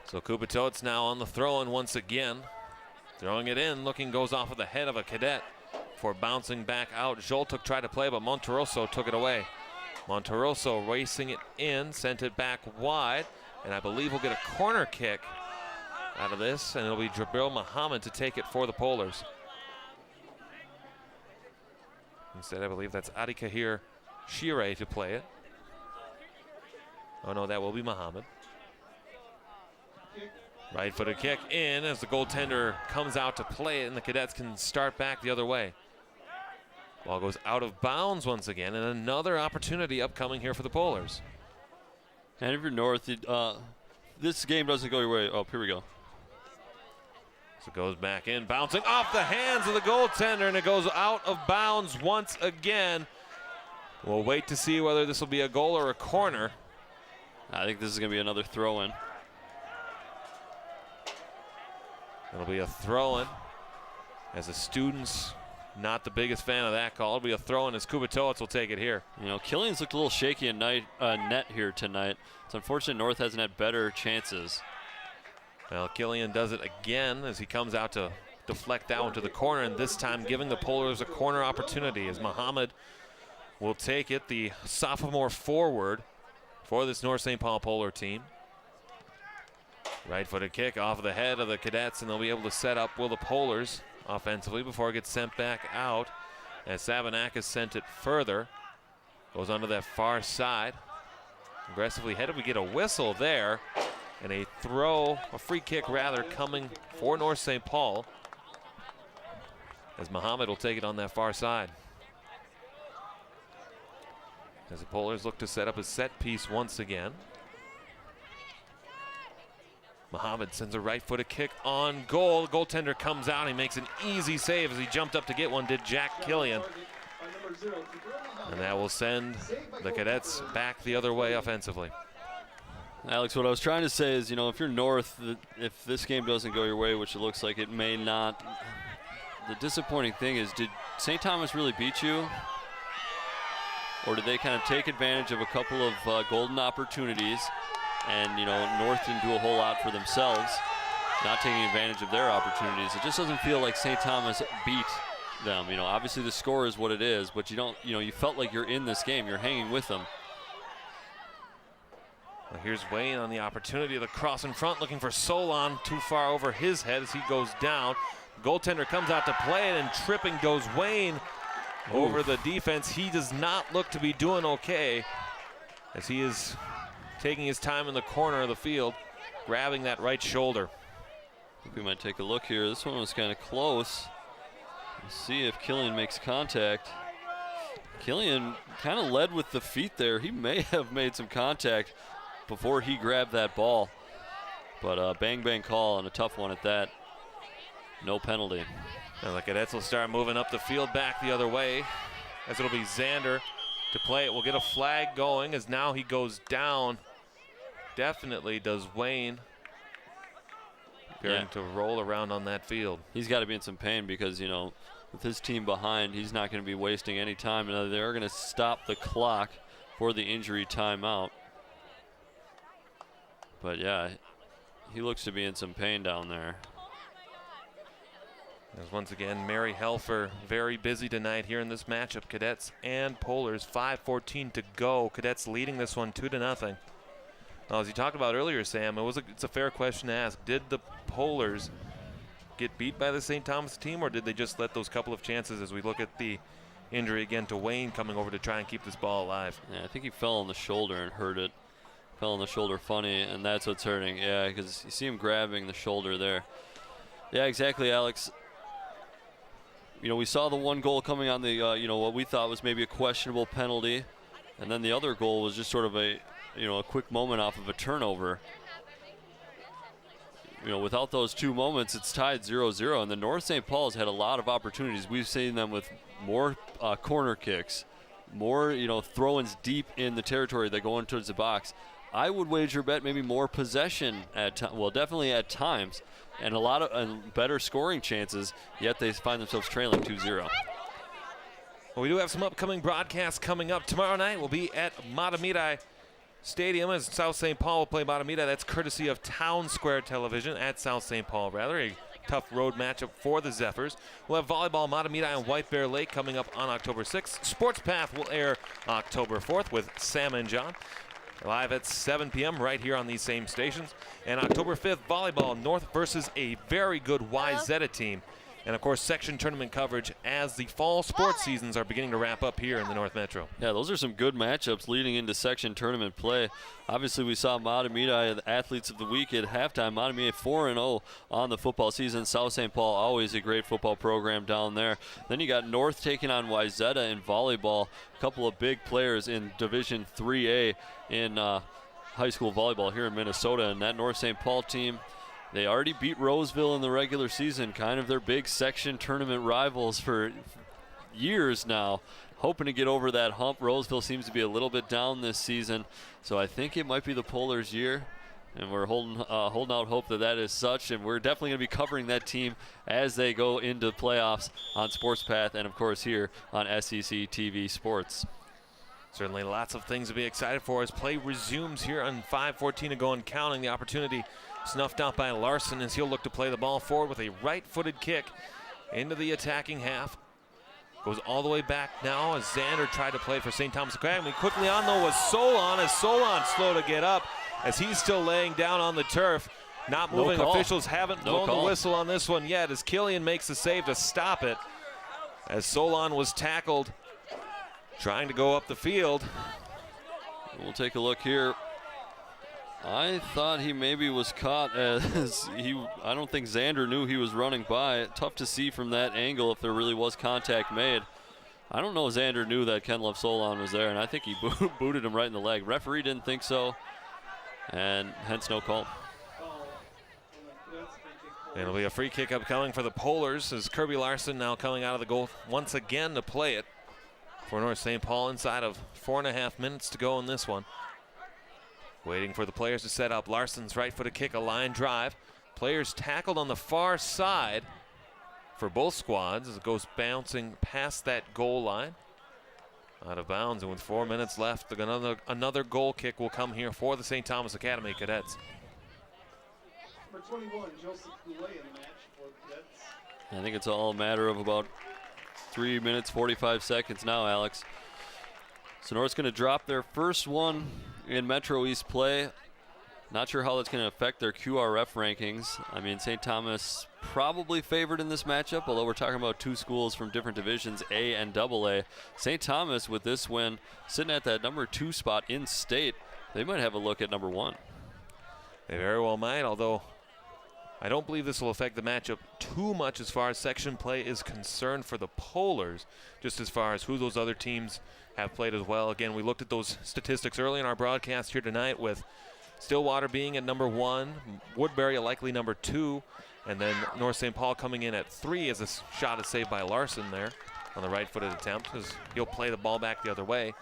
So Kupatotes now on the throw-in once again. Throwing it in, looking, goes off of the head of a Cadet for bouncing back out. Zsoltuk tried to play, but Monterosso took it away. Monterosso racing it in, sent it back wide, and I believe we'll get a corner kick out of this, and it'll be Jabril Muhammad to take it for the Polars. Instead, I believe that's Adi Kahir Shire to play it. Oh no, that will be Muhammad. Right-footed kick in as the goaltender comes out to play it, and the Cadets can start back the other way. Ball goes out of bounds once again, and another opportunity upcoming here for the Polars. And if you're North, this game doesn't go your way. Oh, here we go. So it goes back in, bouncing off the hands of the goaltender, and it goes out of bounds once again. We'll wait to see whether this will be a goal or a corner. I think this is going to be another throw-in. It'll be a throw-in, as the students not the biggest fan of that call. It'll be a throw-in as Kubatovic will take it here. You know, Killian's looked a little shaky in net here tonight. It's unfortunate North hasn't had better chances. Well, Killian does it again as he comes out to deflect down to the corner, and this time giving the Polars a corner opportunity as Muhammad will take it, the sophomore forward for this North St. Paul Polar team. Right-footed kick off of the head of the Cadets, and they'll be able to set up Will the Polars offensively before it gets sent back out. As Sabanakis sent it further, goes onto that far side. Aggressively headed, we get a whistle there, and a free kick rather, coming for North St. Paul, as Muhammad will take it on that far side. As the Polars look to set up a set piece once again. Muhammad sends a right-footed kick on goal. The goaltender comes out. He makes an easy save as he jumped up to get one, did Jack Killian. And that will send the Cadets back the other way offensively. Alex, what I was trying to say is, you know, if you're North, if this game doesn't go your way, which it looks like it may not, the disappointing thing is, did St. Thomas really beat you? Or did they kind of take advantage of a couple of golden opportunities? And, you know, North didn't do a whole lot for themselves, not taking advantage of their opportunities. It just doesn't feel like St. Thomas beat them. You know, obviously the score is what it is, but you don't, you know, you felt like you're in this game. You're hanging with them. Well, here's Wayne on the opportunity of the cross in front, looking for Solon, too far over his head as he goes down. Goaltender comes out to play it, and tripping goes Wayne over the defense. He does not look to be doing okay as he is taking his time in the corner of the field, grabbing that right shoulder. I think we might take a look here. This one was kind of close. Let's see if Killian makes contact. Killian kind of led with the feet there. He may have made some contact before he grabbed that ball. But bang bang call and a tough one at that. No penalty. And the Cadets will start moving up the field back the other way, as it'll be Xander to play it. We'll get a flag going as now he goes down. Definitely does Wayne. Appearing to roll around on that field. He's got to be in some pain because, you know, with his team behind, he's not going to be wasting any time. And they're going to stop the clock for the injury timeout. But yeah, he looks to be in some pain down there. As once again, Mary Helfer very busy tonight here in this matchup. Cadets and Polars, 5:14 to go. Cadets leading this one 2-0. Now, as you talked about earlier, Sam, it's a fair question to ask. Did the Polars get beat by the St. Thomas team, or did they just let those couple of chances as we look at the injury again to Wayne coming over to try and keep this ball alive? Yeah, I think he fell on the shoulder and hurt it. Fell on the shoulder funny, and that's what's hurting. Yeah, because you see him grabbing the shoulder there. Yeah, exactly, Alex. You know, we saw the one goal coming on the, you know, what we thought was maybe a questionable penalty. And then the other goal was just sort of a, you know, a quick moment off of a turnover. You know, without those two moments, it's tied 0-0. And the North St. Paul's had a lot of opportunities. We've seen them with more corner kicks, more, you know, throw-ins deep in the territory that go in towards the box. I would wager bet maybe more possession well, definitely at times, and a lot of better scoring chances, yet they find themselves trailing 2-0. Well, we do have some upcoming broadcasts coming up. Tomorrow night we'll be at Matamidi Stadium as South St. Paul will play Matamidi. That's courtesy of Town Square Television at South St. Paul, rather. A tough road matchup for the Zephyrs. We'll have volleyball Matamidi and White Bear Lake coming up on October 6th. Sports Path will air October 4th with Sam and John. Live at 7 p.m. right here on these same stations. And October 5th, volleyball North versus a very good YZ team. And, of course, section tournament coverage as the fall sports seasons are beginning to wrap up here in the North Metro. Yeah, those are some good matchups leading into section tournament play. Obviously, we saw Matamidi, the athletes of the week at halftime. Matamidi 4-0 on the football season. South St. Paul, always a great football program down there. Then you got North taking on Wyzetta in volleyball. A couple of big players in Division 3A in high school volleyball here in Minnesota. And that North St. Paul team, they already beat Roseville in the regular season, kind of their big section tournament rivals for years now. Hoping to get over that hump. Roseville seems to be a little bit down this season, so I think it might be the Polars' year, and we're holding out hope that is such, and we're definitely going to be covering that team as they go into the playoffs on Sports Path and, of course, here on SEC TV Sports. Certainly lots of things to be excited for as play resumes here on 5:14 to go and counting. The opportunity snuffed out by Larson as he'll look to play the ball forward with a right-footed kick into the attacking half. Goes all the way back now as Xander tried to play for St. Thomas Academy. Quickly on though was Solon, as Solon slow to get up as he's still laying down on the turf. Not moving. Officials haven't blown the whistle on this one yet as Killian makes the save to stop it. As Solon was tackled trying to go up the field. We'll take a look here. I thought he maybe was caught as I don't think Xander knew he was running by. Tough to see from that angle if there really was contact made. I don't know if Xander knew that Ken Love Solon was there, and I think he booted him right in the leg. Referee didn't think so, and hence no call. It'll be a free kick upcoming for the Polars as Kirby Larson now coming out of the goal once again to play it for North St. Paul inside of 4.5 minutes to go in this one. Waiting for the players to set up. Larson's right-footed kick, a line drive. Players tackled on the far side for both squads as it goes bouncing past that goal line. Out of bounds, and with 4 minutes left, another goal kick will come here for the St. Thomas Academy Cadets. Number 21, Joseph Goulet in the match for the Cadets. I think it's all a matter of about 3 minutes, 45 seconds now, Alex. So North's going to drop their first one in Metro East play. Not sure how that's going to affect their QRF rankings. I mean, St. Thomas probably favored in this matchup, although we're talking about two schools from different divisions, A and AA. St. Thomas, with this win, sitting at that number 2 spot in state, they might have a look at number 1. They very well might, although I don't believe this will affect the matchup too much as far as section play is concerned for the Polars, just as far as who those other teams have played as well. Again, we looked at those statistics early in our broadcast here tonight, with Stillwater being at number 1, Woodbury a likely number 2, and then North St. Paul coming in at 3 as a shot is saved by Larson there on the right-footed attempt, as he'll play the ball back the other way.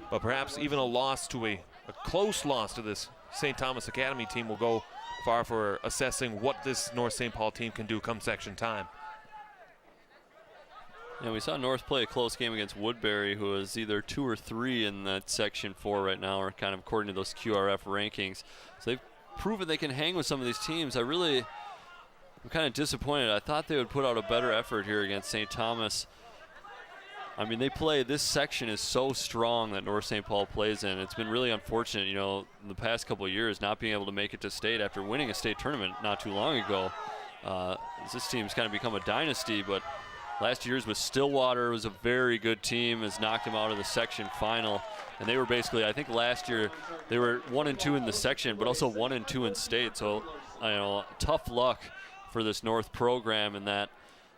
But perhaps even a close loss to this St. Thomas Academy team will go far for assessing what this North St. Paul team can do come section time. Yeah, we saw North play a close game against Woodbury, who is either 2 or 3 in that Section 4 right now, or kind of according to those QRF rankings. So they've proven they can hang with some of these teams. I'm kind of disappointed. I thought they would put out a better effort here against St. Thomas. I mean, this section is so strong that North St. Paul plays in. It's been really unfortunate, in the past couple of years, not being able to make it to state after winning a state tournament not too long ago. This team's kind of become a dynasty, but last year's with Stillwater was a very good team, has knocked them out of the section final. And they were basically, I think last year, they were 1 and 2 in the section, but also 1 and 2 in state. So, tough luck for this North program in that,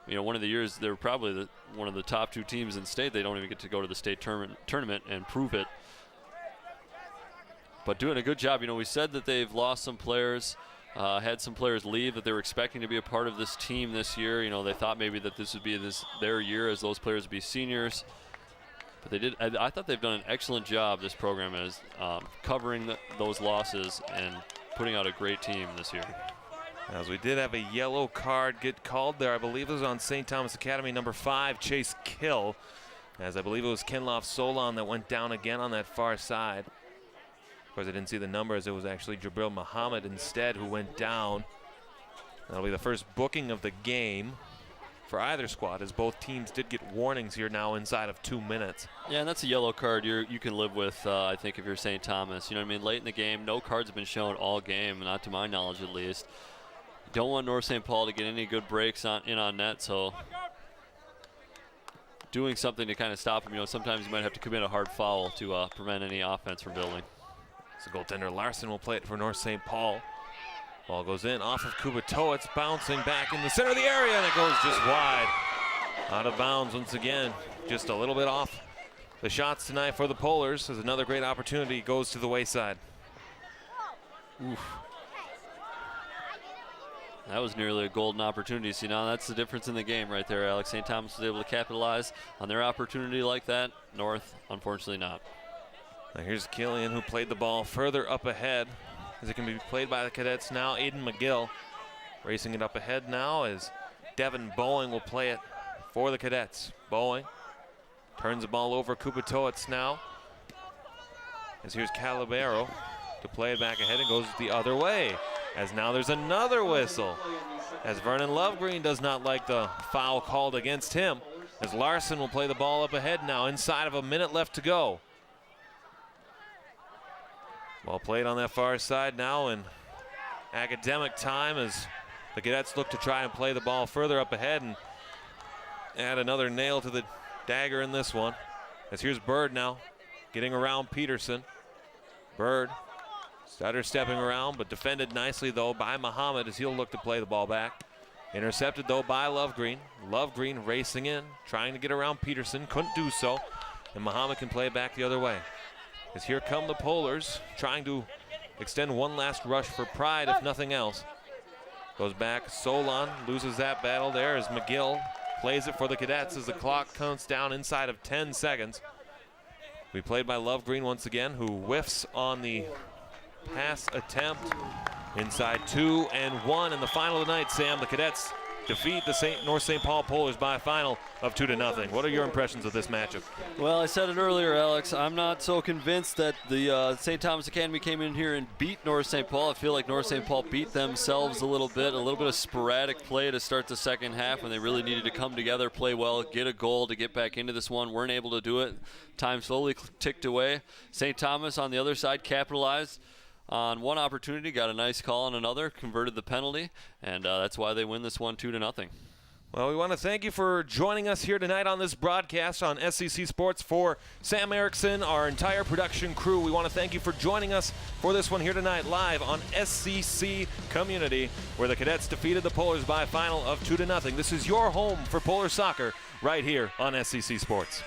one of the years they were probably one of the top 2 teams in state. They don't even get to go to the state tournament and prove it. But doing a good job. We said that they've lost some players. Had some players leave that they were expecting to be a part of this team this year. They thought maybe that this would be their year, as those players would be seniors. But they did. I thought they've done an excellent job, this program, as covering those losses and putting out a great team this year. As we did have a yellow card get called there. I believe it was on St. Thomas Academy, number 5, Chase Kill. As I believe it was Kenloff Solon that went down again on that far side. Of course, I didn't see the numbers. It was actually Jabril Muhammad instead who went down. That'll be the first booking of the game for either squad, as both teams did get warnings here now inside of 2 minutes. Yeah, and that's a yellow card you can live with, I think, if you're St. Thomas. Late in the game, no cards have been shown all game, not to my knowledge at least. Don't want North St. Paul to get any good breaks in on net, so doing something to kind of stop them. Sometimes you might have to commit a hard foul to prevent any offense from building. So goaltender Larson will play it for North St. Paul. Ball goes in off of Kubato. It's bouncing back in the center of the area, and it goes just wide. Out of bounds once again. Just a little bit off the shots tonight for the Polars, as another great opportunity goes to the wayside. Oof. That was nearly a golden opportunity. See, now that's the difference in the game right there, Alex. St. Thomas was able to capitalize on their opportunity like that. North, unfortunately, not. Now here's Killian, who played the ball further up ahead, as it can be played by the cadets now. Aiden McGill racing it up ahead now, as Devin Bowling will play it for the cadets. Bowling turns the ball over. Kupatoets now, as here's Calabero to play it back ahead, and goes the other way, as now there's another whistle, as Vernon Lovegreen does not like the foul called against him, as Larson will play the ball up ahead now, inside of a minute left to go. Ball played on that far side now in academic time, as the cadets look to try and play the ball further up ahead and add another nail to the dagger in this one. As here's Bird now getting around Peterson. Bird stutter stepping around, but defended nicely though by Muhammad, as he'll look to play the ball back. Intercepted though by Lovegreen. Lovegreen racing in, trying to get around Peterson, couldn't do so, and Muhammad can play it back the other way. As here come the Polars, trying to extend one last rush for pride, if nothing else. Goes back, Solon loses that battle there, as McGill plays it for the cadets as the clock counts down inside of 10 seconds. We played by Lovegreen once again, who whiffs on the pass attempt inside 2 and 1 in the final of the night. Sam, the cadets defeat the North St. Paul Polars by a final of 2-0. What are your impressions of this matchup? Well, I said it earlier, Alex. I'm not so convinced that the St. Thomas Academy came in here and beat North St. Paul. I feel like North St. Paul beat themselves a little bit of sporadic play to start the second half when they really needed to come together, play well, get a goal to get back into this one. Weren't able to do it. Time slowly ticked away. St. Thomas on the other side capitalized. on one opportunity, got a nice call on another, converted the penalty, and that's why they win this one 2-0. Well, we want to thank you for joining us here tonight on this broadcast on SEC Sports. For Sam Erickson, our entire production crew, we want to thank you for joining us for this one here tonight live on SEC Community, where the Cadets defeated the Polars by a final of 2-0. This is your home for Polar soccer right here on SEC Sports.